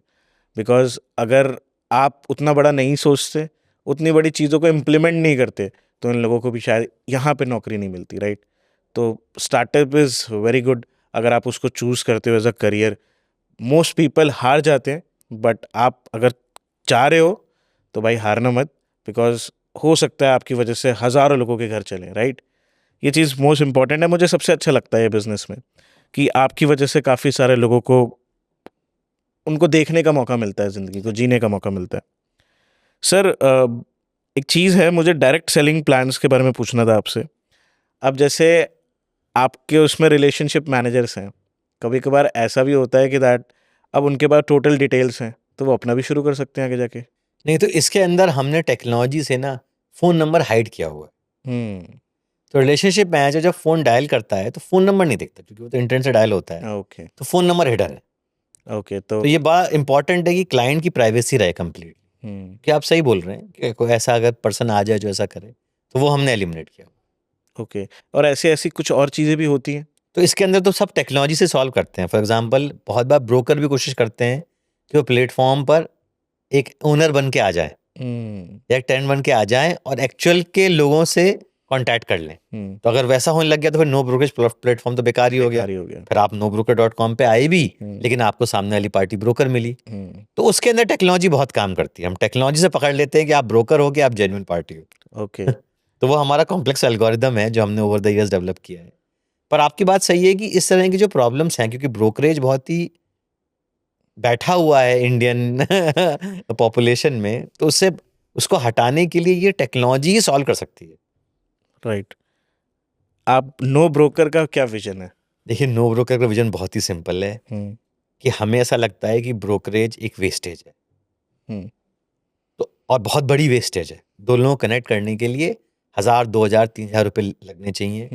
बिकॉज अगर आप उतना बड़ा नहीं सोचते, उतनी बड़ी चीज़ों को इम्प्लीमेंट नहीं करते, तो इन लोगों को भी शायद यहाँ पे नौकरी नहीं मिलती, राइट? तो स्टार्टअप इज़ वेरी गुड अगर आप उसको चूज़ करते हो as a career. Most people हार जाते हैं, बट आप अगर चाह रहे हो तो भाई हारना मत, बिकॉज हो सकता है आपकी वजह से हज़ारों लोगों के घर चलें, राइट? ये चीज़ मोस्ट इंपॉर्टेंट है। मुझे सबसे अच्छा लगता है ये बिज़नेस में कि आपकी वजह से काफ़ी सारे लोगों को उनको देखने का मौका मिलता है, ज़िंदगी को जीने का मौका मिलता है। सर, एक चीज़ है, मुझे डायरेक्ट सेलिंग प्लान्स के बारे में पूछना था आपसे। अब जैसे आपके उसमें रिलेशनशिप मैनेजर्स हैं, कभी कभार ऐसा भी होता है कि दैट अब उनके पास टोटल डिटेल्स हैं, तो वो अपना भी शुरू कर सकते हैं आगे जाके। नहीं, तो इसके अंदर हमने टेक्नोलॉजी से ना फ़ोन नंबर हाइड किया हुआ है। तो रिलेशनशिप मैनेजर जब फोन डायल करता है तो फोन नंबर नहीं देखता, क्योंकि वो तो इंटरनेट से डायल होता है, ओके तो फोन नंबर हिडन है। ओके तो ये बड़ा इंपॉर्टेंट है कि क्लाइंट की प्राइवेसी रहे कंप्लीट। कि आप सही बोल रहे हैं कि कोई ऐसा अगर पर्सन आ जाए जो ऐसा करे, तो वो हमने एलिमिनेट किया। ओके और ऐसी कुछ और चीज़ें भी होती हैं? तो इसके अंदर तो सब टेक्नोलॉजी से सॉल्व करते हैं। फॉर एग्जांपल बहुत बार ब्रोकर भी कोशिश करते हैं कि वो प्लेटफॉर्म पर एक ओनर बन के आ जाए या एक टेनेंट बन के आ जाए और एक्चुअल के लोगों से कांटेक्ट कर लें। तो अगर वैसा होने लग गया तो फिर नो ब्रोकरेज प्लेटफॉर्म तो बेकार ही हो गया। फिर आप nobroker.com पे आए भी, लेकिन आपको सामने वाली पार्टी ब्रोकर मिली। तो उसके अंदर टेक्नोलॉजी बहुत काम करती है। हम टेक्नोलॉजी से पकड़ लेते हैं कि आप ब्रोकर हो कि आप जेन्युइन पार्टी हो। ओके तो वो हमारा कॉम्प्लेक्स एल्गोरिदम है जो हमने ओवर द इयर्स डेवलप किया है। पर आपकी बात सही है कि इस तरह की जो प्रॉब्लम्स हैं, क्योंकि ब्रोकरेज बहुत ही बैठा हुआ है इंडियन पॉपुलेशन में, तो उससे उसको हटाने के लिए ये टेक्नोलॉजी ही सॉल्व कर सकती है। राइट आप नो ब्रोकर का क्या विजन है? देखिए, नो ब्रोकर का विजन बहुत ही सिंपल है कि हमें ऐसा लगता है कि ब्रोकरेज एक वेस्टेज है। तो और बहुत बड़ी वेस्टेज है। दो लोगों को कनेक्ट करने के लिए 1000, 2000, 3000 रुपए लगने चाहिए,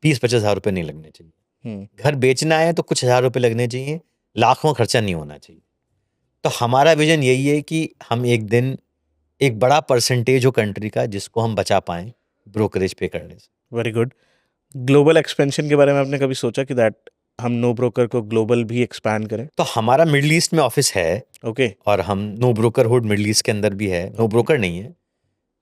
20-25 हजार रुपए नहीं लगने चाहिए। घर बेचना है तो कुछ हजार रुपए लगने चाहिए, लाखों खर्चा नहीं होना चाहिए। तो हमारा विजन यही है कि हम एक दिन एक बड़ा परसेंटेज हो कंट्री का जिसको हम बचा पाएं ब्रोकरेज पे करने से। Very good. ग्लोबल एक्सपेंशन के बारे में आपने कभी सोचा कि दैट हम नो ब्रोकर को ग्लोबल भी एक्सपैंड करें? तो हमारा मिडिल ईस्ट में ऑफिस है। ओके और हम नो ब्रोकरहुड मिडिल ईस्ट के अंदर भी है, नो ब्रोकर नहीं है।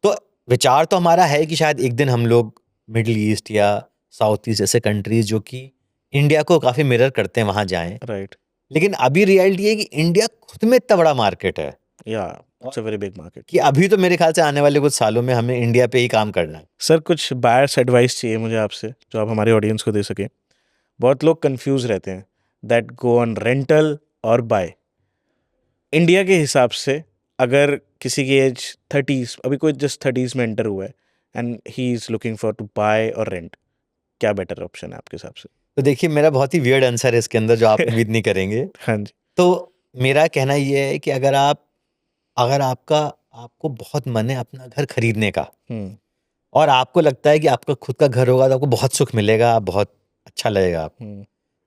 तो विचार तो हमारा है कि शायद एक दिन हम लोग मिडिल ईस्ट या साउथ ईस्ट जैसे कंट्रीज जो कि इंडिया को काफ़ी मिरर करते हैं वहाँ जाएं। राइट लेकिन अभी रियलिटी है कि इंडिया खुद में इतना बड़ा मार्केट है या it's a very big market कि अभी तो मेरे ख्याल से आने वाले कुछ सालों में हमें इंडिया पे ही काम करना है। सर कुछ बायर्स एडवाइस चाहिए मुझे आपसे जो आप हमारे ऑडियंस को दे सके। बहुत लोग कंफ्यूज रहते हैं दैट गो ऑन रेंटल और बाय। इंडिया के हिसाब से अगर किसी की एज 30s, अभी कोई जस्ट 30s में एंटर हुआ है and he is looking for to buy और रेंट, क्या बेटर ऑप्शन है आपके हिसाब से? तो देखिए, मेरा बहुत ही वियर्ड आंसर है इसके अंदर जो आप उम्मीद नहीं करेंगे। हाँ जी। तो मेरा कहना ये है कि अगर आपको बहुत मन है अपना घर खरीदने का और आपको लगता है कि आपका खुद का घर होगा तो आपको बहुत सुख मिलेगा, बहुत अच्छा लगेगा आपको,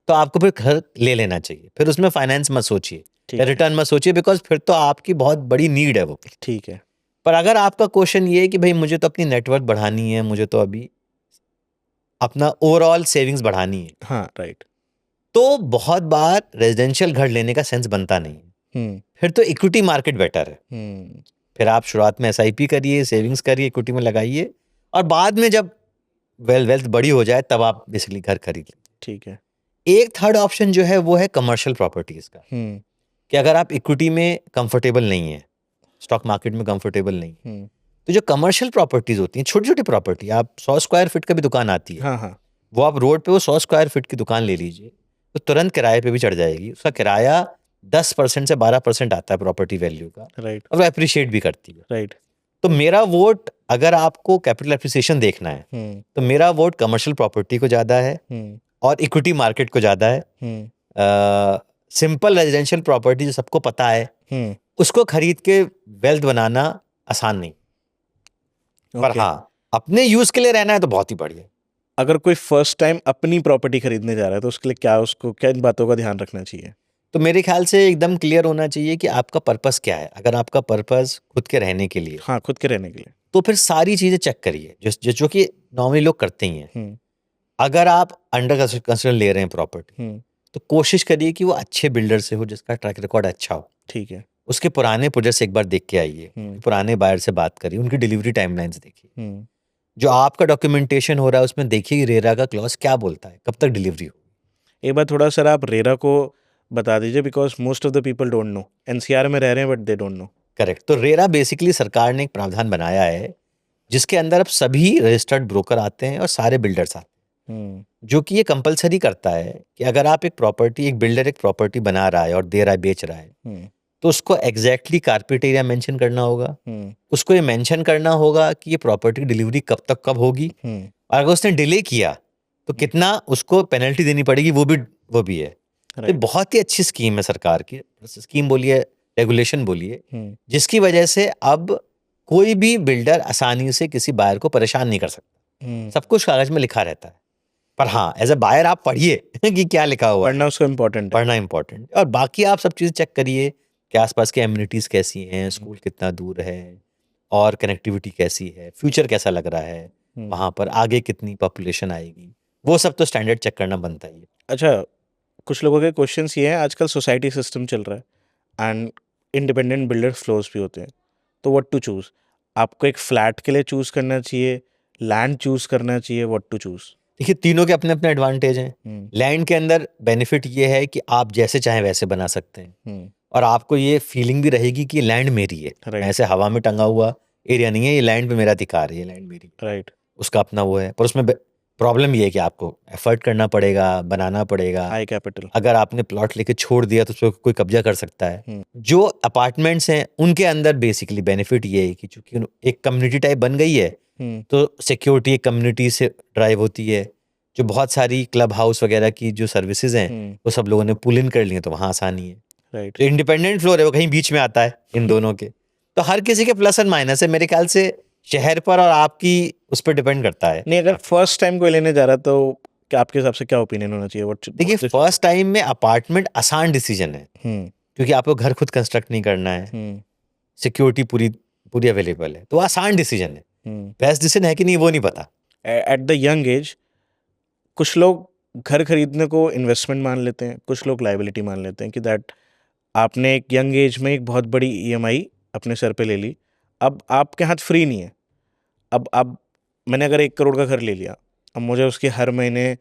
तो आपको फिर घर ले लेना चाहिए। फिर उसमें फाइनेंस मत सोचिए या रिटर्न मत सोचिए, बिकॉज फिर तो आपकी बहुत बड़ी नीड है वो। ठीक है। पर अगर आपका क्वेश्चन ये है कि भाई मुझे तो अपनी नेटवर्क बढ़ानी है, मुझे तो अभी अपना ओवरऑल सेविंग्स बढ़ानी है, हाँ राइट। तो बहुत बार रेजिडेंशियल घर लेने का सेंस बनता नहीं है। फिर तो इक्विटी मार्केट बेटर है। फिर आप शुरुआत में SIP करिए, सेविंग्स करिए, इक्विटी में लगाइए, और बाद में जब वेल्थ बड़ी हो जाए तब आप बेसिकली घर खरीद लें। ठीक है। एक थर्ड ऑप्शन जो है वो है कमर्शियल प्रॉपर्टीज का। कि अगर आप इक्विटी में कंफर्टेबल नहीं है, स्टॉक मार्केट में कंफर्टेबल नहीं, तो जो कमर्शियल प्रॉपर्टीज होती हैं, छोटी छोटी प्रॉपर्टी, आप 100 स्क्वायर फीट का भी दुकान आती है, हाँ। वो आप रोड पे वो 100 स्क्वायर फीट की दुकान ले लीजिए, तो तुरंत किराए पे भी चढ़ जाएगी। उसका किराया 10% से 12% आता है प्रॉपर्टी वैल्यू का, राइट और वो अप्रिशिएट भी करती है। राइट। तो मेरा वोट, अगर आपको कैपिटल एप्रिसिएशन देखना है, तो मेरा वोट कमर्शियल प्रॉपर्टी को ज्यादा है और इक्विटी मार्केट को ज्यादा है। सिंपल रेजिडेंशियल प्रॉपर्टी जो सबको पता है, उसको खरीद के वेल्थ बनाना आसान नहीं। पर हाँ, अपने यूज के लिए रहना है तो बहुत ही बढ़िया। अगर कोई फर्स्ट टाइम अपनी प्रॉपर्टी खरीदने जा रहा है तो उसके लिए उसको क्या इन बातों का ध्यान रखना चाहिए? तो मेरे ख्याल से एकदम क्लियर होना चाहिए कि आपका पर्पस क्या है। अगर आपका पर्पस खुद के रहने के लिए, हाँ खुद के रहने के लिए, तो फिर सारी चीजें चेक करिए जो कि नॉर्मली लोग करते ही हैं। अगर आप अंडर कंस्ट्रक्शन ले रहे हैं प्रॉपर्टी, तो कोशिश करिए कि वो अच्छे बिल्डर से हो जिसका ट्रैक रिकॉर्ड अच्छा हो। ठीक है। उसके पुराने प्रोजेक्ट्स एक बार देख के आइए, पुराने बायर से बात करिए, उनकी डिलीवरी टाइमलाइंस देखिए, जो आपका डॉक्यूमेंटेशन हो रहा है उसमें देखिए रेरा का क्लॉज क्या बोलता है, कब तक डिलीवरी हो। एक बार थोड़ा सर आप रेरा को बता दीजिए, because most of the people don't know. NCR में रह रहे हैं but they don't know. Correct. तो रेरा बेसिकली सरकार ने एक प्रावधान बनाया है जिसके अंदर अब सभी रजिस्टर्ड ब्रोकर आते हैं और सारे बिल्डर्स आते हैं, जो कि ये कंपलसरी करता है कि अगर आप एक बिल्डर एक प्रॉपर्टी बना रहा है और दे रहा है, बेच रहा है, तो उसको एग्जैक्टली कारपेट एरिया मेंशन करना होगा। उसको ये मेंशन करना होगा कि ये प्रॉपर्टी की डिलीवरी कब होगी, और अगर उसने डिले किया तो कितना उसको पेनल्टी देनी पड़ेगी, वो भी है। तो बहुत ही अच्छी स्कीम है सरकार की, स्कीम बोलिए, रेगुलेशन बोलिए, जिसकी वजह से अब कोई भी बिल्डर आसानी से किसी बायर को परेशान नहीं कर सकता। सब कुछ कागज में लिखा रहता है, पर हाँ एज अ बायर आप पढ़िए कि क्या लिखा हुआ है, पढ़ना उसको इम्पोर्टेंट है। पढ़ना इंपॉर्टेंट। और बाकी आप सब चीज़ें चेक करिए कि आसपास की एम्यूनिटीज़ कैसी हैं, स्कूल कितना दूर है, और कनेक्टिविटी कैसी है, फ्यूचर कैसा लग रहा है वहाँ पर, आगे कितनी पॉपुलेशन आएगी, वो सब तो स्टैंडर्ड चेक करना बनता ही है। अच्छा, कुछ लोगों के क्वेश्चंस ये हैं, आजकल सोसाइटी सिस्टम चल रहा है एंड इंडिपेंडेंट बिल्डर फ्लोर्स भी होते हैं, तो व्हाट टू चूज? आपको एक फ्लैट के लिए चूज करना चाहिए, लैंड चूज करना चाहिए, व्हाट टू चूज? देखिए तीनों के अपने अपने एडवांटेज हैं। लैंड के अंदर बेनिफिट ये है कि आप जैसे चाहें वैसे बना सकते हैं, और आपको ये फीलिंग भी रहेगी कि ये लैंड मेरी है, Right. ऐसे हवा में टंगा हुआ एरिया नहीं है, ये लैंड पे मेरा अधिकार है, ये लैंड मेरी है। राइट। उसका अपना वो है, पर उसमें प्रॉब्लम ये है कि आपको एफर्ट करना पड़ेगा, बनाना पड़ेगा। High capital. अगर आपने प्लॉट लेके छोड़ दिया तो उस पर कोई कब्जा कर सकता है। जो अपार्टमेंट्स हैं उनके अंदर बेसिकली बेनिफिट ये है कि चूंकि एक कम्युनिटी टाइप बन गई है, तो सिक्योरिटी एक कम्युनिटी से ड्राइव होती है। जो बहुत सारी क्लब हाउस वगैरह की जो सर्विसेज हैं वो सब लोगों ने पुल इन कर ली है, तो वहाँ आसानी है। राइट। जो इंडिपेंडेंट फ्लोर है वो कहीं बीच में आता है इन दोनों के, तो हर किसी के प्लस एंड माइनस है। मेरे ख्याल से शहर पर और आपकी उस पर डिपेंड करता है। नहीं, अगर फर्स्ट टाइम कोई लेने जा रहा है तो क्या आपके हिसाब से क्या ओपिनियन होना चाहिए? देखिए फर्स्ट टाइम में अपार्टमेंट आसान डिसीजन है, क्योंकि आपको घर खुद कंस्ट्रक्ट नहीं करना है, सिक्योरिटी पूरी पूरी अवेलेबल है, तो आसान डिसीजन है। बेस्ट डिसीजन है कि नहीं वो नहीं पता। एट द यंग एज कुछ लोग घर खरीदने को इन्वेस्टमेंट मान लेते हैं, कुछ लोग लाइबिलिटी मान लेते हैं कि दैट आपने एक यंग एज में एक बहुत बड़ी ईएमआई अपने सर पे ले ली, अब आपके हाथ फ्री नहीं है। अब मैंने अगर 1 करोड़ का घर ले लिया, अब मुझे उसकी हर महीने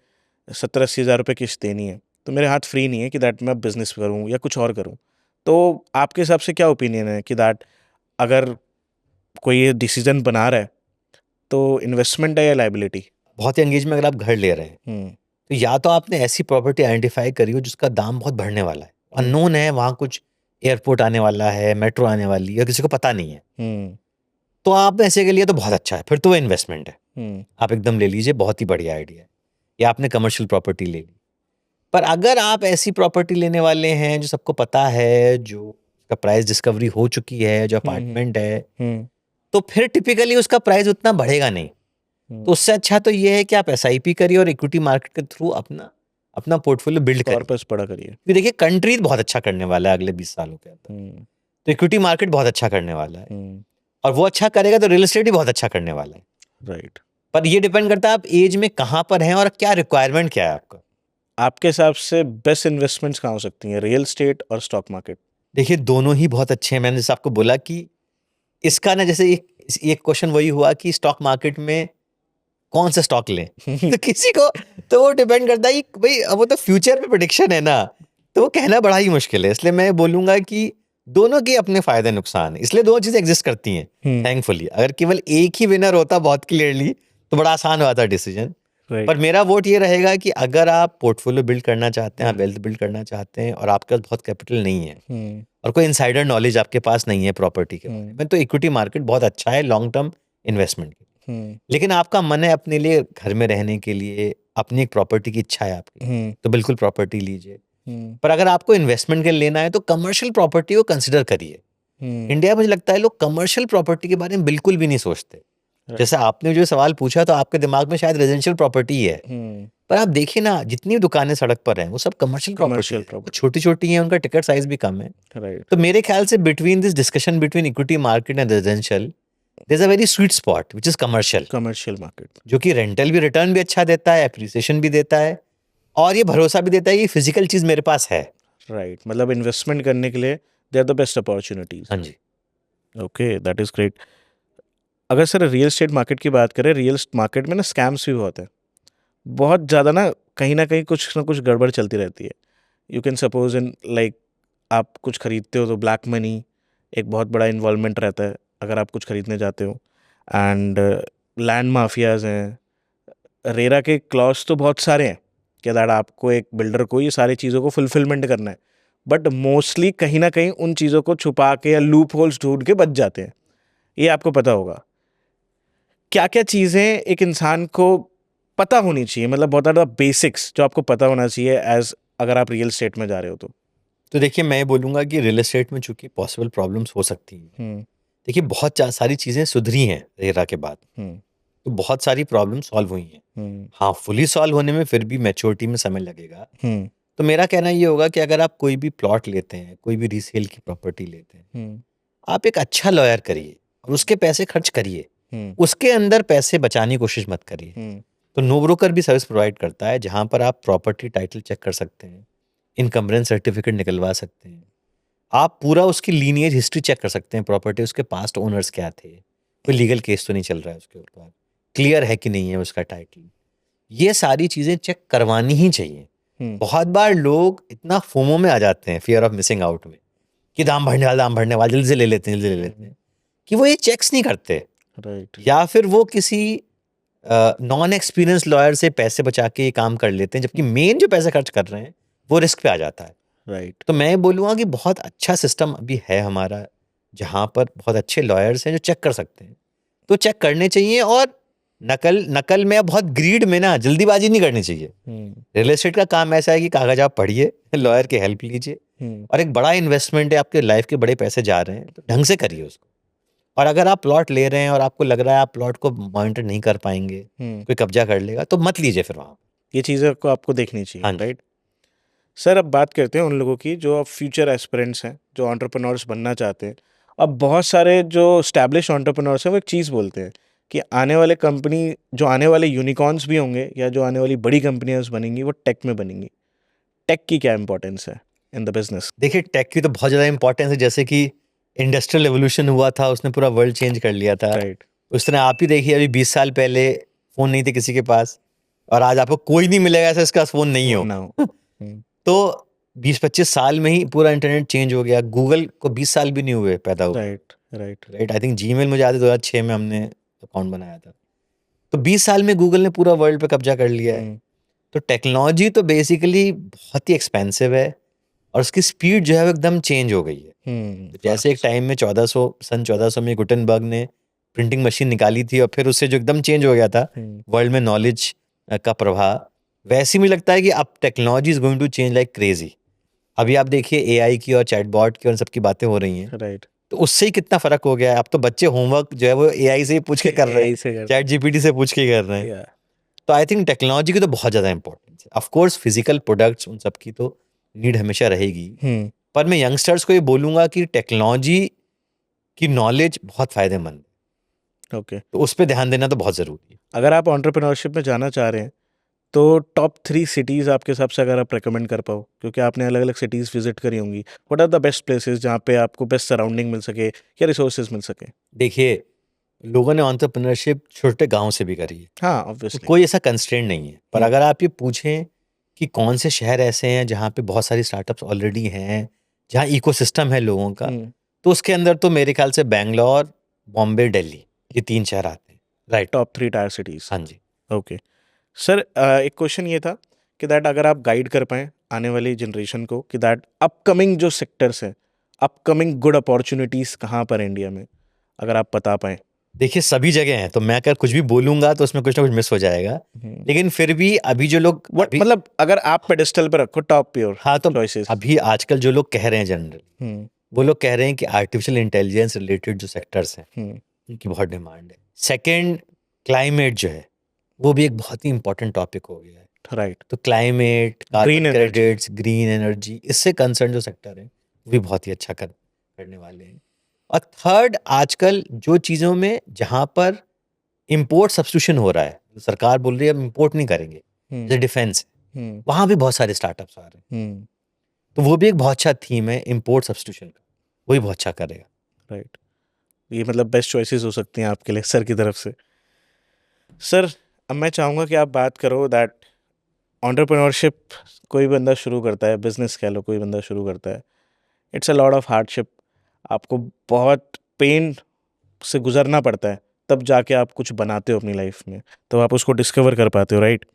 70-80 हज़ार रुपये किस्त देनी है, तो मेरे हाथ फ्री नहीं है कि दैट मैं बिजनेस करूँ या कुछ और करूँ। तो आपके हिसाब से क्या ओपिनियन है कि दैट अगर कोई ये डिसीजन बना रहा है तो इन्वेस्टमेंट है या लाइबिलिटी? बहुत यंग एज में अगर आप घर ले रहे हैं तो या तो आपने ऐसी प्रॉपर्टी आइडेंटिफाई करी हो जिसका दाम बहुत बढ़ने वाला है, अननोन है, वहाँ कुछ एयरपोर्ट आने वाला है, मेट्रो आने वाली है, किसी को पता नहीं है, तो आप ऐसे के लिए तो बहुत अच्छा है, फिर तो वो इन्वेस्टमेंट है, आप एकदम ले लीजिए, बहुत ही बढ़िया आइडिया है। या आपने कमर्शियल प्रॉपर्टी ले ली। पर अगर आप ऐसी प्रॉपर्टी लेने वाले हैं जो सबको पता है, जो उसका प्राइस डिस्कवरी हो चुकी है, जो अपार्टमेंट है, तो फिर टिपिकली उसका प्राइस उतना बढ़ेगा नहीं। तो उससे अच्छा तो ये है कि आप एसआईपी करिए और इक्विटी मार्केट के थ्रू अपना पोर्टफोलियो बिल्ड करिए। कॉर्पस पड़ा करिए। क्योंकि देखिए कंट्री बहुत अच्छा करने वाला है अगले 20 सालों के अंदर, तो इक्विटी मार्केट बहुत अच्छा करने वाला है, और वो अच्छा करेगा तो रियल एस्टेट भी बहुत अच्छा करने वाला है। राइट। पर ये डिपेंड करता है आप एज में कहाँ पर हैं और क्या रिक्वायरमेंट क्या है आपका। आपके हिसाब से बेस्ट इन्वेस्टमेंट्स कहाँ हो सकती हैं, रियल एस्टेट और स्टॉक मार्केट? देखिए दोनों ही बहुत अच्छे हैं। मैंने जैसे आपको बोला कि इसका ना, जैसे एक क्वेश्चन वही हुआ कि स्टॉक मार्केट में कौन सा स्टॉक लें तो किसी को तो वो डिपेंड करता है कि भाई वो तो फ्यूचर पे प्रेडिक्शन है ना, तो वो कहना बड़ा ही मुश्किल है। इसलिए मैं बोलूंगा कि दोनों के अपने फायदे नुकसान है, इसलिए दोनों चीजें एग्जिस्ट करती हैं थैंकफुली। अगर केवल एक ही विनर होता बहुत क्लियरली तो बड़ा आसान हुआ था डिसीजन। पर मेरा वोट ये रहेगा कि अगर आप पोर्टफोलियो बिल्ड करना चाहते हैं, आप वेल्थ बिल्ड करना चाहते हैं, और आपके पास बहुत कैपिटल नहीं है और कोई इनसाइडर नॉलेज आपके पास नहीं है प्रॉपर्टी के बारे में, तो इक्विटी मार्केट बहुत अच्छा है लॉन्ग टर्म इन्वेस्टमेंट के। लेकिन आपका मन है अपने लिए घर में रहने के लिए, अपनी एक प्रॉपर्टी की इच्छा है आपकी, तो बिल्कुल प्रॉपर्टी लीजिए। पर अगर आपको इन्वेस्टमेंट के लिए लेना है तो कमर्शियल प्रॉपर्टी को कंसिडर करिए। इंडिया में मुझे लगता है लोग कमर्शियल प्रॉपर्टी के बारे में बिल्कुल भी नहीं सोचते। जैसे आपने जो सवाल पूछा तो आपके दिमाग में शायद रेजिडेंशियल प्रॉपर्टी है, पर आप देखिए ना जितनी दुकानें सड़क पर हैं वो सब कमर्शियल प्रॉपर्टी, छोटी छोटी हैं, उनका टिकट साइज भी कम है। तो मेरे ख्याल से between this discussion between equity market and residential there is a very sweet spot which is commercial market, जो कि रेंटल भी रिटर्न भी अच्छा देता है, एप्रिसिएशन भी देता है, और ये भरोसा भी देता है कि फिजिकल चीज मेरे पास है। राइट, मतलब इन्वेस्टमेंट करने के लिए they are the best opportunities. हाँ जी। Okay, that is great. अगर सर रियल एस्टेट मार्केट की बात करें, रियल मार्केट में ना स्कैम्स भी बहुत है, बहुत ज़्यादा ना कहीं कुछ ना कुछ गड़बड़ चलती रहती है। You can suppose in like आप कुछ खरीदते हो तो ब्लैक मनी एक बहुत बड़ा इन्वॉल्वमेंट रहता है अगर आप कुछ खरीदने जाते हो, एंड लैंड माफियाज हैं, रेरा के क्लॉज तो बहुत सारे हैं कि दैट आपको एक बिल्डर को ये सारी चीज़ों को फुलफिलमेंट करना है, बट मोस्टली कहीं ना कहीं उन चीज़ों को छुपा के या लूप होल्स ढूंढ के बच जाते हैं। ये आपको पता होगा। क्या क्या चीज़ें एक इंसान को पता होनी चाहिए, मतलब बहुत ज़्यादा बेसिक्स जो आपको पता होना चाहिए एज अगर आप रियल एस्टेट में जा रहे हो तो देखिए मैं बोलूँगा कि रियल एस्टेट में चूंकि पॉसिबल प्रॉब्लम्स हो सकती हैं, देखिए बहुत सारी चीज़ें सुधरी हैं रेरा के बाद। तो बहुत सारी प्रॉब्लम सॉल्व हुई हैं। हाँ, फुली सॉल्व होने में फिर भी मैच्योरिटी में समय लगेगा। तो मेरा कहना ये होगा कि अगर आप कोई भी प्लॉट लेते हैं, कोई भी रीसेल की प्रॉपर्टी लेते हैं, आप एक अच्छा लॉयर करिए और उसके पैसे खर्च करिए, उसके अंदर पैसे बचाने की कोशिश मत करिए। तो नो ब्रोकर भी सर्विस प्रोवाइड करता है जहाँ पर आप प्रॉपर्टी टाइटल चेक कर सकते हैं, इनकम्बरेंस सर्टिफिकेट निकलवा सकते हैं, आप पूरा उसकी लीनिएज हिस्ट्री चेक कर सकते हैं, प्रॉपर्टी उसके पास्ट ओनर्स क्या थे, कोई लीगल केस तो नहीं चल रहा है उसके ऊपर, क्लियर है कि नहीं है उसका टाइटल। ये सारी चीज़ें चेक करवानी ही चाहिए। बहुत बार लोग इतना फोमो में आ जाते हैं, फियर ऑफ मिसिंग आउट में, कि दाम बढ़ने वाला जल्दी से ले लेते हैं, कि वो ये चेक्स नहीं करते। राइट। या फिर वो किसी नॉन एक्सपीरियंस लॉयर से पैसे बचा के ये काम कर लेते हैं, जबकि मेन जो पैसे खर्च कर रहे हैं वो रिस्क पे आ जाता है। राइट। तो मैं बोलूँगा कि बहुत अच्छा सिस्टम अभी है हमारा, जहाँ पर बहुत अच्छे लॉयर्स हैं जो चेक कर सकते हैं, तो चेक करने चाहिए। और नकल में बहुत ग्रीड में ना जल्दीबाजी नहीं करनी चाहिए। रियल एस्टेट का काम ऐसा है कि कागज आप पढ़िए, लॉयर की हेल्प लीजिए, और एक बड़ा इन्वेस्टमेंट है, आपके लाइफ के बड़े पैसे जा रहे हैं, तो ढंग से करिए उसको। और अगर आप प्लॉट ले रहे हैं और आपको लग रहा है आप प्लॉट को मॉनिटर नहीं कर पाएंगे, कोई कब्जा कर लेगा, तो मत लीजिए फिर वहाँ। ये चीज़ें को आपको देखनी चाहिए। हाँ। राइट। सर, अब बात करते हैं उन लोगों की जो अब फ्यूचर एस्पिरेंट्स हैं, जो एंटरप्रेन्योर्स बनना चाहते हैं। अब बहुत सारे जो स्टैब्लिश एंटरप्रेन्योर्स हैं वो एक चीज़ बोलते हैं कि आने वाले यूनिकॉर्न्स भी होंगे या जो आने वाली बड़ी कंपनियां बनेंगी वो टेक में बनेंगी। टेक की क्या इंपॉर्टेंस है इन द बिजनेस? देखिए, टेक की तो बहुत ज़्यादा इंपॉर्टेंस है। जैसे कि इंडस्ट्रियल रेवोल्यूशन हुआ था, उसने पूरा वर्ल्ड चेंज कर लिया था। राइट। उस तरह आप ही देखिए, अभी 20 साल पहले फ़ोन नहीं थे किसी के पास, और आज आपको कोई नहीं मिलेगा ऐसा इसका फ़ोन नहीं हो। ना हो। तो 20-25 साल में ही पूरा इंटरनेट चेंज हो गया। गूगल को 20 साल भी नहीं हुए पैदा हुए। राइट। आई थिंक जीमेल मुझे याद है 2006 में हमने अकाउंट बनाया था। तो 20 साल में गूगल ने पूरा वर्ल्ड पे कब्जा कर लिया है। तो टेक्नोलॉजी तो बेसिकली बहुत ही एक्सपेंसिव है, और उसकी स्पीड जो है वो एकदम चेंज हो गई है। तो जैसे एक टाइम में सन 1400 में गुटेनबर्ग ने प्रिंटिंग मशीन निकाली थी, और फिर उससे जो एकदम चेंज हो गया था वर्ल्ड में नॉलेज का प्रवाह, वैसे ही मुझे लगता है कि अब technology is going to change like crazy. अभी आप देखिए एआई की और चैटबॉट की और सबकी बातें हो रही हैं। राइट। तो उससे ही कितना फर्क हो गया है। अब तो बच्चे होमवर्क जो है वो एआई से ही पूछ के कर रहे हैं, चैट जीपीटी से पूछ के कर रहे हैं। तो आई थिंक टेक्नोलॉजी की तो बहुत ज़्यादा इंपॉर्टेंस है। ऑफ कोर्स फिजिकल प्रोडक्ट्स उन सब की तो नीड हमेशा रहेगी, पर मैं यंगस्टर्स को ये बोलूँगा कि टेक्नोलॉजी की नॉलेज बहुत फ़ायदेमंद है। ओके। तो उस पर ध्यान देना तो बहुत ज़रूरी है। अगर आप एंटरप्रेन्योरशिप में जाना चाह रहे हैं तो टॉप 3 सिटीज़ आपके हिसाब से अगर आप रेकमेंड कर पाओ, क्योंकि आपने अलग अलग सिटीज़ विजिट करी होंगी, what are the best places जहाँ पे आपको बेस्ट सराउंडिंग मिल सके या रिसोर्सेज मिल सके? देखिए, लोगों ने एंटरप्रेन्योरशिप छोटे गांव से भी करी है। हाँ, तो ऑब्वियसली। कोई ऐसा कंस्ट्रेंट नहीं है। पर अगर आप ये पूछें कि कौन से शहर ऐसे हैं जहाँ पे बहुत सारी स्टार्टअप्स ऑलरेडी हैं, जहाँ इकोसिस्टम है लोगों का, तो उसके अंदर तो मेरे ख्याल से बैंगलोर, बॉम्बे, दिल्ली, ये 3 शहर आते हैं। राइट। Top 3 tyre cities. हाँ जी। ओके सर, एक क्वेश्चन ये था कि दैट अगर आप गाइड कर पाएँ आने वाली जनरेशन को कि दैट अपकमिंग जो सेक्टर्स हैं, अपकमिंग गुड अपॉर्चुनिटीज़ कहाँ पर है इंडिया में, अगर आप बता पाएँ? देखिए, सभी जगह हैं, तो मैं अगर कुछ भी बोलूंगा तो उसमें कुछ ना कुछ मिस हो जाएगा। लेकिन फिर भी अभी जो लोग मतलब अगर आप पेडिस्टल पे रखो टॉप प्योर हाँ, तो चॉइसेस। अभी आजकल जो लोग कह रहे हैं जनरल, वो लोग कह रहे हैं कि आर्टिफिशियल इंटेलिजेंस रिलेटेड जो सेक्टर्स हैं उनकी बहुत डिमांड है। सेकंड, क्लाइमेट जो है वो भी एक बहुत ही इंपॉर्टेंट टॉपिक हो गया है। राइट। तो climate, Green carbon energy. Credits, green energy, इससे कंसर्न जो सेक्टर है वो भी बहुत ही अच्छा करने वाले हैं। और थर्ड, आजकल जो चीज़ों में जहाँ पर इम्पोर्ट सब्स्टिट्यूशन हो रहा है, सरकार बोल रही है हम इम्पोर्ट नहीं करेंगे, जैसे डिफेंस, वहाँ भी बहुत सारे स्टार्टअप्स आ रहे हैं। तो वो भी एक बहुत अच्छा थीम है इम्पोर्ट सब्स्टिट्यूशन का, वो भी बहुत अच्छा करेगा। राइट। ये मतलब बेस्ट चॉइसेस हो सकती हैं आपके लिए सर की तरफ से। सर, अब मैं चाहूँगा कि आप बात करो दैट एंटरप्रेन्योरशिप कोई बंदा शुरू करता है, बिजनेस कह लो, कोई बंदा शुरू करता है, it's a lot of hardship. आपको बहुत पेन से गुजरना पड़ता है, तब जाके आप कुछ बनाते हो अपनी लाइफ में, तब आप उसको डिस्कवर कर पाते हो। राइट।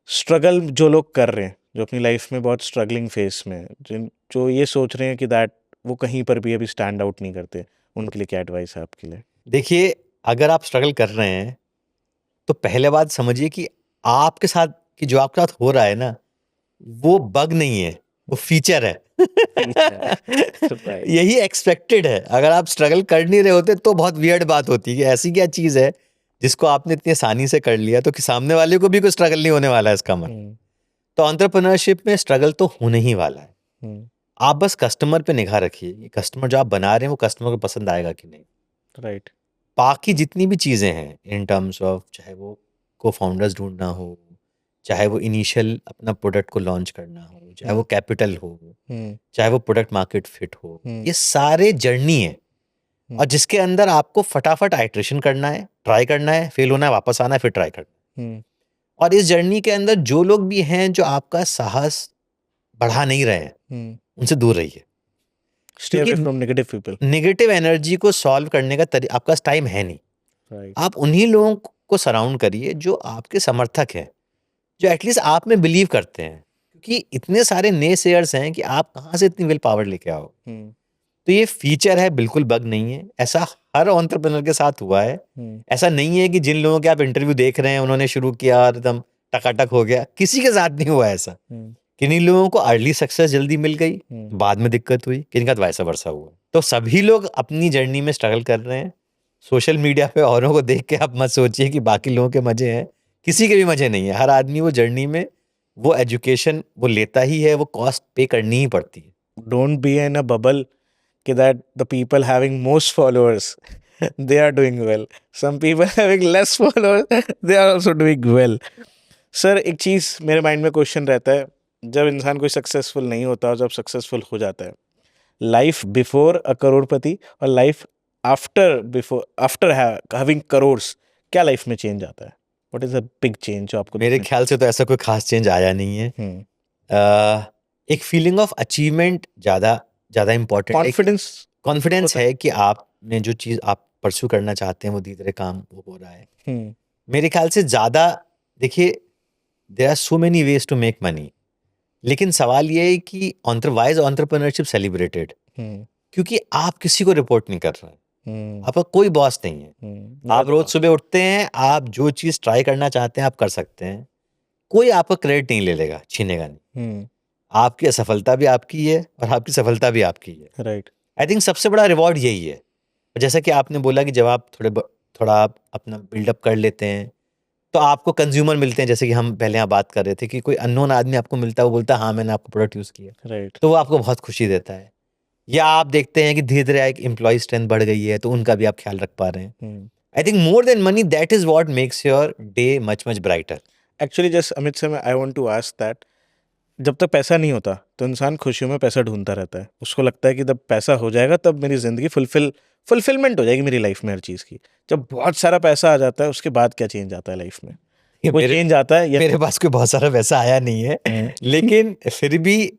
स्ट्रगल जो लोग कर रहे हैं, जो अपनी लाइफ में बहुत स्ट्रगलिंग फेस में हैं, जो ये सोच रहे हैं कि दैट वो कहीं पर भी अभी स्टैंड आउट नहीं करते, उनके लिए क्या एडवाइस है आपके लिए? देखिए, अगर आप स्ट्रगल कर रहे हैं तो पहले बात समझिए कि आपके साथ कि जो आपके साथ हो रहा है ना, वो बग नहीं है, वो फीचर है। यही एक्सपेक्टेड है। अगर आप स्ट्रगल कर नहीं रहे होते तो बहुत वियर्ड बात होती है कि ऐसी क्या चीज़ है जिसको आपने इतनी आसानी से कर लिया, तो कि सामने वाले को भी कोई स्ट्रगल नहीं होने वाला है इसका मतलब। तो एंटरप्रेन्योरशिप में स्ट्रगल तो होने ही वाला है। आप बस कस्टमर पे निगाह रखिए, ये कस्टमर जो आप बना रहे हैं वो कस्टमर को पसंद आएगा कि नहीं। राइट। बाकी जितनी भी चीज़ें हैं इन टर्म्स ऑफ, चाहे वो को फाउंडर्स ढूंढना हो, चाहे वो इनिशियल अपना प्रोडक्ट को लॉन्च करना हो, चाहे वो कैपिटल हो, चाहे वो प्रोडक्ट मार्केट फिट हो, ये सारे जर्नी है। और जिसके अंदर आपको फटाफट आइट्रेशन करना है, ट्राई करना है, फेल होना है, वापस आना है, फिर ट्राई करना है। और इस जर्नी के अंदर जो लोग भी हैं जो आपका साहस बढ़ा नहीं रहे हैं, उनसे दूर रहिए। Stay away from negative people. Negative energy को सॉल्व करने का आपका टाइम है नहीं। Right. आप उन्हीं लोगों को सराउंड करिए जो आपके समर्थक हैं, जो एटलीस्ट आप में बिलीव करते हैं, क्योंकि इतने सारे नेसेयर्स हैं कि आप कहाँ से इतनी विल पावर लेके आओ। तो ये फीचर है, बिल्कुल बग नहीं है। ऐसा हर एंटरप्रेन्योर के साथ हुआ है। ऐसा नहीं है कि जिन लोगों के आप इंटरव्यू देख रहे हैं उन्होंने शुरू किया और एकदम टकाटक हो गया, किसी के साथ नहीं हुआ ऐसा। किन्हीं लोगों को अर्ली सक्सेस जल्दी मिल गई, बाद में दिक्कत हुई, किन्हीं का वैसा वर्षा हुआ। तो सभी लोग अपनी जर्नी में स्ट्रगल कर रहे हैं। सोशल मीडिया पे औरों को देख के आप मत सोचिए कि बाकी लोगों के मजे हैं, किसी के भी मजे नहीं है। हर आदमी वो जर्नी में वो एजुकेशन वो लेता ही है, वो कॉस्ट पे करनी ही पड़ती है। Don't be in a bubble that the people having most followers they are doing well. Some people having less followers they are also doing well. Sir एक चीज़ मेरे माइंड में क्वेश्चन रहता है, जब इंसान कोई सक्सेसफुल नहीं होता और जब सक्सेसफुल हो जाता है, लाइफ बिफोर अ करोड़पति और लाइफ आफ्टर हैविंग करोड्स, क्या लाइफ में चेंज आता है? What is a big change जो आपको? मेरे ख्याल से तो ऐसा कोई खास चेंज आया नहीं है। एक फीलिंग ऑफ अचीवमेंट ज़्यादा इम्पोर्टेंट, कॉन्फिडेंस है कि आपने जो चीज़ आप परस्यू करना चाहते हैं वो धीरे धीरे काम हो रहा है। मेरे ख्याल से ज़्यादा, देखिए there are so many ways to make money, लेकिन सवाल ये है कि एंटरप्रेन्योरशिप सेलिब्रेटेड, क्योंकि आप किसी को रिपोर्ट नहीं कर रहे हैं, आपका कोई बॉस नहीं है। आप रोज सुबह उठते हैं, आप जो चीज़ ट्राई करना चाहते हैं आप कर सकते हैं, कोई आपका क्रेडिट नहीं ले लेगा, छीनेगा नहीं। आपकी असफलता भी आपकी है और आपकी सफलता भी आपकी है। राइट। आई थिंक सबसे बड़ा रिवॉर्ड यही है। जैसा कि आपने बोला कि जब आप थोड़ा आप अपना बिल्डअप कर लेते हैं तो आपको कंज्यूमर मिलते हैं, जैसे कि हम पहले यहाँ बात कर रहे थे कि कोई अननोन आदमी आपको मिलता है, वो बोलता है हाँ मैंने आपको प्रोडक्ट यूज़ किया, राइट, तो वो आपको बहुत खुशी देता है। या आप देखते हैं कि धीरे धीरे एक एम्प्लॉय स्ट्रेंथ बढ़ गई है तो उनका भी आप ख्याल रख पा रहे हैं। I think more than money, that is what makes your day much brighter. Actually just Amit sir, I want to ask that, जब तक पैसा नहीं होता तो इंसान खुशियों में पैसा ढूंढता रहता है। उसको लगता है कि जब पैसा हो जाएगा तब मेरी ज़िंदगी फुलफिलमेंट हो जाएगी मेरी लाइफ में हर चीज़ की। जब बहुत सारा पैसा आ जाता है उसके बाद क्या चेंज आता है लाइफ में? वो चेंज आता है या मेरे पास कोई बहुत सारा पैसा आया नहीं है, लेकिन फिर भी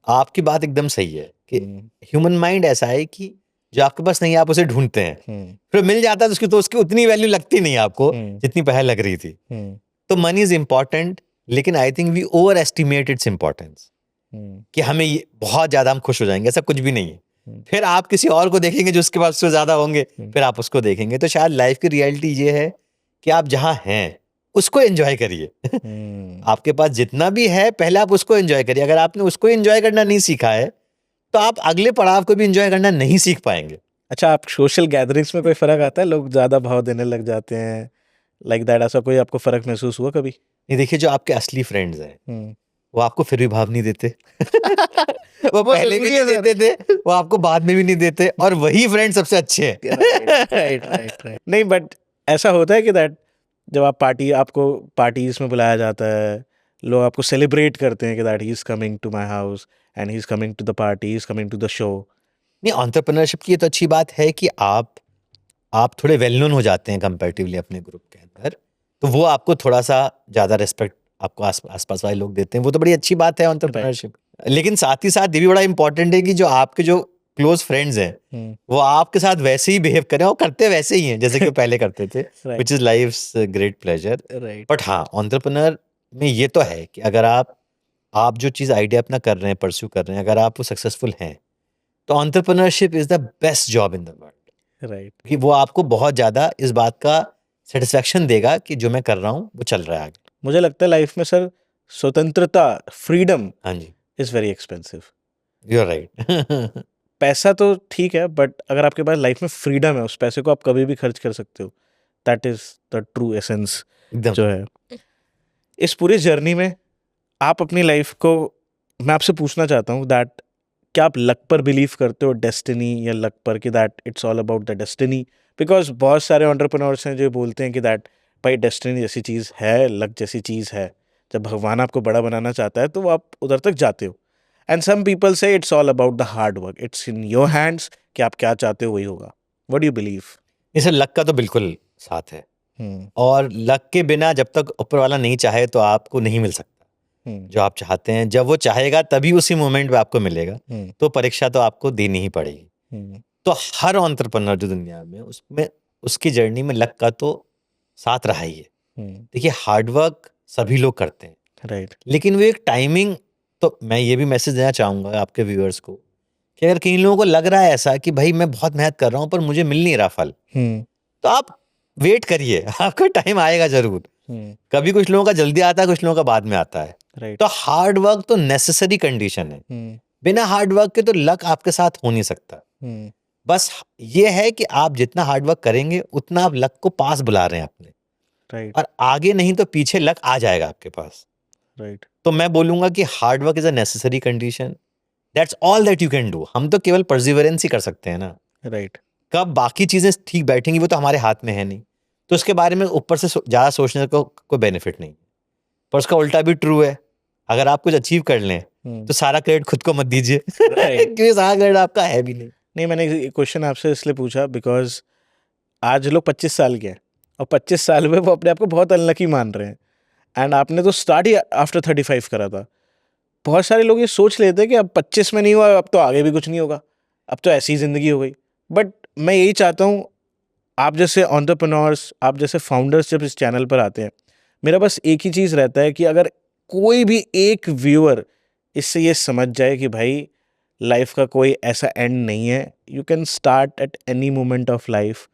आपकी बात एकदम सही है कि ह्यूमन माइंड ऐसा है कि जो आपके पास नहीं है आप उसे ढूंढते हैं, फिर मिल जाता है तो उसकी उतनी वैल्यू लगती नहीं आपको जितनी पहले लग रही थी। तो मनी इज इम्पॉर्टेंट, लेकिन I think we overestimate its importance, कि हमें बहुत ज्यादा हम खुश हो जाएंगे, ऐसा कुछ भी नहीं है। फिर आप किसी और को देखेंगे जो उसके पास उससे ज्यादा होंगे, फिर आप उसको देखेंगे। तो शायद लाइफ की रियलिटी ये है कि आप जहाँ हैं उसको एंजॉय करिए। आपके पास जितना भी है पहले आप उसको एंजॉय करिए। अगर आपने उसको एंजॉय करना नहीं सीखा है तो आप अगले पड़ाव को भी एंजॉय करना नहीं सीख पाएंगे। अच्छा, आप सोशल गैदरिंग्स में कोई फर्क आता है? लोग ज्यादा भाव देने लग जाते हैं, लाइक दैट, ऐसा कोई आपको फर्क महसूस हुआ कभी? नहीं, देखिए जो आपके असली फ्रेंड्स हैं वो आपको फिर भी भाव नहीं देते। वो पहले भी नहीं देते थे, वो आपको बाद में भी नहीं देते, और वही फ्रेंड सबसे अच्छे हैं। राइट। नहीं, बट ऐसा होता है कि दैट जब आपको पार्टीज में बुलाया जाता है, लोग आपको सेलिब्रेट करते हैं कि that he is coming to my house and he is coming to the party, he is coming to the show. नहीं, एंटरप्रेन्योरशिप की ये तो अच्छी बात है कि आप थोड़े वेल नोन हो जाते हैं कंपैरेटिवली अपने ग्रुप के अंदर, तो वो आपको थोड़ा सा ज्यादा रिस्पेक्ट आपको आसपास वाले लोग देते हैं, वो तो बड़ी अच्छी बात है एंटरप्रेन्योरशिप। लेकिन साथ ही साथ ये भी बड़ा इंपॉर्टेंट है कि जो आपके जो क्लोज फ्रेंड्स हैं वो आपके साथ वैसे ही बिहेव करें, और करते वैसे ही हैं जैसे कि पहले करते थे, which is life's great pleasure. But हाँ, एंटरप्रेन्योर में ये तो है कि अगर आप जो चीज़ आइडिया अपना कर रहे हैं, परस्यू कर रहे हैं, अगर आप वो सक्सेसफुल हैं तो entrepreneurship is the best job in the world. Right, कि वो आपको बहुत ज़्यादा इस बात का सेटिस्फेक्शन देगा कि जो मैं कर रहा हूँ वो चल रहा है आगे। मुझे लगता है लाइफ में सर स्वतंत्रता, फ्रीडम, हाँ जी, is very expensive. You are right. पैसा तो ठीक है, बट अगर आपके पास लाइफ में फ्रीडम है, उस पैसे को आप कभी भी खर्च कर सकते हो। That is the true essence एकदम जो है इस पूरी जर्नी में। आप अपनी लाइफ को, मैं आपसे पूछना चाहता हूँ दैट क्या आप लक पर बिलीव करते हो, डेस्टिनी या लक पर, कि that it's all about the destiny? Because बहुत सारे एंटरप्रेन्योर्स हैं जो बोलते हैं कि दैट भाई डेस्टिनी जैसी चीज़ है, लक जैसी चीज़ है, जब भगवान आपको बड़ा बनाना चाहता है तो आप उधर तक जाते हो। एंड सम पीपल से it's all about the hard work, it's in your hands कि आप क्या चाहते हो वही होगा। What do you believe? इसे लक का तो बिल्कुल साथ है, और लक के बिना जब तक ऊपर वाला नहीं चाहे तो आपको नहीं मिल सकता जो आप चाहते हैं। जब वो चाहेगा तभी उसी मोमेंट पे आपको मिलेगा, तो परीक्षा तो आपको देनी ही पड़ेगी। तो हर एंटरप्रेन्योर जो दुनिया में, उसमें उसकी जर्नी में लक का तो साथ रहा ही है। देखिए, हार्ड वर्क सभी लोग करते हैं, राइट। लेकिन वो एक टाइमिंग, तो मैं ये भी मैसेज देना चाहूंगा आपके व्यूअर्स को कि अगर कई लोगों को लग रहा है ऐसा कि भाई मैं बहुत मेहनत कर रहा हूँ पर मुझे मिल नहीं रहा फल, तो आप वेट करिए, आपका टाइम आएगा जरूर। कभी कुछ लोगों का जल्दी आता है, कुछ लोगों का बाद में आता है। राइट। तो हार्ड वर्क तो नेसेसरी कंडीशन है, बिना हार्ड वर्क के तो लक आपके साथ हो नहीं सकता। बस ये है कि आप जितना हार्ड वर्क करेंगे उतना आप लक को पास बुला रहे हैं अपने, राइट। और आगे नहीं तो पीछे लक आ जाएगा आपके पास। राइट। तो मैं बोलूंगा कि hard work is a necessary condition, that's all that you can do. हम तो केवल परसिवरेंस ही कर सकते हैं ना। राइट। कब बाकी चीजें ठीक बैठेंगी वो तो हमारे हाथ में है नहीं, तो उसके बारे में ऊपर से ज्यादा सोचने को कोई बेनिफिट नहीं। पर उसका उल्टा भी ट्रू है, अगर आप कुछ अचीव कर लें तो सारा क्रेडिट खुद को मत दीजिए, क्योंकि सारा क्रेडिट आपका है भी नहीं। नहीं, मैंने ये क्वेश्चन आपसे इसलिए पूछा बिकॉज आज लोग 25 साल के हैं और 25 साल में वो अपने आप को बहुत अनलकी मान रहे हैं, एंड आपने तो स्टार्ट ही आफ्टर 35 करा था। बहुत सारे लोग ये सोच लेते हैं कि अब 25 में नहीं हुआ, अब तो आगे भी कुछ नहीं होगा, अब तो ऐसी ही ज़िंदगी हो गई। बट मैं यही चाहता हूँ, आप जैसे एंटरप्रेन्योर्स, आप जैसे फाउंडर्स जब इस चैनल पर आते हैं, मेरा बस एक ही चीज़ रहता है कि अगर कोई भी एक व्यूअर इससे ये समझ जाए कि भाई लाइफ का कोई ऐसा एंड नहीं है, you can start at any moment of life.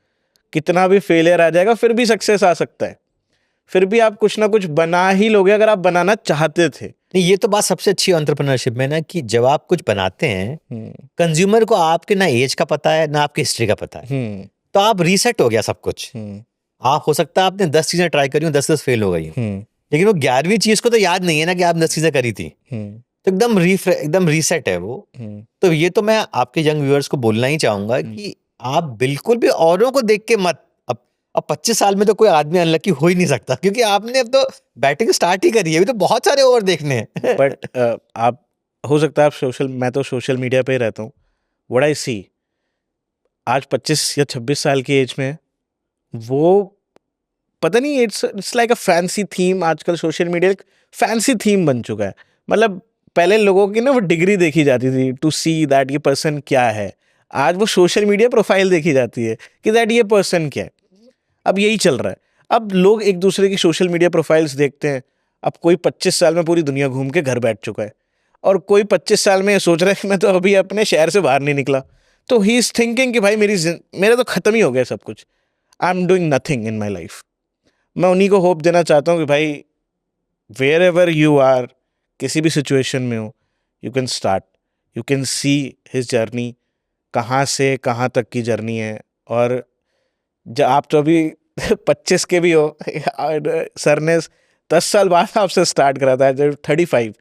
कितना भी फेलियर आ जाएगा फिर भी सक्सेस आ सकता है, फिर भी आप कुछ ना कुछ बना ही लोगे अगर आप बनाना चाहते थे। नहीं, ये तो बात सबसे अच्छी एंटरप्रेन्योरशिप में ना, कि जब आप कुछ बनाते हैं कंज्यूमर को आपके ना एज का पता है ना आपकी हिस्ट्री का पता है, तो आप रीसेट हो गया सब कुछ। आप हो सकता है आपने 10 चीजें ट्राई करी, 10 फेल हो गई, लेकिन वो 11वीं चीज को तो याद नहीं है ना कि आप 10 चीजें करी थी, तो एकदम रीसेट है वो। तो ये तो मैं आपके यंग व्यूअर्स को बोलना ही चाहूंगा कि आप बिल्कुल भी औरों को देख के मत, अब 25 साल में तो कोई आदमी अनलकी हो ही नहीं सकता, क्योंकि आपने अब तो बैटिंग स्टार्ट ही करी है, अभी तो बहुत सारे ओवर देखने हैं। बट आप, हो सकता है आप मैं तो सोशल मीडिया पे ही रहता हूँ, व्हाट आई सी आज 25 या 26 साल की एज में, वो पता नहीं, it's like a fancy theme. आजकल सोशल मीडिया एक फैंसी थीम बन चुका है। मतलब पहले लोगों की ना वो डिग्री देखी जाती थी टू सी दैट ये पर्सन क्या है, आज वो सोशल मीडिया प्रोफाइल देखी जाती है कि दैट ये पर्सन क्या है। अब यही चल रहा है, अब लोग एक दूसरे की सोशल मीडिया प्रोफाइल्स देखते हैं। अब कोई 25 साल में पूरी दुनिया घूम के घर बैठ चुका है, और कोई 25 साल में ये सोच रहा है कि मैं तो अभी अपने शहर से बाहर नहीं निकला, तो ही इज थिंकिंग कि भाई मेरा तो खत्म ही हो गया सब कुछ, I am doing nothing in my life. मैं उन्हीं को होप देना चाहता हूँ कि भाई वेयर एवर यू आर, किसी भी सिचुएशन में हो, you can start, you can see his journey, कहाँ से कहाँ तक की जर्नी है। और जब आप तो अभी 25 के भी हो, सर ने 10 साल बाद आपसे स्टार्ट करा था, 35,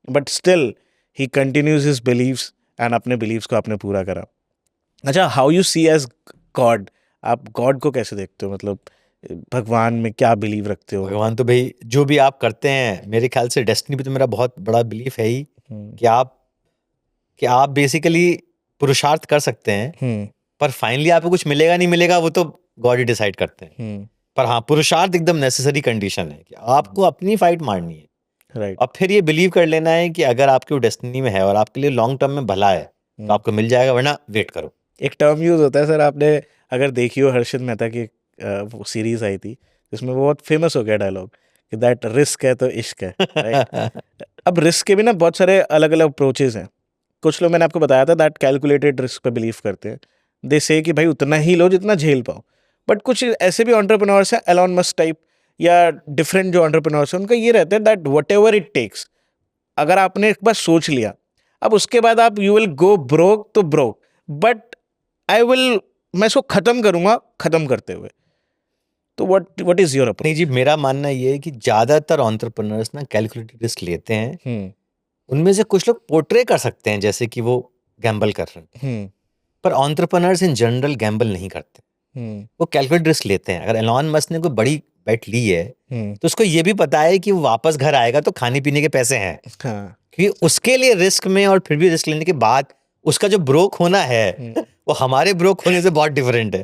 but still he continues his beliefs, and अपने बिलीव्स को आपने पूरा करा। अच्छा, how you see as God, आप गॉड को कैसे देखते हो? मतलब भगवान में क्या बिलीव रखते हो? भगवान तो भाई जो भी आप करते हैं, मेरे ख्याल से डेस्टिनी पे तो मेरा बहुत बड़ा बिलीफ है ही, कि आप बेसिकली पुरुषार्थ कर सकते हैं, पर फाइनली आपको कुछ मिलेगा नहीं मिलेगा वो तो गॉड ही डिसाइड करते हैं। पर हाँ, पुरुषार्थ एकदम नेसेसरी कंडीशन है कि आपको अपनी फाइट मारनी है, राइट। और फिर ये बिलीव कर लेना है कि अगर आपके वो डेस्टिनी में है और आपके लिए लॉन्ग टर्म में भला है तो आपको मिल जाएगा, वरना वेट करो। एक टर्म यूज होता है सर, आपने अगर देखी हो, हर्षित मेहता की वो सीरीज आई थी जिसमें वो बहुत फेमस हो गया डायलॉग कि दैट रिस्क है तो इश्क है, राइट? अब रिस्क के भी ना बहुत सारे अलग अलग अप्रोचेज हैं। कुछ लोग, मैंने आपको बताया था, दैट कैलकुलेटेड रिस्क पे बिलीव करते हैं, दे से कि भाई उतना ही लो जितना झेल पाओ। बट कुछ ऐसे भी एंटरप्रेन्योर्स हैं, एलॉन मस्क टाइप या डिफरेंट जो एंटरप्रेन्योर्स हैं, उनका ये रहता है that whatever it takes, अगर आपने एक बार सोच लिया, अब उसके बाद आप यू विल गो ब्रोक तो ब्रोक, बट मैं इसको खत्म करूंगा खत्म करते हुए। तो व्हाट इज योर अप्रोच? नहीं जी, मेरा मानना ये है कि ज़्यादातर एंटरप्रेन्योर्स ना कैलकुलेटेड रिस्क लेते हैं। उनमें से कुछ लोग पोर्ट्रे कर सकते हैं जैसे कि वो गैम्बल कर रहे हैं, पर एंटरप्रेन्योर्स इन जनरल गैम्बल नहीं करते, वो कैलकुलेटेड रिस्क लेते हैं। अगर एलॉन मस्क ने कोई बड़ी बेट ली है तो उसको ये भी पता है कि वो वापस घर आएगा तो खाने पीने के पैसे हैं, क्योंकि उसके लिए रिस्क में और फिर भी रिस्क लेने के बाद उसका जो ब्रोक होना है वो हमारे ब्रोक होने से बहुत डिफरेंट है।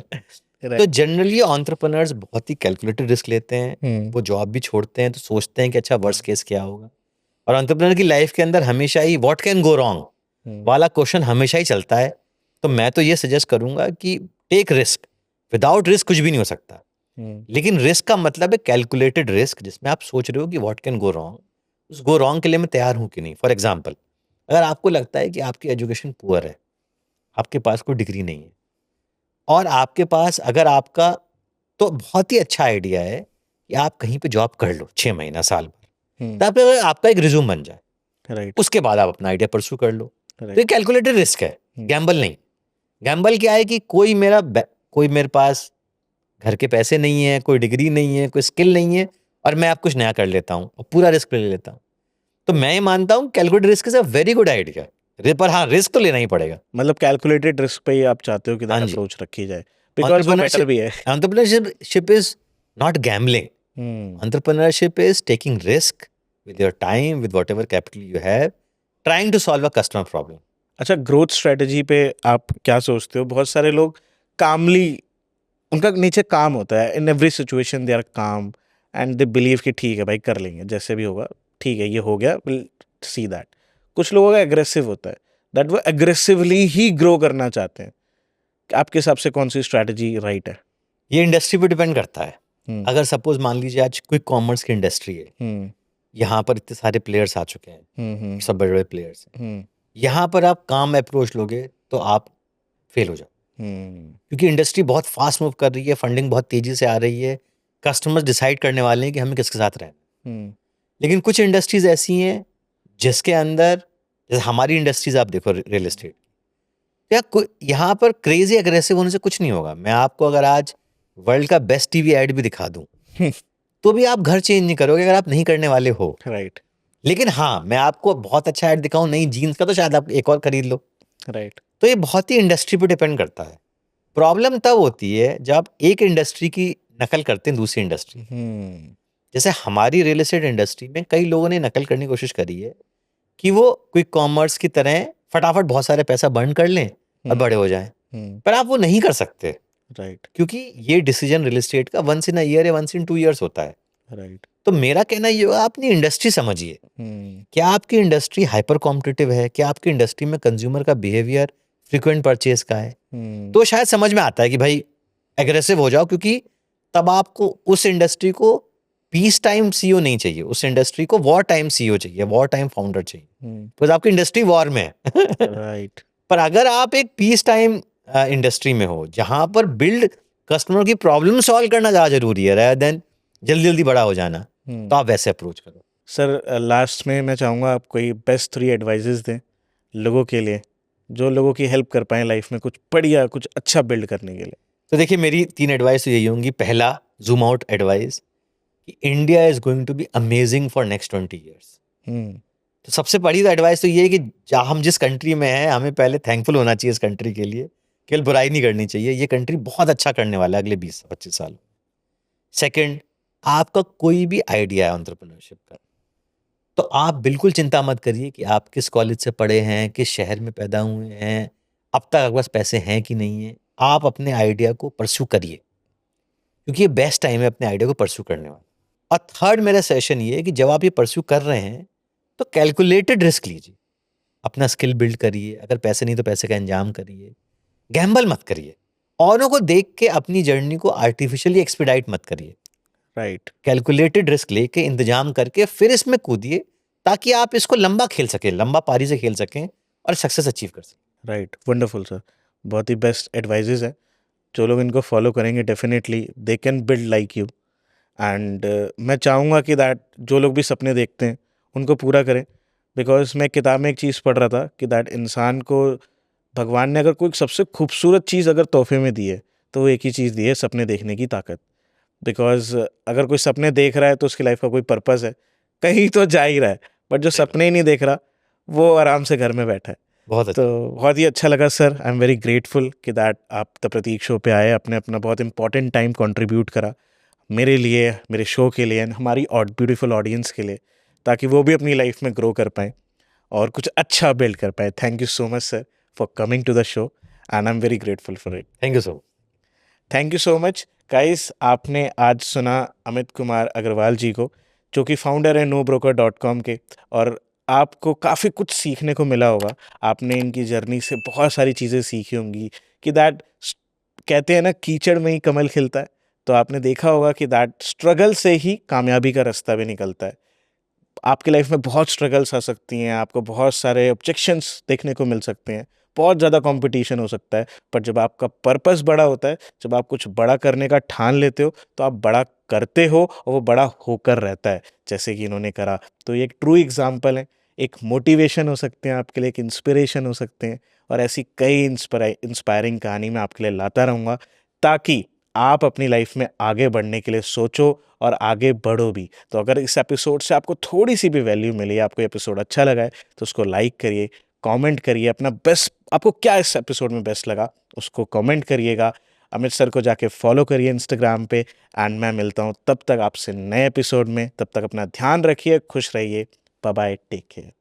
तो जनरली एंटरप्रेन्योर्स बहुत ही कैलकुलेटेड रिस्क लेते हैं। वो जॉब भी छोड़ते हैं तो सोचते हैं कि अच्छा वर्स्ट केस क्या होगा। और एंटरप्रेन्योर की लाइफ के अंदर हमेशा ही व्हाट कैन गो रॉन्ग वाला क्वेश्चन हमेशा ही चलता है। तो मैं तो ये सजेस्ट करूंगा कि टेक रिस्क, विदाउट रिस्क कुछ भी नहीं हो सकता। लेकिन रिस्क का मतलब है कैलकुलेटेड रिस्क, जिसमें आप सोच रहे हो कि व्हाट कैन गो रॉन्ग, उस गो रॉन्ग के लिए मैं तैयार हूं कि नहीं। फॉर एग्जाम्पल, अगर आपको लगता है कि आपकी एजुकेशन पुअर है, आपके पास कोई डिग्री नहीं है, और आपके पास अगर आपका, तो बहुत ही अच्छा आइडिया है कि आप कहीं पे जॉब कर लो 6 महीना साल भर, ताकि अगर आपका एक रिज्यूम बन जाए, राइट, उसके बाद आप अपना आइडिया परस्यू कर लो। तो ये कैलकुलेटेड रिस्क है, गैम्बल नहीं। गैम्बल क्या है कि कोई मेरे पास घर के पैसे नहीं है, कोई डिग्री नहीं है, कोई स्किल नहीं है, और मैं आप कुछ नया कर लेता हूँ और पूरा रिस्क ले लेता हूँ। तो मैं ये मानता हूँ calculated risk is a very good idea, पर हाँ, रिस्क तो लेना ही पड़ेगा। मतलब कैलकुलेटेड रिस्क पे ही आप चाहते हो कि हाँ जी, अप्रोच रखी जाए, बिकॉज वो बेटर भी है। Entrepreneurship is not gambling. Entrepreneurship is taking risk with your time, with whatever capital you have, trying to solve a customer problem. अच्छा, ग्रोथ स्ट्रेटजी पे आप क्या सोचते हो? बहुत सारे लोग कामली, उनका नीचे काम होता है, in every situation they are काम एंड दे बिलीव कि ठीक है भाई कर लेंगे, जैसे भी होगा ठीक है, ये हो गया, विल सी दैट। कुछ लोगों का एग्रेसिव होता है, दैट वो एग्रेसिवली ही ग्रो करना चाहते हैं। आपके हिसाब से कौन सी स्ट्रैटेजी राइट है? ये इंडस्ट्री पे डिपेंड करता है। अगर सपोज मान लीजिए आज क्विक कॉमर्स की इंडस्ट्री है, यहाँ पर इतने सारे प्लेयर्स आ चुके हैं, सब बड़े बड़े प्लेयर्स हैं, यहाँ पर आप काम अप्रोच लोगे तो आप फेल हो जाओ, क्योंकि इंडस्ट्री बहुत फास्ट मूव कर रही है, फंडिंग बहुत तेजी से आ रही है, कस्टमर्स डिसाइड करने वाले हैं कि हमें किसके साथ रहना। लेकिन कुछ इंडस्ट्रीज ऐसी हैं जिसके अंदर, जैसे हमारी इंडस्ट्रीज आप देखो रियल एस्टेट, या यहाँ पर क्रेजी अग्रेसिव होने से कुछ नहीं होगा। मैं आपको अगर आज वर्ल्ड का बेस्ट टीवी एड भी दिखा दूं तो भी आप घर चेंज नहीं करोगे अगर आप नहीं करने वाले हो, राइट। लेकिन हाँ, मैं आपको बहुत अच्छा ऐड दिखाऊं नई जीन्स का, तो शायद आप एक और खरीद लो, राइट। तो ये बहुत ही इंडस्ट्री पे डिपेंड करता है। प्रॉब्लम तब होती है जब एक इंडस्ट्री की नकल करते हैं दूसरी इंडस्ट्री। जैसे हमारी रियल एस्टेट इंडस्ट्री में कई लोगों ने नकल करने की कोशिश करी है कि वो क्विक कॉमर्स की तरह फटाफट बहुत सारे पैसा बर्न कर लें और बड़े हो जाएं, पर आप वो नहीं कर सकते, राइट, क्योंकि ये डिसीजन रियल एस्टेट का वंस इन अ ईयर या वंस इन 2 ईयर्स होता है। राइट। तो मेरा कहना ये होगा, अपनी इंडस्ट्री समझिए। क्या आपकी इंडस्ट्री हाइपर कॉम्पिटिटिव है? क्या आपकी इंडस्ट्री में कंज्यूमर का बिहेवियर फ्रीक्वेंट परचेज का है? तो शायद समझ में आता है कि भाई एग्रेसिव हो जाओ, क्योंकि तब आपको उस इंडस्ट्री को पीस टाइम सीईओ नहीं चाहिए, उस इंडस्ट्री को वॉर टाइम सीईओ चाहिए, वॉर टाइम फाउंडर चाहिए, बिकॉज आपकी इंडस्ट्री वॉर में है राइट। पर अगर आप एक पीस टाइम इंडस्ट्री में हो जहां पर बिल्ड कस्टमर की प्रॉब्लम सॉल्व करना ज़्यादा जरूरी है rather than जल्दी जल्दी बड़ा हो जाना, तो आप वैसे अप्रोच करो। सर, लास्ट में मैं चाहूँगा आप कोई बेस्ट 3 एडवाइजेस दें लोगों के लिए, जो लोगों की हेल्प कर पाएँ लाइफ में कुछ बढ़िया, कुछ अच्छा बिल्ड करने के लिए। तो देखिए, मेरी 3 एडवाइस तो यही होंगी। पहला, जूम आउट एडवाइस, कि India is going to be amazing for next 20 years. तो सबसे बड़ी एडवाइस तो ये है कि जहाँ हम जिस कंट्री में हैं, हमें पहले थैंकफुल होना चाहिए इस कंट्री के लिए, केवल बुराई नहीं करनी चाहिए। ये कंट्री बहुत अच्छा करने वाला है अगले 20-25 साल। सेकंड, आपका कोई भी आइडिया है एंटरप्रेन्योरशिप का, तो आप बिल्कुल चिंता मत करिए कि आप किस कॉलेज से पढ़े हैं, किस शहर में पैदा हुए हैं, अब तक आपके पास पैसे हैं कि नहीं है। आप अपने आइडिया को परस्यू करिए, क्योंकि ये बेस्ट टाइम है अपने आइडिया को परस्यू करने वाला। और थर्ड मेरा सेशन ये है कि जब आप ये परस्यू कर रहे हैं तो कैलकुलेटेड रिस्क लीजिए, अपना स्किल बिल्ड करिए, अगर पैसे नहीं तो पैसे का इंतजाम करिए, गैम्बल मत करिए, औरों को देख के अपनी जर्नी को आर्टिफिशियली एक्सपीडाइट मत करिए। राइट। कैलकुलेटेड रिस्क लेके इंतजाम करके फिर इसमें कूदिए, ताकि आप इसको लंबा खेल सकें, लंबा पारी से खेल सकें और सक्सेस अचीव कर सकें। राइट, वंडरफुल सर, बहुत ही बेस्ट एडवाइजेज है। जो लोग इनको फॉलो करेंगे definitely they can build like you. And मैं चाहूँगा कि दैट जो लोग भी सपने देखते हैं उनको पूरा करें, बिकॉज मैं किताब में एक चीज़ पढ़ रहा था कि दैट इंसान को भगवान ने अगर कोई सबसे खूबसूरत चीज़ अगर तोहफे में दी है तो वो एक ही चीज़ दी है, सपने देखने की ताकत। बिकॉज अगर कोई सपने देख रहा है तो उसकी लाइफ का कोई पर्पस है, कहीं तो जा ही रहा है। बट जो सही बात। सपने ही नहीं देख रहा वो आराम से घर में बैठा है। बहुत तो अच्छा। बहुत ही अच्छा लगा sir, I am very grateful कि दैट आप द प्रतीक शो पे आए, अपने अपना बहुत इंपॉर्टेंट टाइम कंट्रीब्यूट करा मेरे लिए, मेरे शो के लिए, एंड हमारी और ब्यूटीफुल ऑडियंस के लिए, ताकि वो भी अपनी लाइफ में ग्रो कर पाएँ और कुछ अच्छा बिल्ड कर पाए। Thank you so much sir for coming to the show, and I am very grateful for it. Thank you so much. Thank you so much guys. आपने आज सुना अमित कुमार अग्रवाल जी को, जो कि फाउंडर है NoBroker.com के, और आपको काफ़ी कुछ सीखने को मिला होगा। आपने इनकी जर्नी से बहुत सारी चीज़ें सीखी होंगी कि दैट, कहते हैं ना कीचड़ में ही कमल खिलता है, तो आपने देखा होगा कि दैट स्ट्रगल से ही कामयाबी का रास्ता भी निकलता है। आपकी लाइफ में बहुत स्ट्रगल्स आ सकती हैं, आपको बहुत सारे ऑब्जेक्शंस देखने को मिल सकते हैं, बहुत ज़्यादा कंपटीशन हो सकता है, पर जब आपका पर्पस बड़ा होता है, जब आप कुछ बड़ा करने का ठान लेते हो, तो आप बड़ा करते हो और वो बड़ा होकर रहता है, जैसे कि इन्होंने करा। तो ये एक ट्रू एग्जाम्पल है, एक मोटिवेशन हो सकते हैं आपके लिए, एक इंस्पिरेशन हो सकते हैं, और ऐसी कई इंस्पायरिंग कहानी मैं आपके लिए लाता रहूँगा, ताकि आप अपनी लाइफ में आगे बढ़ने के लिए सोचो और आगे बढ़ो भी। तो अगर इस एपिसोड से आपको थोड़ी सी भी वैल्यू मिली, आपको एपिसोड अच्छा लगा है, तो उसको लाइक करिए, कमेंट करिए, अपना बेस्ट, आपको क्या इस एपिसोड में बेस्ट लगा उसको कमेंट करिएगा। अमित सर को जाके फॉलो करिए इंस्टाग्राम पे, एंड मैं मिलता हूँ तब तक आपसे नए एपिसोड में। तब तक अपना ध्यान रखिए, खुश रहिए, बाय बाय, टेक केयर।